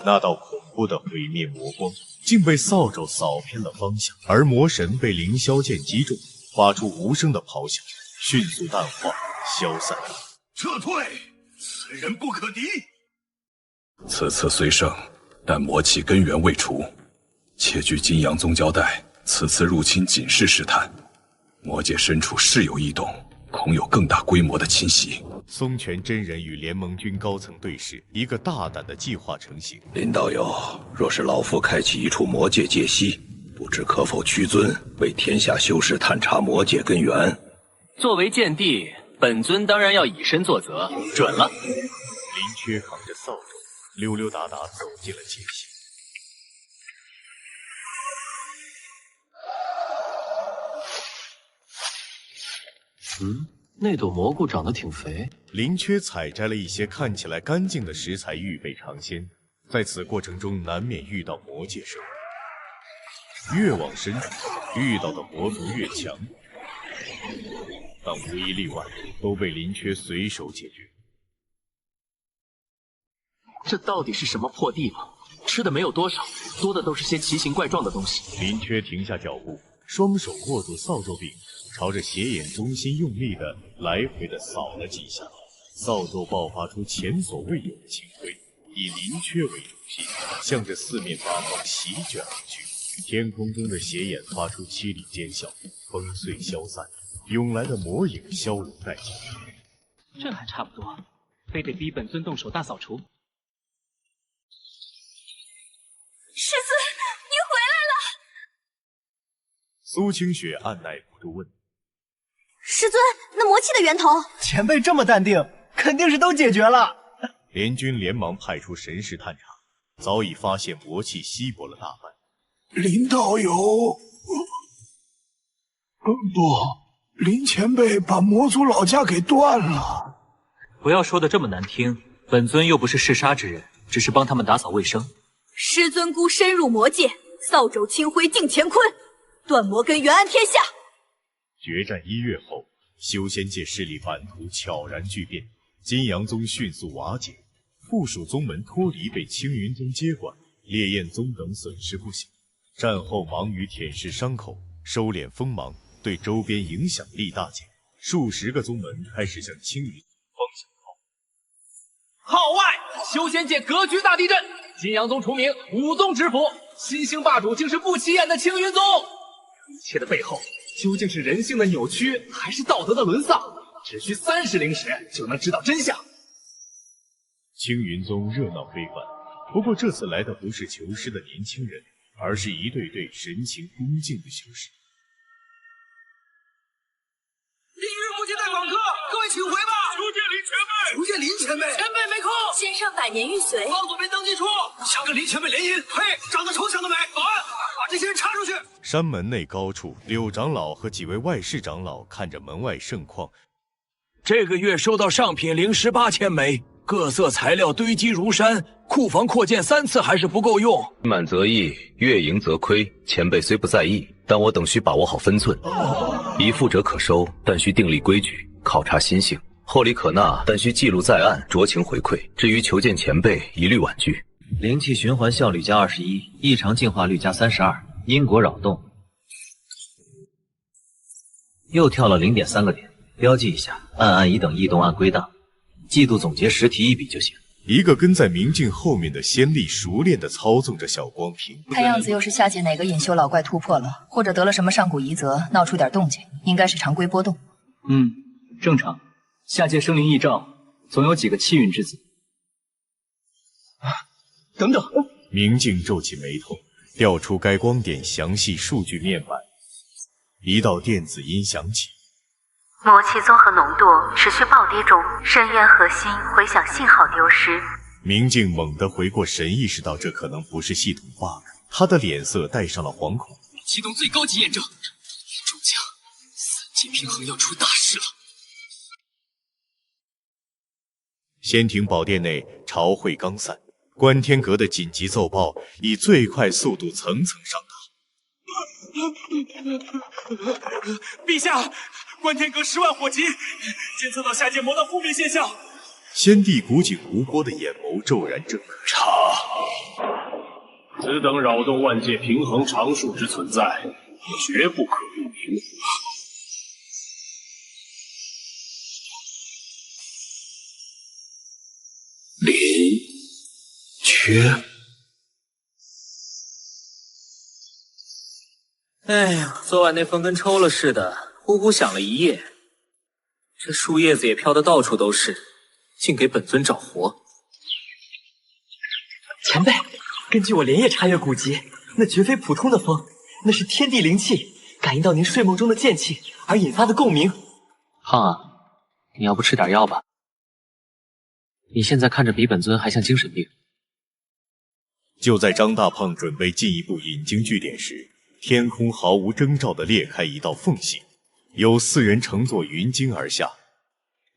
那道恐怖的毁灭魔光竟被扫帚扫偏了方向，而魔神被凌霄剑击中，发出无声的咆哮，迅速淡化消散。撤退！此人不可敌。此次虽胜，但魔气根源未除。且据金阳宗交代，此次入侵仅是试探，魔界深处事有异动，恐有更大规模的侵袭。松泉真人与联盟军高层对视，一个大胆的计划成型。林道友，若是老夫开启一处魔界界隙，不知可否屈尊为天下修士探查魔界根源？作为剑帝，本尊当然要以身作则。准了。林缺扛着扫帚，溜溜达达走进了界隙。那朵蘑菇长得挺肥。林缺采摘了一些看起来干净的食材，预备尝鲜。在此过程中，难免遇到魔界生物，越往深处，遇到的魔族越强，但无一例外，都被林缺随手解决。这到底是什么破地方？吃的没有多少，多的都是些奇形怪状的东西。林缺停下脚步，双手握住扫帚柄，朝着斜眼中心用力的来回的扫了几下，扫帚爆发出前所未有的清辉，以林缺为中心，向着四面八方席卷而去。天空中的斜眼发出凄厉尖笑，风碎消散，涌来的魔影消融殆尽。这还差不多，非得逼本尊动手大扫除。师尊，你回来了！苏清雪按耐不住问：“师尊，那魔气的源头？”前辈这么淡定，肯定是都解决了。联军连忙派出神识探查，早已发现魔气稀薄了大半。林道友，不，林前辈把魔族老家给断了。不要说的这么难听，本尊又不是嗜杀之人，只是帮他们打扫卫生。师尊姑深入魔界，扫帚清辉尽乾坤，断魔根源安天下。决战1月后，修仙界势力版图悄然巨变，金阳宗迅速瓦解，附属宗门脱离被青云宗接管，烈焰宗等损失不小。战后忙于舔舐伤口，收敛锋芒，对周边影响力大减。数十个宗门开始向青云方向靠。号外！修仙界格局大地震，金阳宗除名，5宗执府，新兴霸主竟是不起眼的青云宗。一切的背后，究竟是人性的扭曲，还是道德的沦丧？只需30灵石就能知道真相。青云宗热闹非凡，不过这次来的不是求师的年轻人，而是一对对神情恭敬的修士。地狱目前带访客，各位请回吧。求见林前辈。前辈没空。先生百年玉髓。放左边登记处，想跟林前辈联姻。嘿，长得丑，想得美。保安，把这些人查出去。山门内高处，柳长老和几位外室长老看着门外盛况。这个月收到上品灵石8000枚，各色材料堆积如山，库房扩建3次还是不够用。满则溢，月盈则亏。前辈虽不在意，但我等需把握好分寸。一富者可收，但需订立规矩，考察心性。厚礼可纳，但需记录在案，酌情回馈。至于求见前辈，一律婉拒。灵气循环效率加21，异常净化率加32，因果扰动。又跳了0.3个点，标记一下，按一等异动按归档。季度总结10题1笔就行。一个跟在明镜后面的仙力熟练地操纵着小光瓶，看样子又是下界哪个隐修老怪突破了，或者得了什么上古遗泽，闹出点动静，应该是常规波动。正常。下界生灵异兆，总有几个气运之子。等等，明镜皱起眉头，调出该光点详细数据面板。一道电子音响起。魔气综合浓度持续暴跌中，深渊核心回响信号丢失。明镜猛地回过神，意识到这可能不是系统 bug， 他的脸色带上了惶恐。启动最高级验证，中奖，3级平衡要出大事了。仙庭宝殿内朝会刚散，观天阁的紧急奏报以最快速度层层上达。陛下，观天阁10万火急，监测到下界魔道负面现象。先帝古井无波的眼眸骤然睁开。查，此等扰动万界平衡常数之存在，绝不可用明。林缺。哎呀，昨晚那风跟抽了似的，呼呼响了一夜。这树叶子也飘得到处都是，竟给本尊找活。前辈，根据我连夜查阅古籍，那绝非普通的风，那是天地灵气，感应到您睡梦中的剑气而引发的共鸣。胖啊，你要不吃点药吧？你现在看着比本尊还像精神病。就在张大胖准备进一步引经据典时，天空毫无征兆地裂开一道缝隙，有4人乘坐云鲸而下。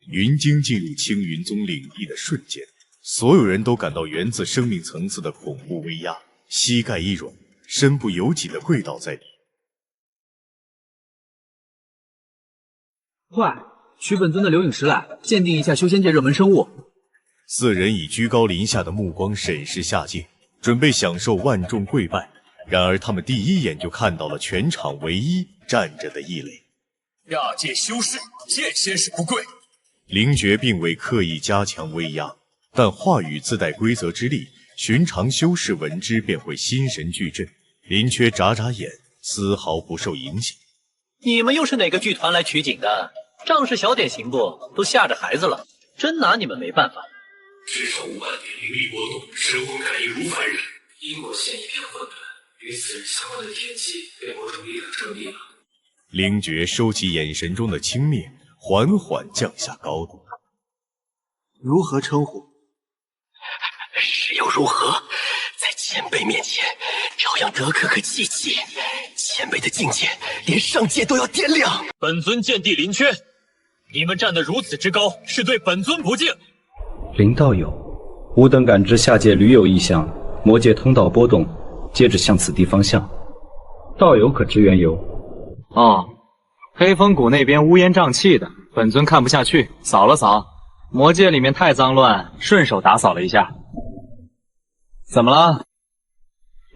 云鲸进入青云宗领地的瞬间，所有人都感到源自生命层次的恐怖威压，膝盖一软，身不由己地跪倒在地。快，取本尊的流影石来，鉴定一下修仙界热门生物。 4人以居高临下的目光审视下界，准备享受万众跪拜。然而，他们第一眼就看到了全场唯一站着的异类。下界修士见仙是不跪。灵觉并未刻意加强威压，但话语自带规则之力，寻常修士闻之便会心神俱震。林缺眨眨眼，丝毫不受影响。你们又是哪个剧团来取景的？仗势小点行不？都吓着孩子了，真拿你们没办法。 至少500点灵力波动，神魂感应如凡人。因我现一片混沌，与此人相关的天气被某种力量遮蔽了。灵觉收起眼神中的轻蔑，缓缓降下高度。如何称呼？是又如何？在前辈面前，照样得可气气。前辈的境界，连上界都要掂量。本尊见地临缺，你们站得如此之高，是对本尊不敬。 林道友，吾等感知下界屡有异象，魔界通道波动，接着向此地方向。道友可知缘由？哦，黑风谷那边乌烟瘴气的，本尊看不下去，扫了扫。魔界里面太脏乱，顺手打扫了一下。怎么了？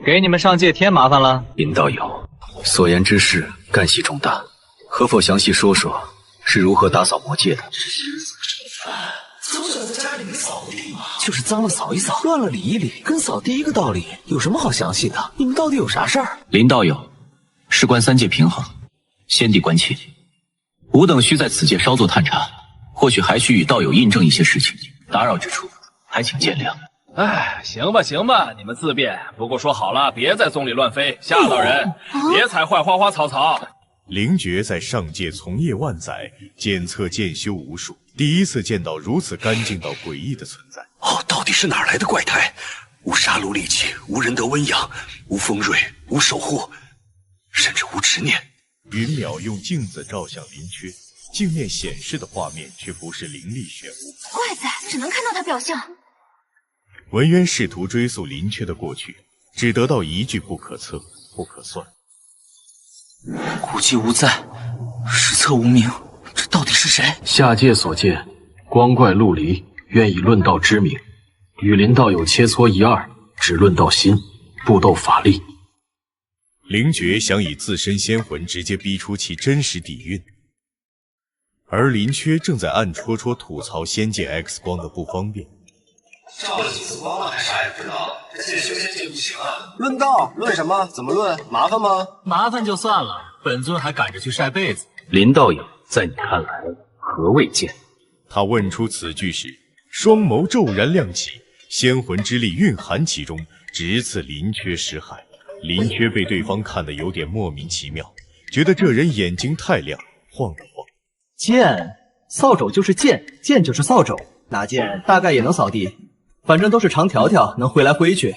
给你们上界添麻烦了？林道友，所言之事干系重大，可否详细说说是如何打扫魔界的？从小在家里面扫地嘛，就是脏了扫一扫，乱了理一理，跟扫地一个道理。有什么好详细的？你们到底有啥事儿？林道友，事关三界平衡，先帝关切，吾等需在此界稍作探查，或许还需与道友印证一些事情，打扰之处，还请见谅。哎，行吧行吧，你们自便。不过说好了，别在宗里乱飞，吓到人，别踩坏花花草草。灵觉在上界从业万载，检测剑修无数，第一次见到如此干净到诡异的存在。哦，到底是哪来的怪胎？无杀戮利器，无仁德温养，无锋锐，无守护，甚至无执念。云淼用镜子照向林缺，镜面显示的画面却不是灵力玄物。怪哉，只能看到他表象。文渊试图追溯林缺的过去，只得到一句不可测，不可算。古迹无在，史册无名，这到底是谁？下界所见，光怪陆离，愿以论道之名，与林道友切磋一二，只论道心，不斗法力。灵觉想以自身仙魂直接逼出其真实底蕴，而林缺正在暗戳戳吐槽仙界 X 光的不方便。照了几次光了，还啥也不知道，这界修仙界不行啊！论道，论什么？怎么论？麻烦吗？麻烦就算了，本尊还赶着去晒被子。林道友，在你看来，何谓剑？他问出此句时，双眸骤然亮起，仙魂之力蕴含其中，直刺林缺识海。林缺被对方看得有点莫名其妙，觉得这人眼睛太亮，晃了晃。剑，扫帚就是剑，剑就是扫帚，拿剑大概也能扫地，反正都是长条条，能挥来挥去。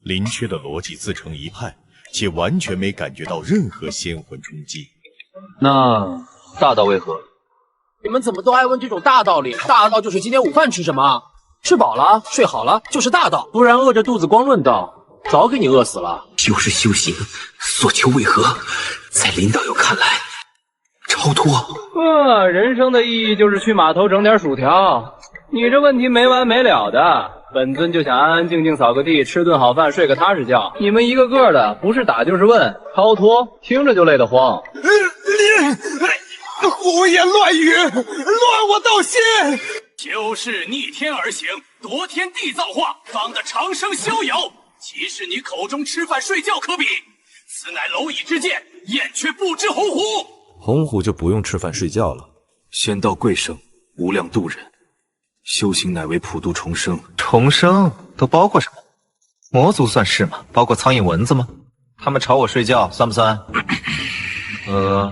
林缺的逻辑自成一派，且完全没感觉到任何仙魂冲击。那大道为何？你们怎么都爱问这种大道理？大道就是今天午饭吃什么，吃饱了睡好了就是大道，不然饿着肚子光论道，早给你饿死了。就是修行，所求为何？在林道友看来，超脱。人生的意义就是去码头整点薯条。你这问题没完没了的，本尊就想安安静静扫个地，吃顿好饭，睡个踏实觉。你们一个个的不是打就是问，超脱，听着就累得慌。胡言乱语，乱我道心。就是逆天而行，夺天地造化，方得长生逍遥。岂是你口中吃饭睡觉可比？此乃蝼蚁之见，燕却不知鸿鹄。鸿鹄就不用吃饭睡觉了。仙道贵生，无量度人，修行乃为普度重生。重生都包括什么？魔族算是吗？包括苍蝇蚊子吗？他们吵我睡觉算不算？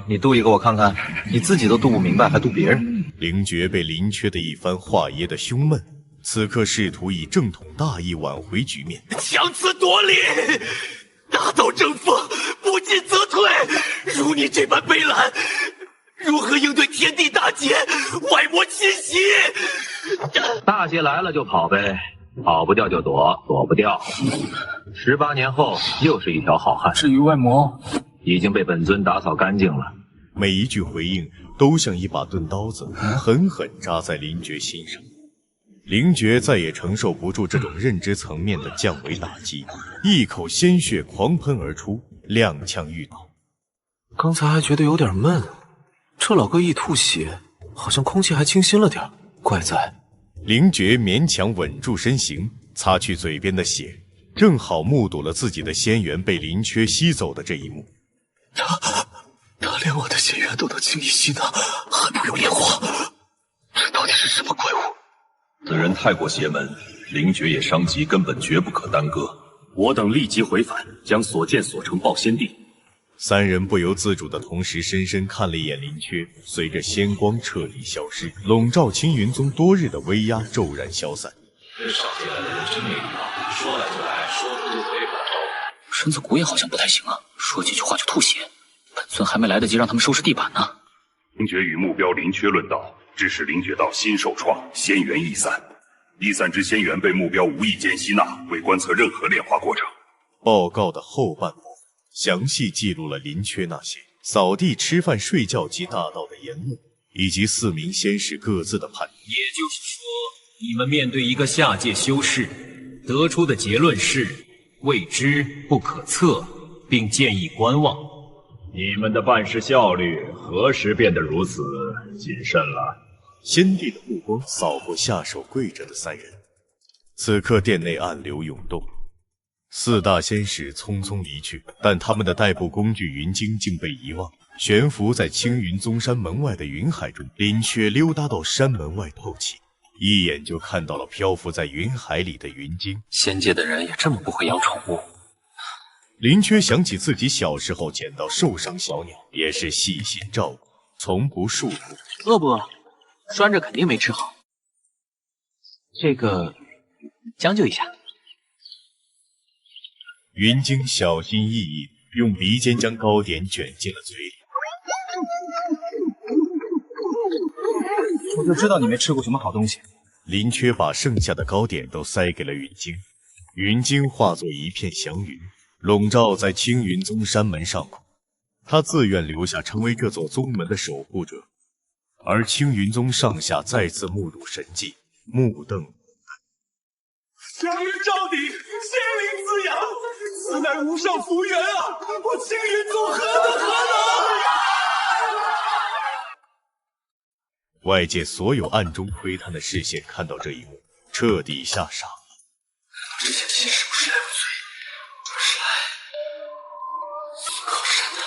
你渡一个我看看，你自己都渡不明白，还渡别人？灵觉被林缺的一番话噎得胸闷，此刻试图以正统大义挽回局面。强词夺理，大道争锋，不进则退。如你这般悲蓝，如何应对天地大劫，外魔侵袭？大劫来了就跑呗，跑不掉就躲，躲不掉。18年后又是一条好汉。至于外魔，已经被本尊打扫干净了。每一句回应都像一把钝刀子，狠狠扎在林觉心上。灵觉再也承受不住这种认知层面的降维打击，一口鲜血狂喷而出，踉跄欲倒。刚才还觉得有点闷，这老哥一吐血，好像空气还清新了点，怪哉。灵觉勉强稳住身形，擦去嘴边的血，正好目睹了自己的仙缘被林缺吸走的这一幕。他连我的仙缘都能轻易吸纳，还不用炼化，这到底是什么怪物？此人太过邪门，灵觉也伤及，根本绝不可耽搁。我等立即回返，将所见所成报先帝。三人不由自主的同时深深看了一眼林缺，随着仙光彻底消失，笼罩青云宗多日的威压骤然消散。真少见来的人生命力啊！说来就来，说走就走也不来招。身子骨也好像不太行啊，说几句话就吐血。本尊还没来得及让他们收拾地板呢。灵觉与目标林缺论道，致使灵觉道心受创，仙缘易散。易散之仙缘被目标无意间吸纳，未观测任何炼化过程。报告的后半部分详细记录了林缺那些扫地、吃饭、睡觉及大道的言论，以及4名仙士各自的判断。也就是说，你们面对一个下界修士，得出的结论是未知、不可测，并建议观望。你们的办事效率何时变得如此谨慎了？先帝的目光扫过下手跪着的3人，此刻殿内暗流涌动。4大仙使匆匆离去，但他们的代步工具云鲸竟被遗忘，悬浮在青云宗山门外的云海中。林缺溜达到山门外透气，一眼就看到了漂浮在云海里的云鲸。仙界的人也这么不会养宠物。林缺想起自己小时候捡到受伤小鸟，也是细心照顾，从不束缚。饿不饿？拴着肯定没吃好。这个将就一下。云鲸小心翼翼用鼻尖将糕点卷进了嘴里。我就知道你没吃过什么好东西。林缺把剩下的糕点都塞给了云鲸，云鲸化作一片祥云，笼罩在青云宗山门上空。他自愿留下成为这座宗门的守护者，而青云宗上下再次目睹神迹，目瞪口祥云照底，仙灵滋养，此乃无上福缘啊！我青云宗何德何能？外界所有暗中窥探的视线看到这一幕，彻底吓傻了。之前其实不是来无罪，而是来靠山的。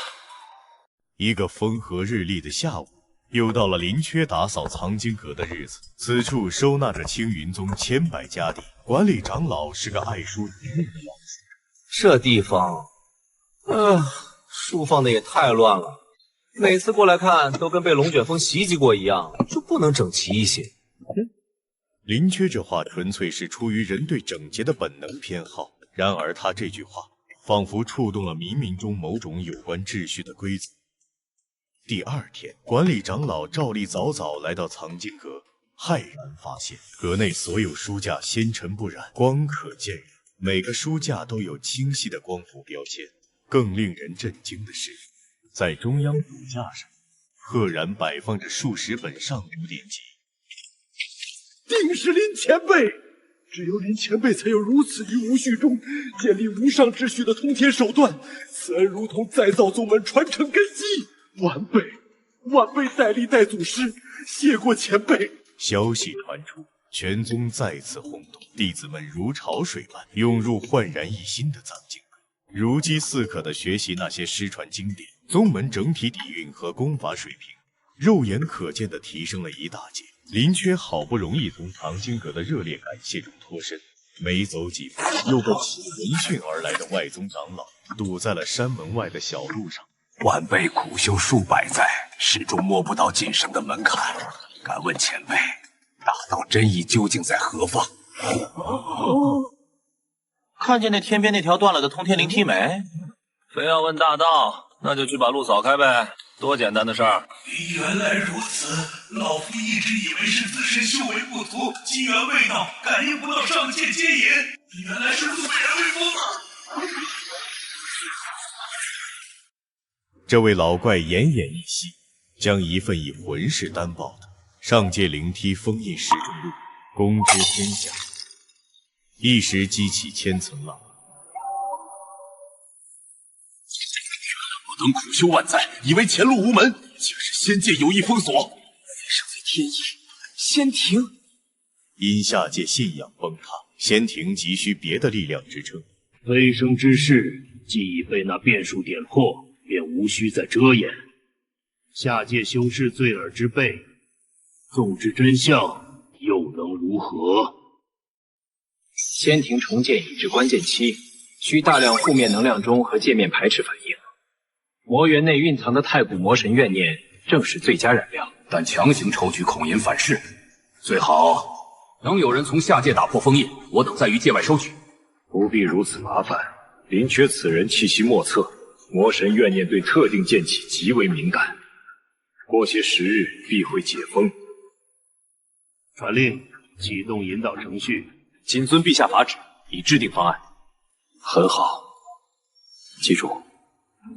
一个风和日丽的下午，又到了林缺打扫藏经阁的日子。此处收纳着青云宗千百家底，管理长老是个爱书如梦的老师。这地方，书放的也太乱了。每次过来看，都跟被龙卷风袭击过一样，就不能整齐一些？林缺这话纯粹是出于人对整洁的本能偏好，然而他这句话仿佛触动了冥冥中某种有关秩序的规则。第2天，管理长老照例早早来到藏经阁，骇然发现阁内所有书架纤尘不染，光可见人，每个书架都有清晰的光伏标签。更令人震惊的是，在中央主架上，赫然摆放着数十本上古典籍。定是林前辈，只有林前辈才有如此于无序中建立无上秩序的通天手段，此恩如同再造宗门传承根基，晚辈代历代祖师，谢过前辈。消息传出，全宗再次轰动，弟子们如潮水般涌入焕然一新的藏经阁，如饥似渴地学习那些失传经典。宗门整体底蕴和功法水平，肉眼可见地提升了一大截。林缺好不容易从藏经阁的热烈感谢中脱身，没走几步，又被闻讯而来的外宗长老堵在了山门外的小路上。晚辈苦修数百载，始终摸不到晋升的门槛，敢问前辈，大道真意究竟在何方？看见那天边那条断了的通天灵梯没？非要问大道，那就去把路扫开呗，多简单的事儿。原来如此，老夫一直以为是自身修为不足，机缘未到，感应不到上界接引，原来是路被人威风啊！这位老怪奄奄一息，将一份以魂师担保的上界灵梯封印石中路公之天下，一时激起千层浪。我等苦修万载，以为前路无门，竟是仙界有意封锁。胜在天意，仙庭因下界信仰崩塌，仙庭急需别的力量支撑。飞升之事既已被那变数点破，便无需再遮掩。下界修士罪耳之辈，纵知真相，又能如何？仙庭重建已至关键期，需大量负面能量中和界面排斥反应。魔元内蕴藏的太古魔神怨念，正是最佳燃料。但强行抽取恐银反噬，最好能有人从下界打破封印，我等再于界外收取。不必如此麻烦。林缺此人气息莫测，魔神怨念对特定剑气极为敏感，过些时日必会解封。传令，启动引导程序。谨遵陛下法旨，已制定方案。很好，记住，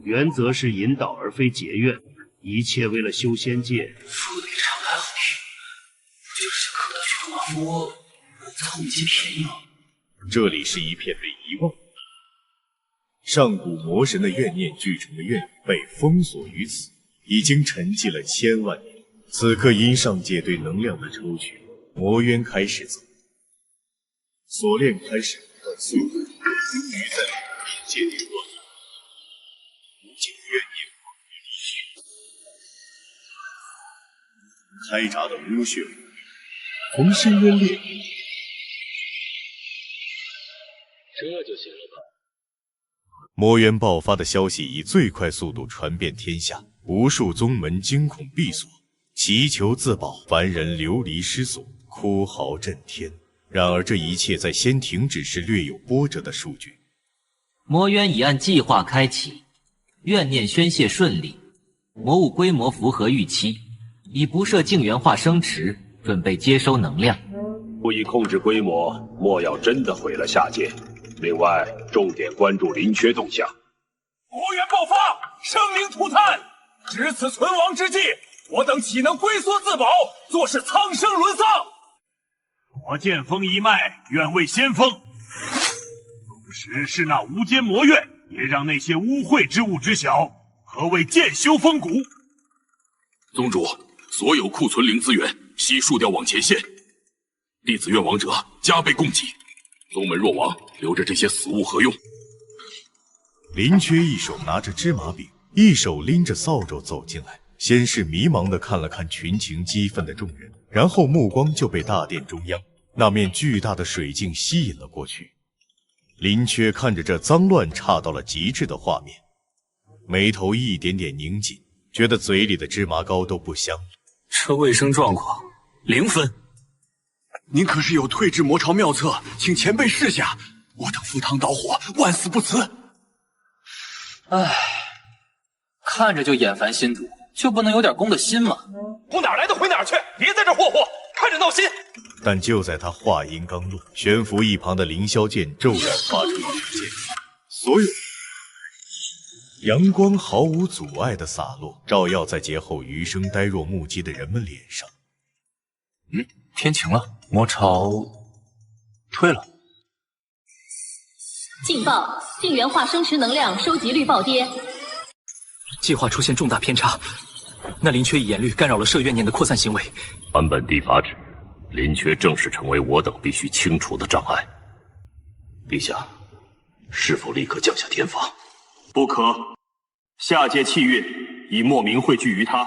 原则是引导而非结怨，一切为了修仙界。说的比常还好听，不就是想轲去华夫蹭一些便宜吗？这里是一片被遗忘的上古魔神的怨念聚成的怨被封锁于此，已经沉寂了千万年。此刻因上界对能量的抽取，魔渊开始走，锁链开始不断碎裂，终于在冥界流乱，无尽怨念开闸的污血从深渊裂开。这就行了吧？魔渊爆发的消息以最快速度传遍天下，无数宗门惊恐闭锁，祈求自保，凡人流离失所，哭嚎震天。然而这一切在先停止时略有波折的数据。魔渊已按计划开启，怨念宣泄顺利，魔物规模符合预期，已不设静元化生池，准备接收能量。注意控制规模，莫要真的毁了下界。另外，重点关注林缺动向。魔元爆发，生灵涂炭，值此存亡之际，我等岂能龟缩自保，坐视苍生沦丧？我剑锋一脉，愿为先锋。同时是那无间魔怨，也让那些污秽之物知晓何谓剑修风骨。宗主，所有库存灵资源悉数调往前线，弟子愿亡者加倍供给。宗门若亡，留着这些死物何用？林缺一手拿着芝麻饼，一手拎着扫帚走进来，先是迷茫地看了看群情激愤的众人，然后目光就被大殿中央那面巨大的水镜吸引了过去。林缺看着这脏乱差到了极致的画面，眉头一点点拧紧，觉得嘴里的芝麻糕都不香了。这卫生状况0分。您可是有退至魔朝妙策，请前辈示下，我等赴汤蹈火，万死不辞。唉，看着就眼烦心堵，就不能有点公的心吗？不哪来的回哪去，别在这霍霍，看着闹心。但就在他话音刚落，悬浮一旁的凌霄剑骤然发出一支剑，所有阳光毫无阻碍地洒落，照耀在劫后余生呆若木鸡的人们脸上。天晴了，魔潮退了。劲爆！静元化生池能量收集率暴跌，计划出现重大偏差。那林缺以言律干扰了摄怨念的扩散行为。按本地法旨，林缺正是成为我等必须清除的障碍。陛下，是否立刻降下天罚？不可，下界气运已莫名汇聚于他。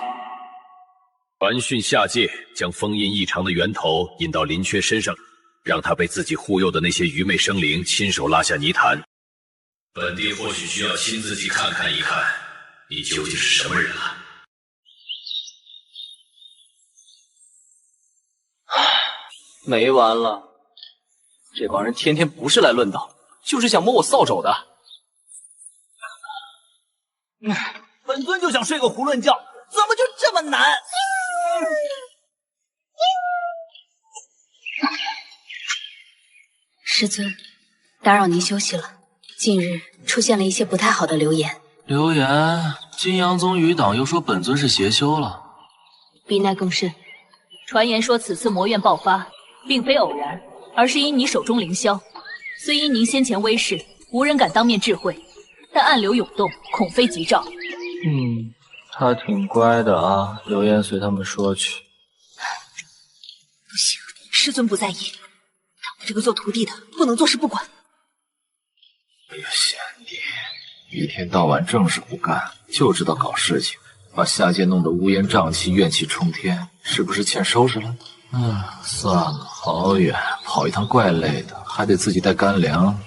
传讯下界，将封印异常的源头引到林缺身上，让他被自己忽悠的那些愚昧生灵亲手拉下泥潭。本帝或许需要亲自去看看一看，你究竟是什么人啊？没完了！这帮人天天不是来论道，就是想摸我扫帚的。本尊就想睡个囫囵觉，怎么就这么难？师尊，打扰您休息了。近日出现了一些不太好的流言。流言？金阳宗余党又说本尊是邪修了。比那更甚。传言说此次魔怨爆发，并非偶然，而是因你手中凌霄。虽因您先前威势，无人敢当面智慧，但暗流涌动，恐非吉兆。他挺乖的啊，流言随他们说去。不行，师尊不在意，他我这个做徒弟的不能坐视不管。哎呀，贤弟，一天到晚正事不干，就知道搞事情，把下界弄得乌烟瘴气、怨气冲天，是不是欠收拾了？算了，好远，跑一趟怪累的，还得自己带干粮。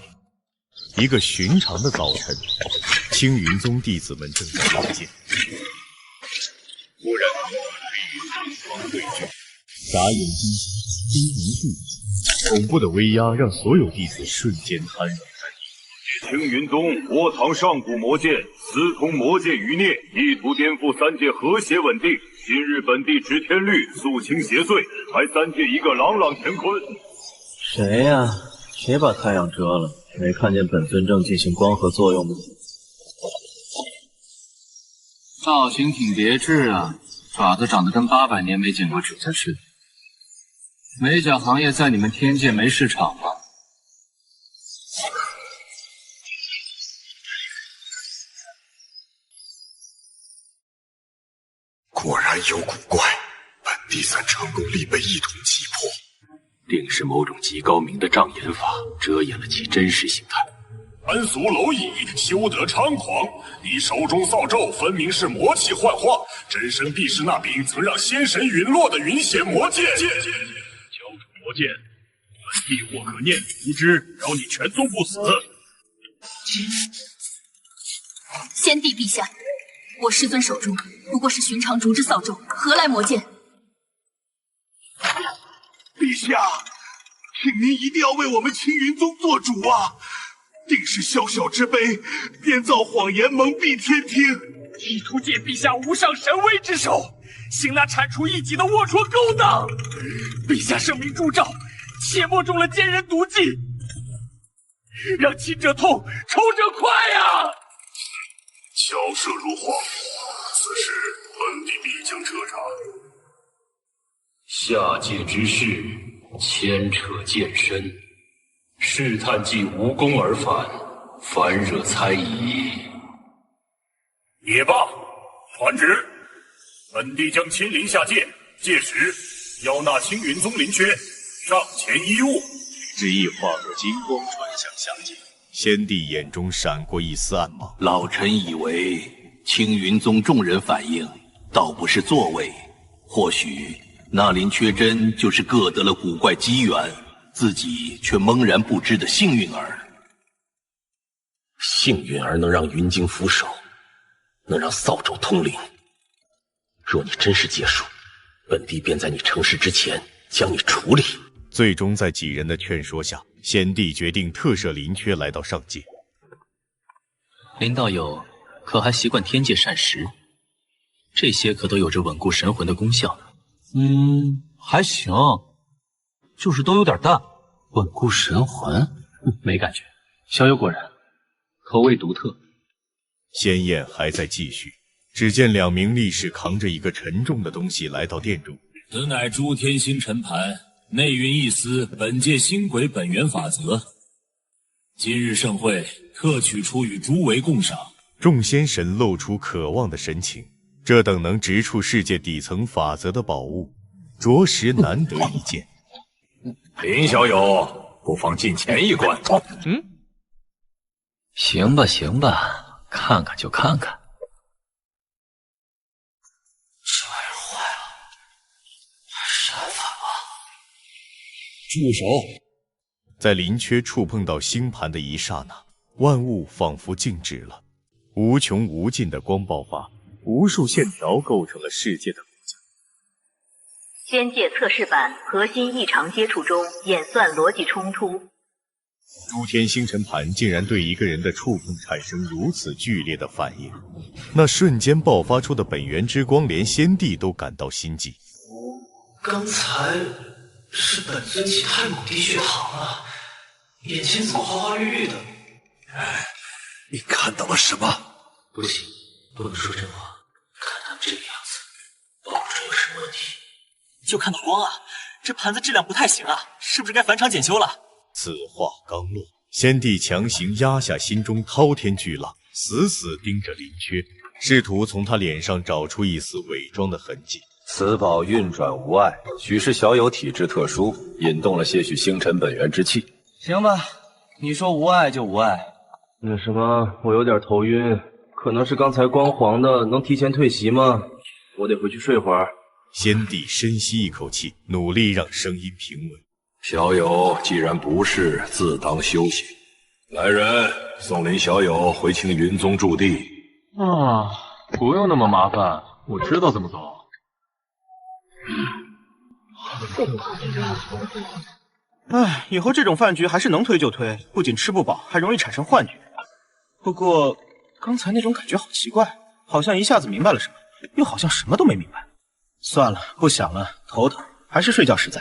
一个寻常的早晨，青云宗弟子们正在练剑，忽然黑云对决，眨眼之间，惊云数起，恐怖的威压让所有弟子瞬间瘫软在地。青云宗窝藏上古魔剑，私通魔界余孽，意图颠覆三界和谐稳定。今日本地执天律，肃清邪祟，还三界一个朗朗乾坤。谁呀？谁把太阳遮了？没看见本尊正进行光合作用吗？造型挺别致啊，爪子长得跟800年没见过指甲似的。美甲行业在你们天界没市场吗？果然有古怪，本地3成功力被一统击破，定是某种极高明的障眼法遮掩了其真实形态。凡俗蝼蚁，休得猖狂！你手中扫帚分明是魔气幻化，真身必是那柄曾让仙神陨落的云显魔剑。交出魔剑，本地或可念图之，饶你全宗不死。先帝陛下，我师尊手中不过是寻常竹之扫帚，何来魔剑？陛下，请您一定要为我们青云宗做主啊！定是小小之辈，编造谎言蒙蔽天听，意图借陛下无上神威之手，行那铲除异己的龌龊勾当。陛下圣明铸诏，切莫中了奸人毒计，让亲者痛，仇者快呀！巧舌如簧，此事本地必将彻查。下界之事，牵扯渐深。试探既无功而返，反惹猜疑。也罢，传旨，本地将亲临下界，届时邀纳青云宗灵缺，上前衣物。旨意化作金光传向下界。先帝眼中闪过一丝暗芒。老臣以为青云宗众人反应，倒不是作为，或许那林缺真就是各得了古怪机缘。自己却懵然不知的幸运儿，幸运儿能让云晶俯首，能让扫帚通灵。若你真是劫数，本帝便在你成事之前将你处理。最终在几人的劝说下，先帝决定特赦林缺来到上界。林道友可还习惯天界膳食？这些可都有着稳固神魂的功效。还行。就是都有点淡，稳固神魂，没感觉。小友果然口味独特。仙宴还在继续，只见2名力士扛着一个沉重的东西来到殿中。此乃诸天星辰盘，内蕴一丝本界星轨本源法则。今日盛会特取出与诸为共赏。众仙神露出渴望的神情，这等能直触世界底层法则的宝物，着实难得一见。林小友，不妨进前一关。行吧，行吧，看看就看看。这玩意儿坏了，闪返吧！住手！在林缺触碰到星盘的一刹那，万物仿佛静止了，无穷无尽的光爆发，无数线条构成了世界的骨架。仙界测试版核心异常接触中演算逻辑冲突。诸天星辰盘竟然对一个人的触碰产生如此剧烈的反应，那瞬间爆发出的本源之光，连先帝都感到心悸。刚才是本尊气太猛滴血淌了，眼前怎么花花绿绿的？你看到了什么？不行，不能说真话。看他们这个样子，保不准有什么问题。就看到光啊，这盘子质量不太行啊，是不是该返厂检修了？此话刚落，先帝强行压下心中滔天巨浪，死死盯着林缺，试图从他脸上找出一丝伪装的痕迹。此宝运转无碍，许是小友体质特殊，引动了些许星辰本源之气。行吧，你说无碍就无碍。那什么，我有点头晕，可能是刚才光黄的，能提前退席吗？我得回去睡会儿。先帝深吸一口气，努力让声音平稳。小友既然不是，自当休息。来人，送林小友回青云宗驻地。啊，不用那么麻烦，我知道怎么走。哎，以后这种饭局还是能推就推，不仅吃不饱，还容易产生幻觉。不过刚才那种感觉好奇怪，好像一下子明白了什么，又好像什么都没明白。算了，不想了，头疼，还是睡觉实在。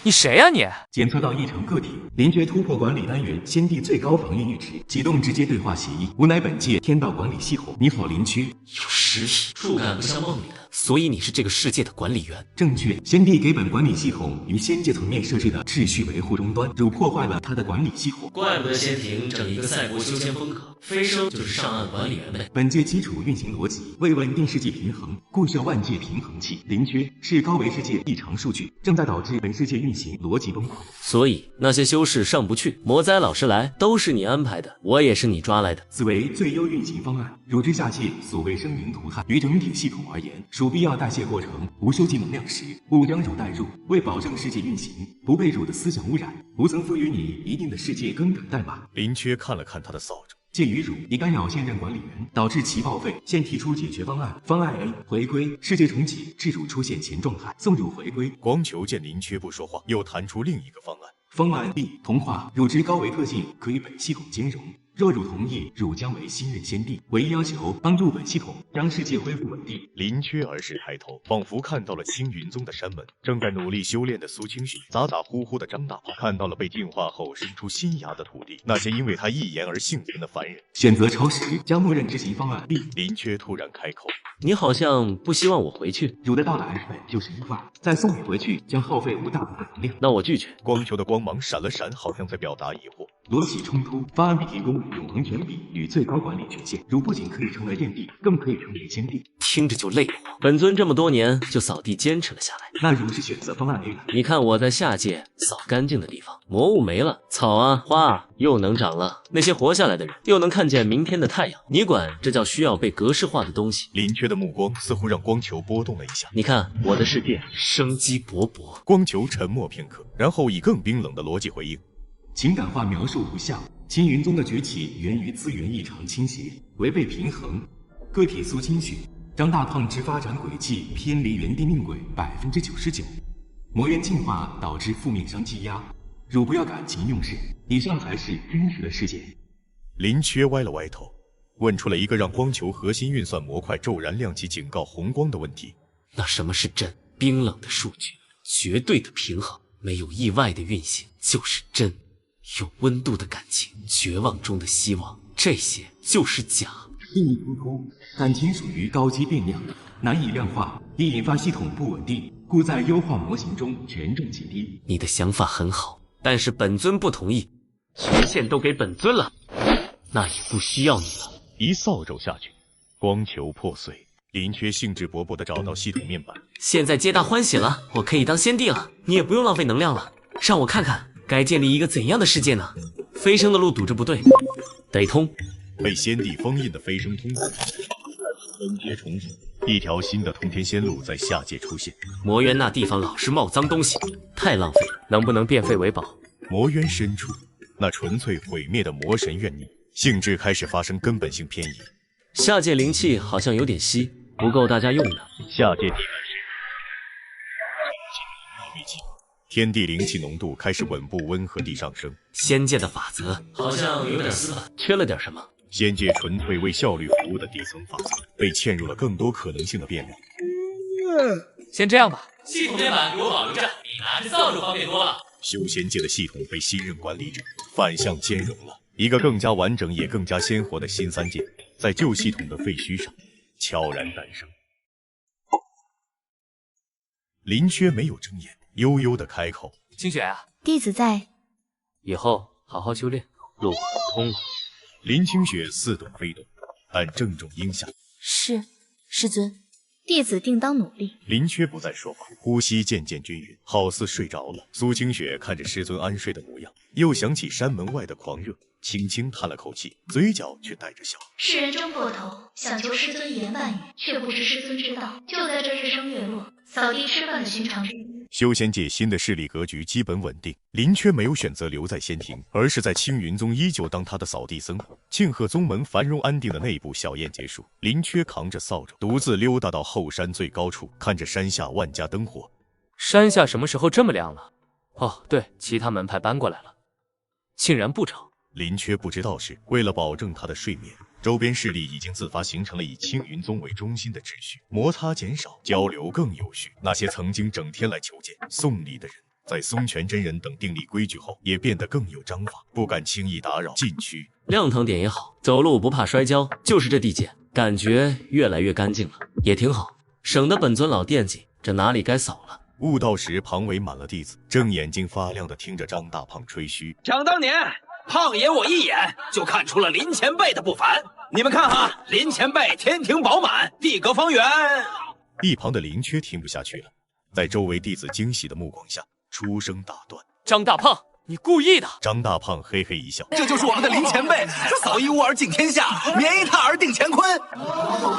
你谁呀你？检测到异常个体，林觉突破管理单元先帝最高防御阈值，启动直接对话协议，无乃本界天道管理系统。你好，林缺。有实体，触感不像梦里的，所以你是这个世界的管理员。正确，先帝给本管理系统于仙界层面设置的秩序维护终端，汝破坏了他的管理系统。怪不得仙庭整一个赛博修仙风格，飞升就是上岸管理员呗。本界基础运行逻辑为稳定世界平衡，故设万界平衡器。林缺是高维世界异常数据，正在导致本世界运行逻辑崩溃。所以那些修士上不去，魔灾老师来都是你安排的，我也是你抓来的。此为最优运行方案。汝之下界所谓生灵涂炭，于整体系统而言，属必要代谢过程。无收集能量时，勿将汝带入，为保证世界运行不被汝的思想污染，吾曾赋予你一定的世界更改代码。林缺看了看他的扫帚。鉴于汝已干扰现任管理员，导致其报废，现提出解决方案。方案 A： 回归世界重启，至汝出现前状态，送汝回归。光球见林缺不说话，又弹出另一个方案。方案 B： 同化，汝之高维特性可与本系统兼容。若汝同意，汝将为新任先帝。唯一要求，帮助本系统让世界恢复稳定。林缺儿时抬头，仿佛看到了青云宗的山门，正在努力修炼的苏清雪，咋咋呼呼的张大炮，看到了被净化后生出新芽的土地，那些因为他一言而幸存的凡人。选择超时，将默认执行方案 B。林缺突然开口：“你好像不希望我回去。汝的到来本就是意外，再送你回去将耗费无大部分能量。那我拒绝。”光球的光芒闪了闪，好像在表达疑惑。逻辑冲突，方案 B 提供永恒权柄与最高管理权限，汝不仅可以成为殿帝，更可以成为先帝。听着就累我。本尊这么多年就扫地坚持了下来。那汝是选择方案 A 了。你看我在下界扫干净的地方，魔物没了，草啊花啊又能长了，那些活下来的人又能看见明天的太阳。你管这叫需要被格式化的东西。林缺的目光似乎让光球波动了一下。你看我的世界生机勃勃。光球沉默片刻，然后以更冰冷的逻辑回应：情感化描述无效。青云宗的崛起源于资源异常倾斜，违背平衡。个体苏清雪、张大胖之发展轨迹偏离原定命轨99%。魔元进化导致负面熵积压，汝不要感情用事，以上才是真实的事件。林缺歪了歪头，问出了一个让光球核心运算模块骤然亮起警告红光的问题：那什么是真？冰冷的数据，绝对的平衡，没有意外的运行就是真。有温度的感情，绝望中的希望，这些就是假。意义突出，感情属于高级变量，难以量化，易引发系统不稳定，故在优化模型中权重极低。你的想法很好，但是本尊不同意，权限都给本尊了，那也不需要你了。一扫帚下去，光球破碎。林缺兴致勃勃地找到系统面板，现在皆大欢喜了，我可以当先帝了，你也不用浪费能量了。让我看看该建立一个怎样的世界呢？飞升的路堵着不对，得通。被先帝封印的飞升通道分阶重组，一条新的通天仙路在下界出现。魔渊那地方老是冒脏东西，太浪费了，能不能变废为宝？魔渊深处，那纯粹毁灭的魔神怨念，性质开始发生根本性偏移。下界灵气好像有点稀，不够大家用的。下界地板密集，天地灵气浓度开始稳步温和地上升。仙界的法则好像有点死板，缺了点什么。仙界纯粹为效率服务的底层法则，被嵌入了更多可能性的变量。先这样吧，系统面板给我保留着，比拿着扫帚方便多了。修仙界的系统被新任管理者反向兼容了，一个更加完整也更加鲜活的新三界，在旧系统的废墟上悄然诞生。林缺没有睁眼，悠悠地开口：“清雪啊，弟子在。以后好好修炼，路很通。”林清雪似懂非懂，但正中应下。是，师尊，弟子定当努力。林缺不再说话，呼吸渐渐均匀，好似睡着了。苏清雪看着师尊安睡的模样，又想起山门外的狂热，轻轻叹了口气，嘴角却带着笑。世人争破头，想求师尊一言半语，却不知师尊之道。就在这日升月落，扫地吃饭的寻常之日。修仙界新的势力格局基本稳定，林缺没有选择留在仙庭，而是在青云宗依旧当他的扫地僧。庆贺宗门繁荣安定的内部小宴结束，林缺扛着扫帚，独自溜达到后山最高处，看着山下万家灯火。山下什么时候这么亮了？哦，对，其他门派搬过来了，竟然不吵。林缺不知道是为了保证他的睡眠，周边势力已经自发形成了以青云宗为中心的秩序，摩擦减少，交流更有序。那些曾经整天来求见、送礼的人，在松泉真人等订立规矩后，也变得更有章法，不敢轻易打扰禁区。亮堂点也好，走路不怕摔跤，就是这地界，感觉越来越干净了，也挺好，省得本尊老惦记这哪里该扫了。悟道时旁围满了弟子，正眼睛发亮的听着张大胖吹嘘。想当年，胖爷我一眼就看出了林前辈的不凡。你们看哈，林前辈天庭饱满，地阁方圆。一旁的林缺听不下去了，在周围弟子惊喜的目光下，出声打断：“张大胖，你故意的！”张大胖嘿嘿一笑：“这就是我们的林前辈，扫一无而尽天下，绵一踏而定乾坤。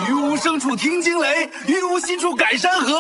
于无声处听惊雷，于无息处改山河。”